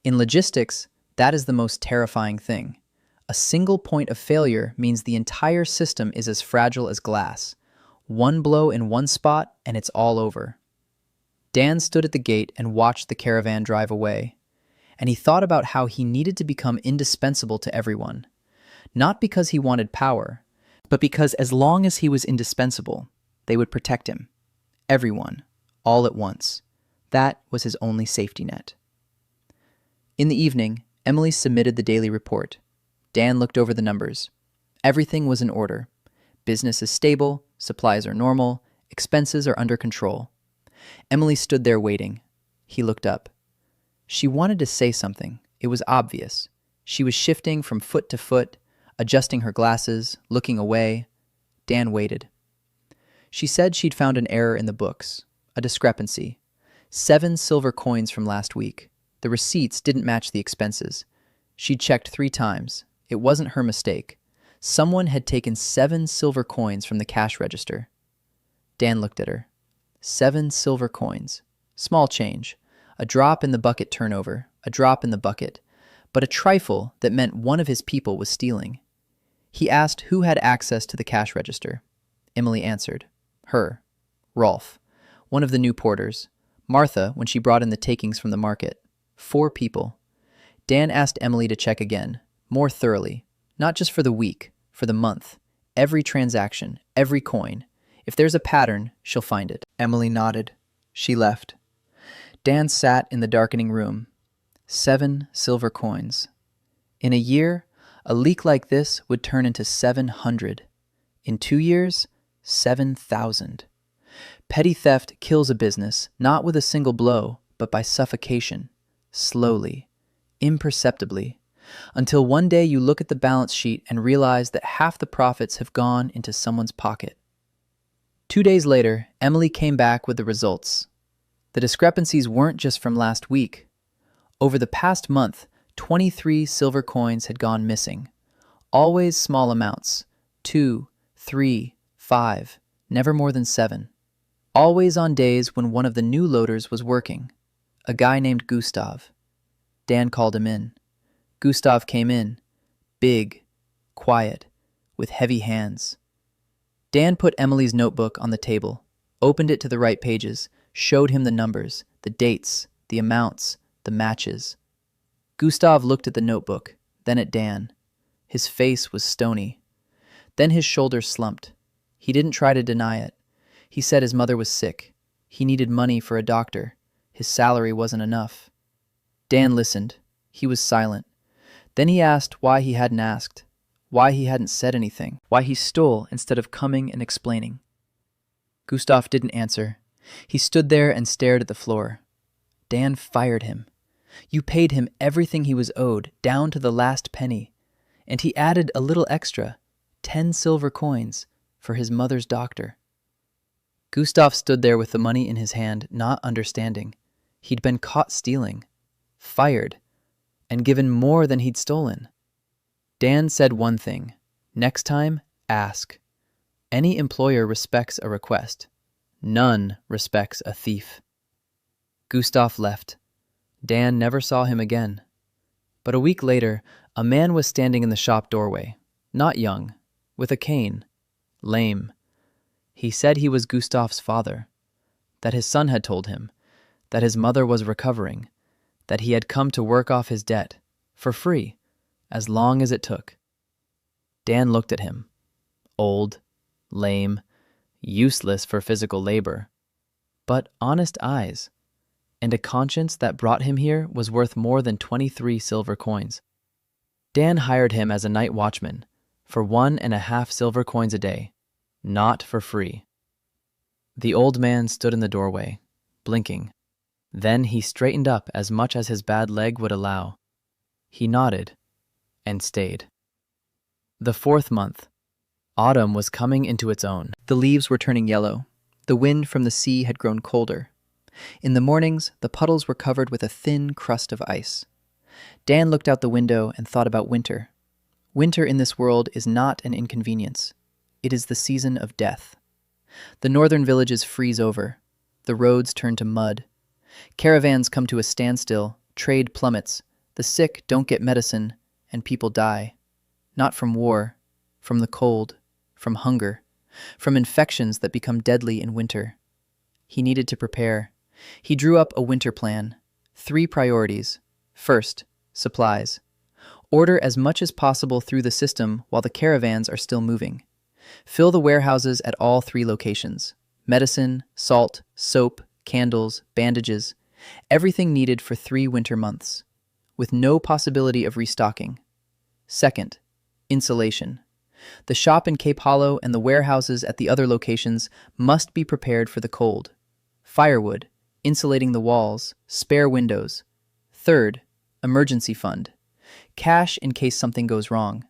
In logistics, that is the most terrifying thing. A single point of failure means the entire system is as fragile as glass. One blow in one spot, and it's all over. Dan stood at the gate and watched the caravan drive away. And he thought about how he needed to become indispensable to everyone. Not because he wanted power, but because as long as he was indispensable, they would protect him. Everyone, all at once. That was his only safety net. In the evening, Emily submitted the daily report. Dan looked over the numbers. Everything was in order. Business is stable, supplies are normal, expenses are under control. Emily stood there waiting. He looked up. She wanted to say something. It was obvious. She was shifting from foot to foot, adjusting her glasses, looking away. Dan waited. She said she'd found an error in the books, a discrepancy. 7 silver coins from last week. The receipts didn't match the expenses. She'd checked 3 times. It wasn't her mistake. Someone had taken 7 silver coins from the cash register. Dan looked at her. 7 silver coins. Small change. A drop in the bucket turnover. A drop in the bucket. But a trifle that meant one of his people was stealing. He asked who had access to the cash register. Emily answered. Her. Rolf. One of the new porters. Martha, when she brought in the takings from the market. 4 people. Dan asked Emily to check again, more thoroughly. Not just for the week, for the month. Every transaction, every coin. If there's a pattern, she'll find it. Emily nodded. She left. Dan sat in the darkening room. 7 silver coins. In a year, a leak like this would turn into 700. In 2 years, 7,000. Petty theft kills a business, not with a single blow, but by suffocation, slowly, imperceptibly, until one day you look at the balance sheet and realize that half the profits have gone into someone's pocket. 2 days later, Emily came back with the results. The discrepancies weren't just from last week. Over the past month, 23 silver coins had gone missing. Always small amounts, 2, 3, 5, never more than 7. Always on days when one of the new loaders was working, a guy named Gustav. Dan called him in. Gustav came in, big, quiet, with heavy hands. Dan put Emily's notebook on the table, opened it to the right pages, showed him the numbers, the dates, the amounts, the matches. Gustav looked at the notebook, then at Dan. His face was stony. Then his shoulders slumped. He didn't try to deny it. He said his mother was sick. He needed money for a doctor. His salary wasn't enough. Dan listened. He was silent. Then he asked why he hadn't asked, why he hadn't said anything, why he stole instead of coming and explaining. Gustav didn't answer. He stood there and stared at the floor. Dan fired him. You paid him everything he was owed, down to the last penny. And he added a little extra, 10 silver coins, for his mother's doctor. Gustav stood there with the money in his hand, not understanding. He'd been caught stealing, fired, and given more than he'd stolen. Dan said one thing. Next time, ask. Any employer respects a request. None respects a thief. Gustav left. Dan never saw him again. But a week later, a man was standing in the shop doorway, not young, with a cane, lame. He said he was Gustav's father, that his son had told him, that his mother was recovering, that he had come to work off his debt, for free, as long as it took. Dan looked at him, old, lame, useless for physical labor, but honest eyes, and a conscience that brought him here was worth more than 23 silver coins. Dan hired him as a night watchman for 1.5 silver coins a day, not for free. The old man stood in the doorway, blinking. Then he straightened up as much as his bad leg would allow. He nodded and stayed. The 4th month. Autumn was coming into its own. The leaves were turning yellow. The wind from the sea had grown colder. In the mornings, the puddles were covered with a thin crust of ice. Dan looked out the window and thought about winter. Winter in this world is not an inconvenience. It is the season of death. The northern villages freeze over. The roads turn to mud. Caravans come to a standstill, trade plummets, the sick don't get medicine, and people die. Not from war, from the cold, from hunger, from infections that become deadly in winter. He needed to prepare. He drew up a winter plan. 3 priorities. First, supplies. Order as much as possible through the system while the caravans are still moving. Fill the warehouses at all 3 locations. Medicine, salt, soap, candles, bandages, everything needed for 3 winter months, with no possibility of restocking. Second, insulation. The shop in Cape Hollow and the warehouses at the other locations must be prepared for the cold. Firewood, insulating the walls, spare windows. Third, emergency fund. Cash in case something goes wrong.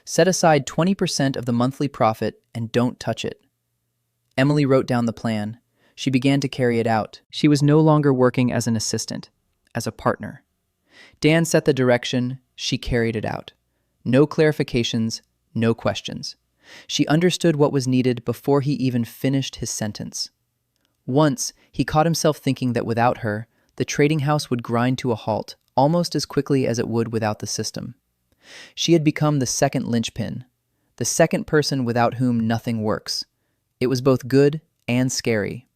Set aside 20% of the monthly profit and don't touch it. Emily wrote down the plan. She began to carry it out. She was no longer working as an assistant, as a partner. Dan set the direction. She carried it out. No clarifications, no questions. She understood what was needed before he even finished his sentence. Once, he caught himself thinking that without her, the trading house would grind to a halt almost as quickly as it would without the system. She had become the second linchpin, the second person without whom nothing works. It was both good and scary.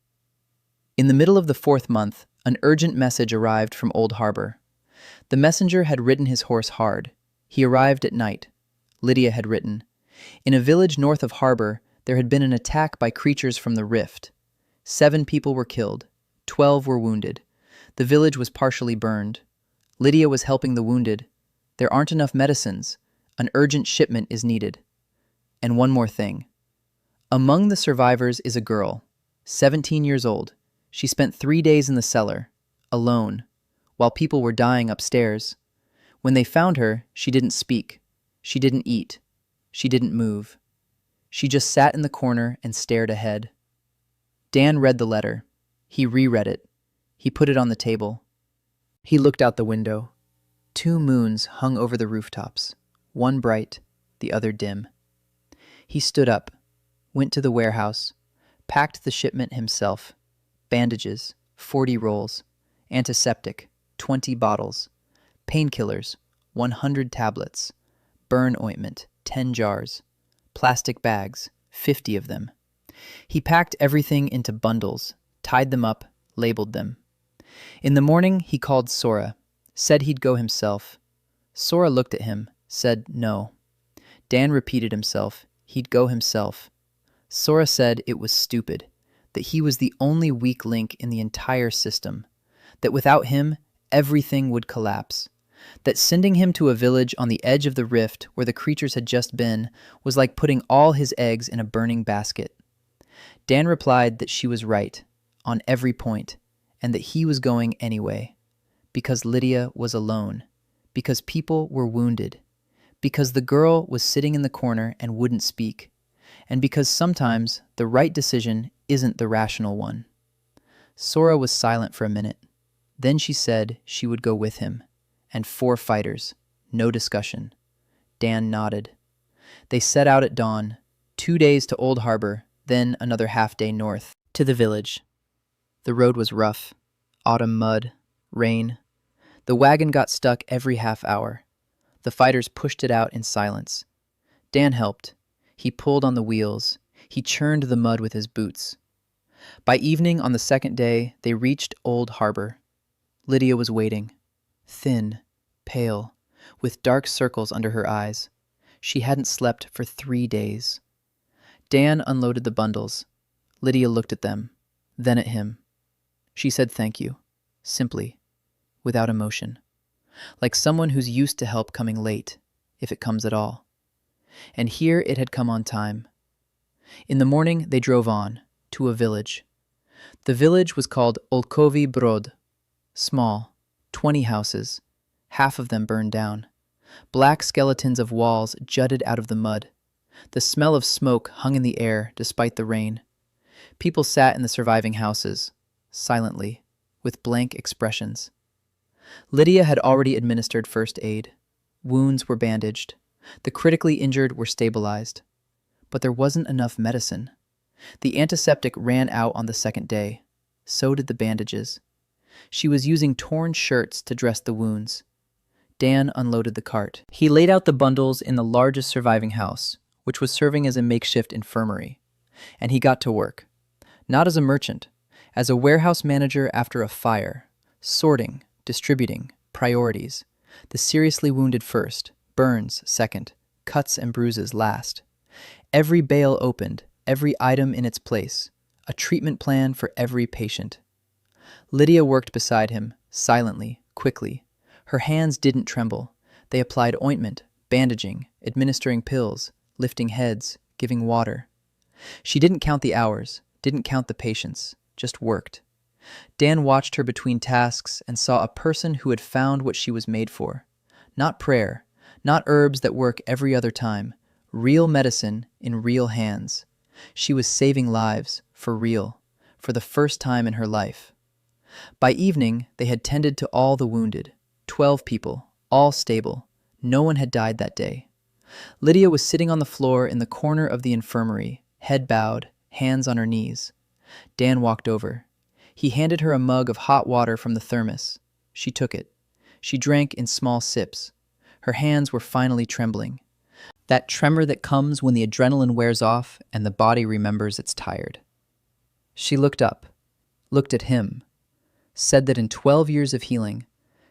In the middle of the 4th month, an urgent message arrived from Old Harbor. The messenger had ridden his horse hard. He arrived at night. Lydia had written, "In a village north of Harbor, there had been an attack by creatures from the rift. 7 people were killed. 12 were wounded. The village was partially burned. Lydia was helping the wounded. There aren't enough medicines. An urgent shipment is needed. And one more thing. Among the survivors is a girl, 17 years old. She spent 3 days in the cellar, alone, while people were dying upstairs. When they found her, she didn't speak. She didn't eat. She didn't move. She just sat in the corner and stared ahead." Dan read the letter. He reread it. He put it on the table. He looked out the window. 2 moons hung over the rooftops, one bright, the other dim. He stood up, went to the warehouse, packed the shipment himself. Bandages, 40 rolls, antiseptic, 20 bottles, painkillers, 100 tablets, burn ointment, 10 jars, plastic bags, 50 of them. He packed everything into bundles, tied them up, labeled them. In the morning, he called Sora, said he'd go himself. Sora looked at him, said no. Dan repeated himself, he'd go himself. Sora said it was stupid, that he was the only weak link in the entire system, that without him, everything would collapse, that sending him to a village on the edge of the rift where the creatures had just been was like putting all his eggs in a burning basket. Dan replied that she was right, on every point, and that he was going anyway, because Lydia was alone, because people were wounded, because the girl was sitting in the corner and wouldn't speak, and because sometimes the right decision isn't the rational one. Sora was silent for a minute. Then she said she would go with him, and 4 fighters, no discussion. Dan nodded. They set out at dawn, 2 days to Old Harbor, then another half-day north, to the village. The road was rough, autumn mud, rain. The wagon got stuck every half hour. The fighters pushed it out in silence. Dan helped. He pulled on the wheels. He churned the mud with his boots. By evening on the 2nd day, they reached Old Harbor. Lydia was waiting, thin, pale, with dark circles under her eyes. She hadn't slept for 3 days. Dan unloaded the bundles. Lydia looked at them, then at him. She said thank you, simply, without emotion, like someone who's used to help coming late, if it comes at all. And here it had come on time. In the morning, they drove on, to a village. The village was called Olkovi Brod. Small, 20 houses, half of them burned down. Black skeletons of walls jutted out of the mud. The smell of smoke hung in the air despite the rain. People sat in the surviving houses, silently, with blank expressions. Lydia had already administered first aid. Wounds were bandaged. The critically injured were stabilized. But there wasn't enough medicine. The antiseptic ran out on the 2nd day. So did the bandages. She was using torn shirts to dress the wounds. Dan unloaded the cart. He laid out the bundles in the largest surviving house, which was serving as a makeshift infirmary. And he got to work. Not as a merchant, as a warehouse manager after a fire, sorting, distributing, priorities. The seriously wounded first, burns second, cuts and bruises last. Every bale opened, every item in its place, a treatment plan for every patient. Lydia worked beside him, silently, quickly. Her hands didn't tremble. They applied ointment, bandaging, administering pills, lifting heads, giving water. She didn't count the hours, didn't count the patients, just worked. Dan watched her between tasks and saw a person who had found what she was made for. Not prayer, not herbs that work every other time. Real medicine in real hands. She was saving lives, for real, for the first time in her life. By evening, they had tended to all the wounded, 12 people, all stable. No one had died that day. Lydia was sitting on the floor in the corner of the infirmary, head bowed, hands on her knees. Dan walked over. He handed her a mug of hot water from the thermos. She took it. She drank in small sips. Her hands were finally trembling. That tremor that comes when the adrenaline wears off and the body remembers it's tired. She looked up, looked at him, said that in 12 years of healing,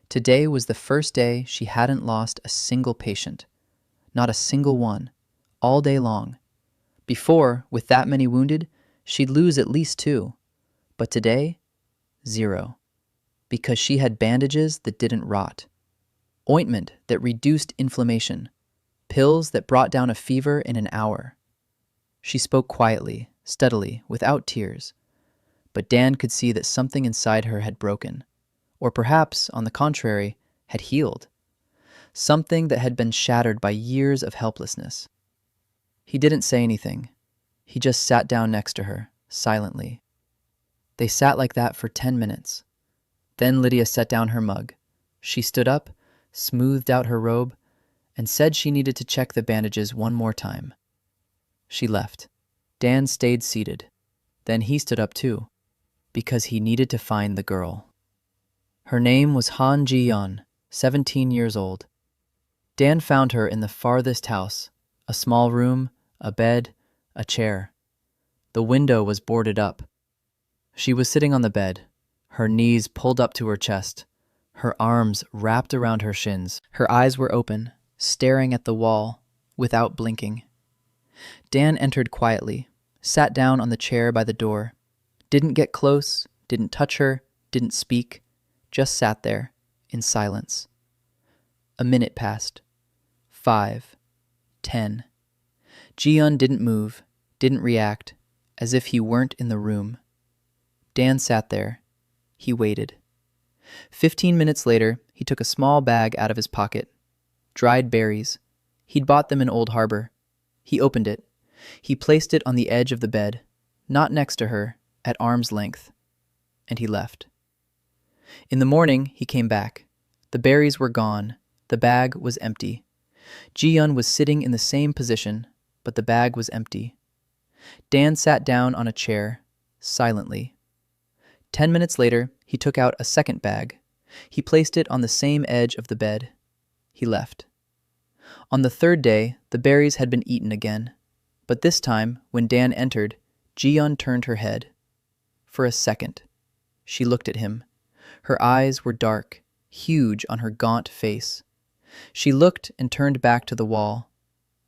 today was the first day she hadn't lost a single patient. Not a single one, all day long. Before, with that many wounded, she'd lose at least 2. But today, 0. Because she had bandages that didn't rot, ointment that reduced inflammation, pills that brought down a fever in an hour. She spoke quietly, steadily, without tears. But Dan could see that something inside her had broken, or perhaps, on the contrary, had healed. Something that had been shattered by years of helplessness. He didn't say anything. He just sat down next to her, silently. They sat like that for 10 minutes. Then Lydia set down her mug. She stood up, smoothed out her robe, and said she needed to check the bandages one more time. She left. Dan stayed seated. Then he stood up too, because he needed to find the girl. Her name was Han Ji-yeon, 17 years old. Dan found her in the farthest house, a small room, a bed, a chair. The window was boarded up. She was sitting on the bed, her knees pulled up to her chest, her arms wrapped around her shins. Her eyes were open, staring at the wall, without blinking. Dan entered quietly, sat down on the chair by the door, didn't get close, didn't touch her, didn't speak, just sat there, in silence. A minute passed. 5, 10. Ji-yeon didn't move, didn't react, as if he weren't in the room. Dan sat there. He waited. 15 minutes later, he took a small bag out of his pocket. Dried berries. He'd bought them in Old Harbor. He opened it. He placed it on the edge of the bed, not next to her, at arm's length. And he left. In the morning, he came back. The berries were gone. The bag was empty. Ji-yeon was sitting in the same position, but the bag was empty. Dan sat down on a chair, silently. 10 minutes later, he took out a second bag. He placed it on the same edge of the bed. He left. On the third day, the berries had been eaten again. But this time, when Dan entered, Ji-yeon turned her head. For a second, she looked at him. Her eyes were dark, huge on her gaunt face. She looked and turned back to the wall.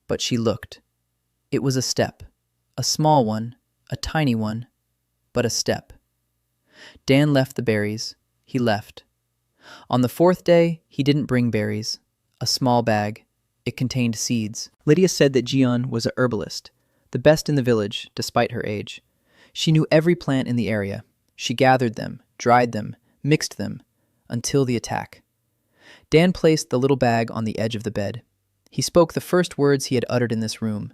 But she looked. It was a step. A small one, a tiny one, but a step. Dan left the berries. He left. On the 4th day, he didn't bring berries. A small bag. It contained seeds. Lydia said that Ji-yeon was a herbalist, the best in the village, despite her age. She knew every plant in the area. She gathered them, dried them, mixed them, until the attack. Dan placed the little bag on the edge of the bed. He spoke the first words he had uttered in this room.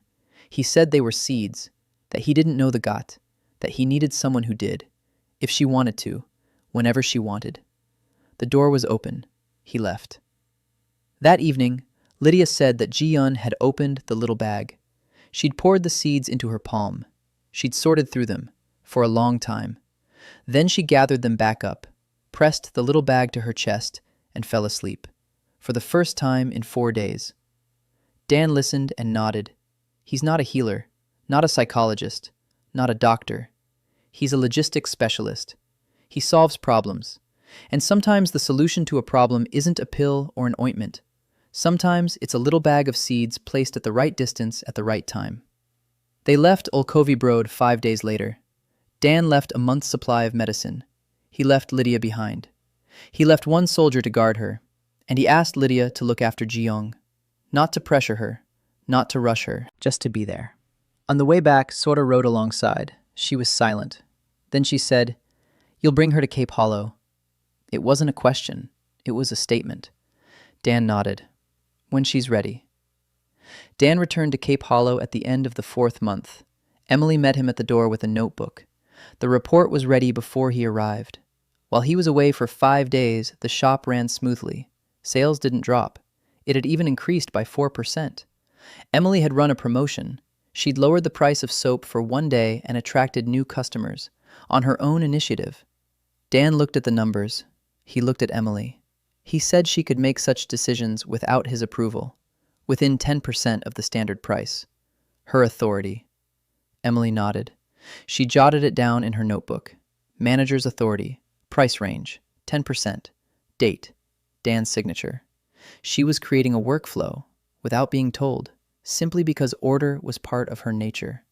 He said they were seeds, that he didn't know the got, that he needed someone who did, if she wanted to, whenever she wanted. The door was open. He left. That evening, Lydia said that Ji-yeon had opened the little bag. She'd poured the seeds into her palm. She'd sorted through them, for a long time. Then she gathered them back up, pressed the little bag to her chest, and fell asleep, for the first time in 4 days. Dan listened and nodded. He's not a healer, not a psychologist, not a doctor. He's a logistics specialist. He solves problems. And sometimes the solution to a problem isn't a pill or an ointment. Sometimes it's a little bag of seeds placed at the right distance at the right time. They left Olkovi Broad 5 days later. Dan left a month's supply of medicine. He left Lydia behind. He left one soldier to guard her, and he asked Lydia to look after Ji-yeon, not to pressure her, not to rush her, just to be there. On the way back, Sora rode alongside. She was silent. Then she said, "You'll bring her to Cape Hollow." It wasn't a question. It was a statement. Dan nodded. "When she's ready." Dan returned to Cape Hollow at the end of the 4th month. Emily met him at the door with a notebook. The report was ready before he arrived. While he was away for 5 days, the shop ran smoothly. Sales didn't drop. It had even increased by 4%. Emily had run a promotion. She'd lowered the price of soap for one day and attracted new customers, on her own initiative. Dan looked at the numbers. He looked at Emily. He said she could make such decisions without his approval, within 10% of the standard price. Her authority. Emily nodded. She jotted it down in her notebook. Manager's authority. Price range. 10%. Date. Dan's signature. She was creating a workflow, without being told, simply because order was part of her nature.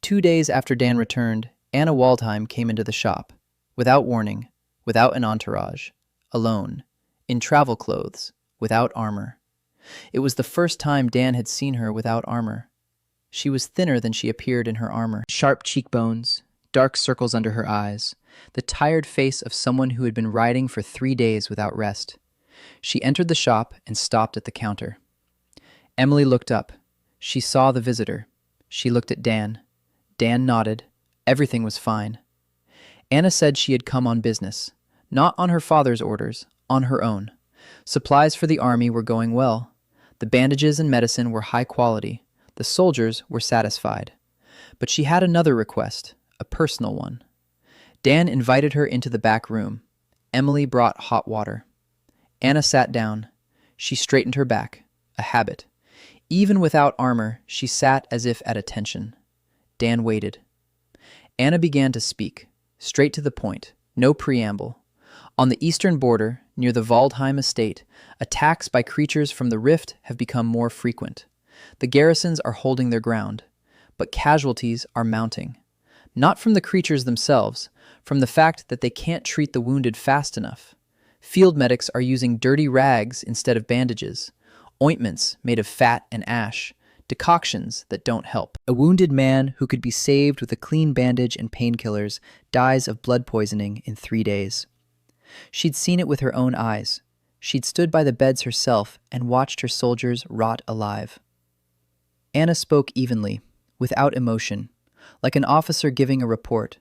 2 days after Dan returned, Anna Wallheim came into the shop, without warning, without an entourage, alone, in travel clothes, without armor. It was the first time Dan had seen her without armor. She was thinner than she appeared in her armor. Sharp cheekbones, dark circles under her eyes, the tired face of someone who had been riding for 3 days without rest. She entered the shop and stopped at the counter. Emily looked up. She saw the visitor. She looked at Dan. Dan nodded. Everything was fine. Anna said she had come on business, not on her father's orders, on her own. Supplies for the army were going well. The bandages and medicine were high quality. The soldiers were satisfied. But she had another request, a personal one. Dan invited her into the back room. Emily brought hot water. Anna sat down. She straightened her back, a habit. Even without armor, she sat as if at attention. Dan waited. Anna began to speak, straight to the point, no preamble. On the eastern border, near the Wallheim estate, attacks by creatures from the rift have become more frequent. The garrisons are holding their ground, but casualties are mounting. Not from the creatures themselves, from the fact that they can't treat the wounded fast enough. Field medics are using dirty rags instead of bandages, ointments made of fat and ash, decoctions that don't help. A wounded man who could be saved with a clean bandage and painkillers dies of blood poisoning in 3 days. She'd seen it with her own eyes. She'd stood by the beds herself and watched her soldiers rot alive. Anna spoke evenly, without emotion, like an officer giving a report.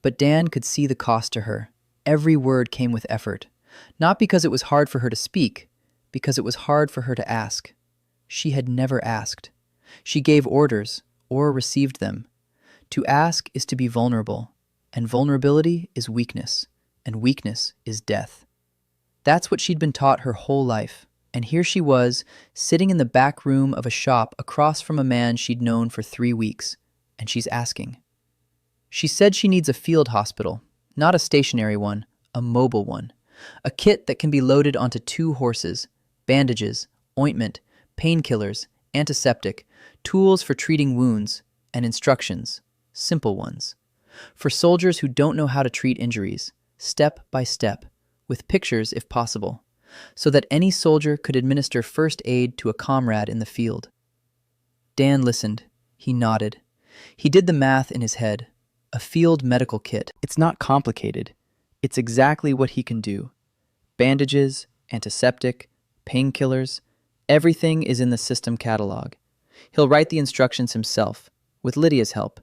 But Dan could see the cost to her. Every word came with effort. Not because it was hard for her to speak, because it was hard for her to ask. She had never asked. She gave orders, or received them. To ask is to be vulnerable, and vulnerability is weakness, and weakness is death. That's what she'd been taught her whole life, and here she was, sitting in the back room of a shop across from a man she'd known for 3 weeks, and she's asking. She said she needs a field hospital, not a stationary one, a mobile one. A kit that can be loaded onto 2 horses, bandages, ointment, painkillers, antiseptic, tools for treating wounds, and instructions, simple ones. For soldiers who don't know how to treat injuries, step by step, with pictures if possible, so that any soldier could administer first aid to a comrade in the field. Dan listened. He nodded. He did the math in his head. A field medical kit. It's not complicated. It's exactly what he can do. Bandages, antiseptic, painkillers, everything is in the system catalog. He'll write the instructions himself, with Lydia's help.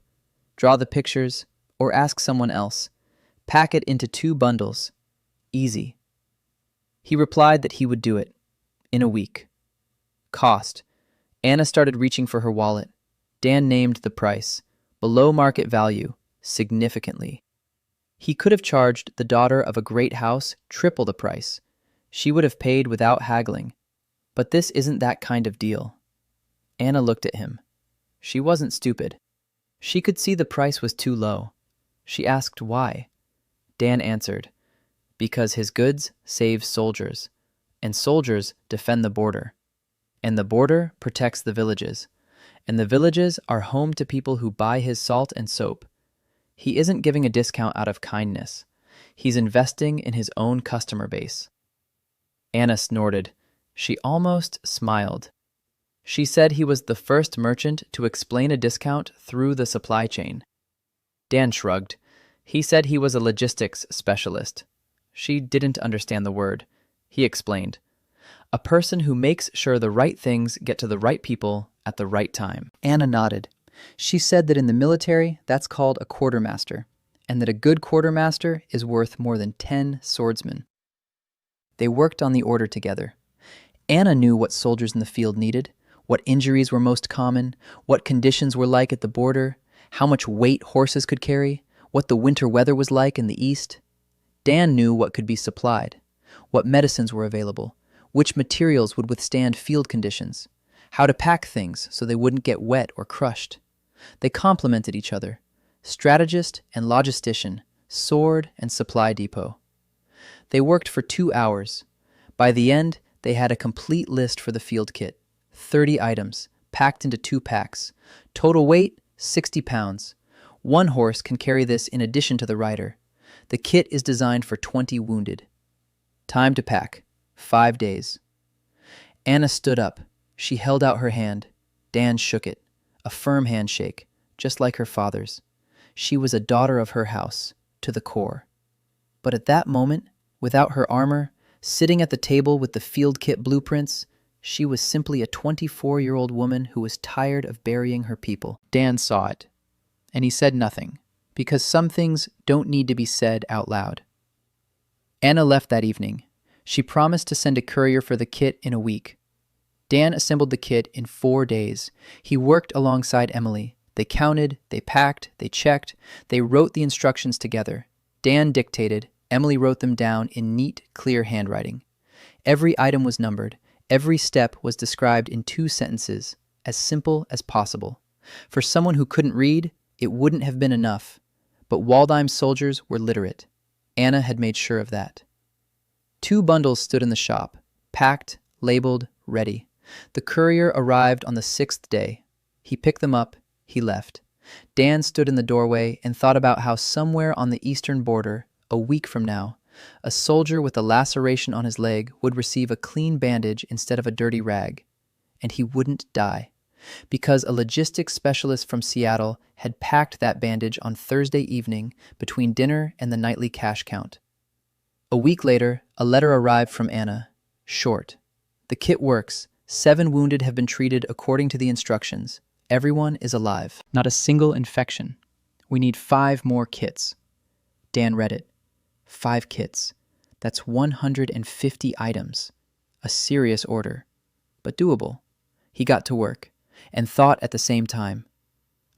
Draw the pictures, or ask someone else. Pack it into 2 bundles. Easy. He replied that he would do it. In a week. Cost. Anna started reaching for her wallet. Dan named the price. Below market value. Significantly. He could have charged the daughter of a great house triple the price. She would have paid without haggling. But this isn't that kind of deal. Anna looked at him. She wasn't stupid. She could see the price was too low. She asked why. Dan answered, because his goods save soldiers, and soldiers defend the border, and the border protects the villages, and the villages are home to people who buy his salt and soap. He isn't giving a discount out of kindness. He's investing in his own customer base. Anna snorted. She almost smiled. She said he was the first merchant to explain a discount through the supply chain. Dan shrugged. He said he was a logistics specialist. She didn't understand the word. He explained. A person who makes sure the right things get to the right people at the right time. Anna nodded. She said that in the military, that's called a quartermaster, and that a good quartermaster is worth more than 10 swordsmen. They worked on the order together. Anna knew what soldiers in the field needed, what injuries were most common, what conditions were like at the border, how much weight horses could carry, what the winter weather was like in the east. Dan knew what could be supplied, what medicines were available, which materials would withstand field conditions, how to pack things so they wouldn't get wet or crushed. They complemented each other, strategist and logistician, sword and supply depot. They worked for 2 hours. By the end, they had a complete list for the field kit, 30 items, packed into 2 packs. Total weight, 60 pounds. One horse can carry this in addition to the rider. The kit is designed for 20 wounded. Time to pack, 5 days. Anna stood up. She held out her hand. Dan shook it, a firm handshake, just like her father's. She was a daughter of her house, to the core. But at that moment, without her armor, sitting at the table with the field kit blueprints, she was simply a 24-year-old woman who was tired of burying her people. Dan saw it, and he said nothing, because some things don't need to be said out loud. Anna left that evening. She promised to send a courier for the kit in a week. Dan assembled the kit in 4 days. He worked alongside Emily. They counted, they packed, they checked, they wrote the instructions together. Dan dictated, Emily wrote them down in neat, clear handwriting. Every item was numbered. Every step was described in 2 sentences, as simple as possible. For someone who couldn't read, it wouldn't have been enough. But Wallheim soldiers were literate. Anna had made sure of that. 2 bundles stood in the shop, packed, labeled, ready. The courier arrived on the 6th day. He picked them up. He left. Dan stood in the doorway and thought about how somewhere on the eastern border, a week from now, a soldier with a laceration on his leg would receive a clean bandage instead of a dirty rag. And he wouldn't die, because a logistics specialist from Seattle had packed that bandage on Thursday evening between dinner and the nightly cash count. A week later, a letter arrived from Anna. Short. The kit works. 7 wounded have been treated according to the instructions. Everyone is alive. Not a single infection. We need 5 more kits. Dan read it. 5 kits. That's 150 items. A serious order, but doable. He got to work, and thought at the same time.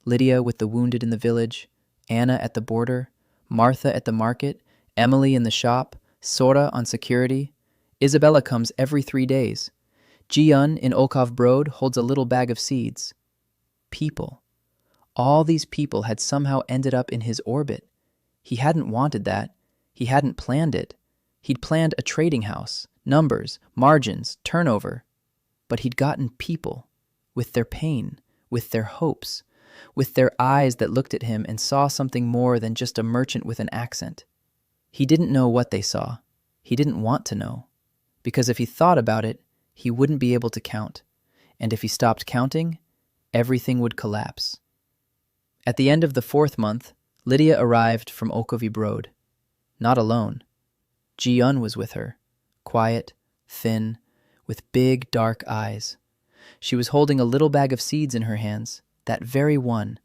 Lydia with the wounded in the village, Anna at the border, Martha at the market, Emily in the shop, Sora on security. Isabella comes every 3 days. Ji-yun in Olkov Broad holds a little bag of seeds. People. All these people had somehow ended up in his orbit. He hadn't wanted that. He hadn't planned it. He'd planned a trading house, numbers, margins, turnover. But he'd gotten people, with their pain, with their hopes, with their eyes that looked at him and saw something more than just a merchant with an accent. He didn't know what they saw. He didn't want to know. Because if he thought about it, he wouldn't be able to count. And if he stopped counting, everything would collapse. At the end of the 4th month, Lydia arrived from Olkovi Broad. Not alone. Ji-yun was with her, quiet, thin, with big, dark eyes. She was holding a little bag of seeds in her hands, that very one,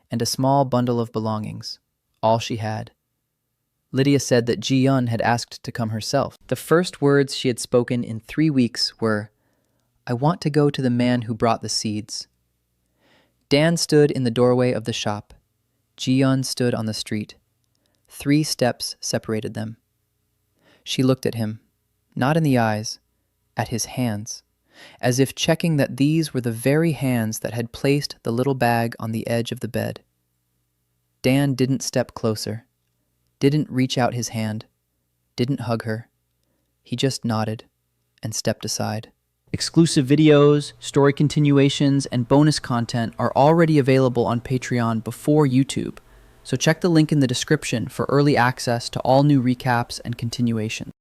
and a small bundle of belongings, all she had. Lydia said that Ji-yun had asked to come herself. The first words she had spoken in 3 weeks were, "I want to go to the man who brought the seeds." Dan stood in the doorway of the shop. Ji-yun stood on the street. 3 steps separated them. She looked at him, not in the eyes, at his hands, as if checking that these were the very hands that had placed the little bag on the edge of the bed. Dan didn't step closer, didn't reach out his hand, didn't hug her. He just nodded and stepped aside. Exclusive videos, story continuations, and bonus content are already available on Patreon before YouTube, so check the link in the description for early access to all new recaps and continuations.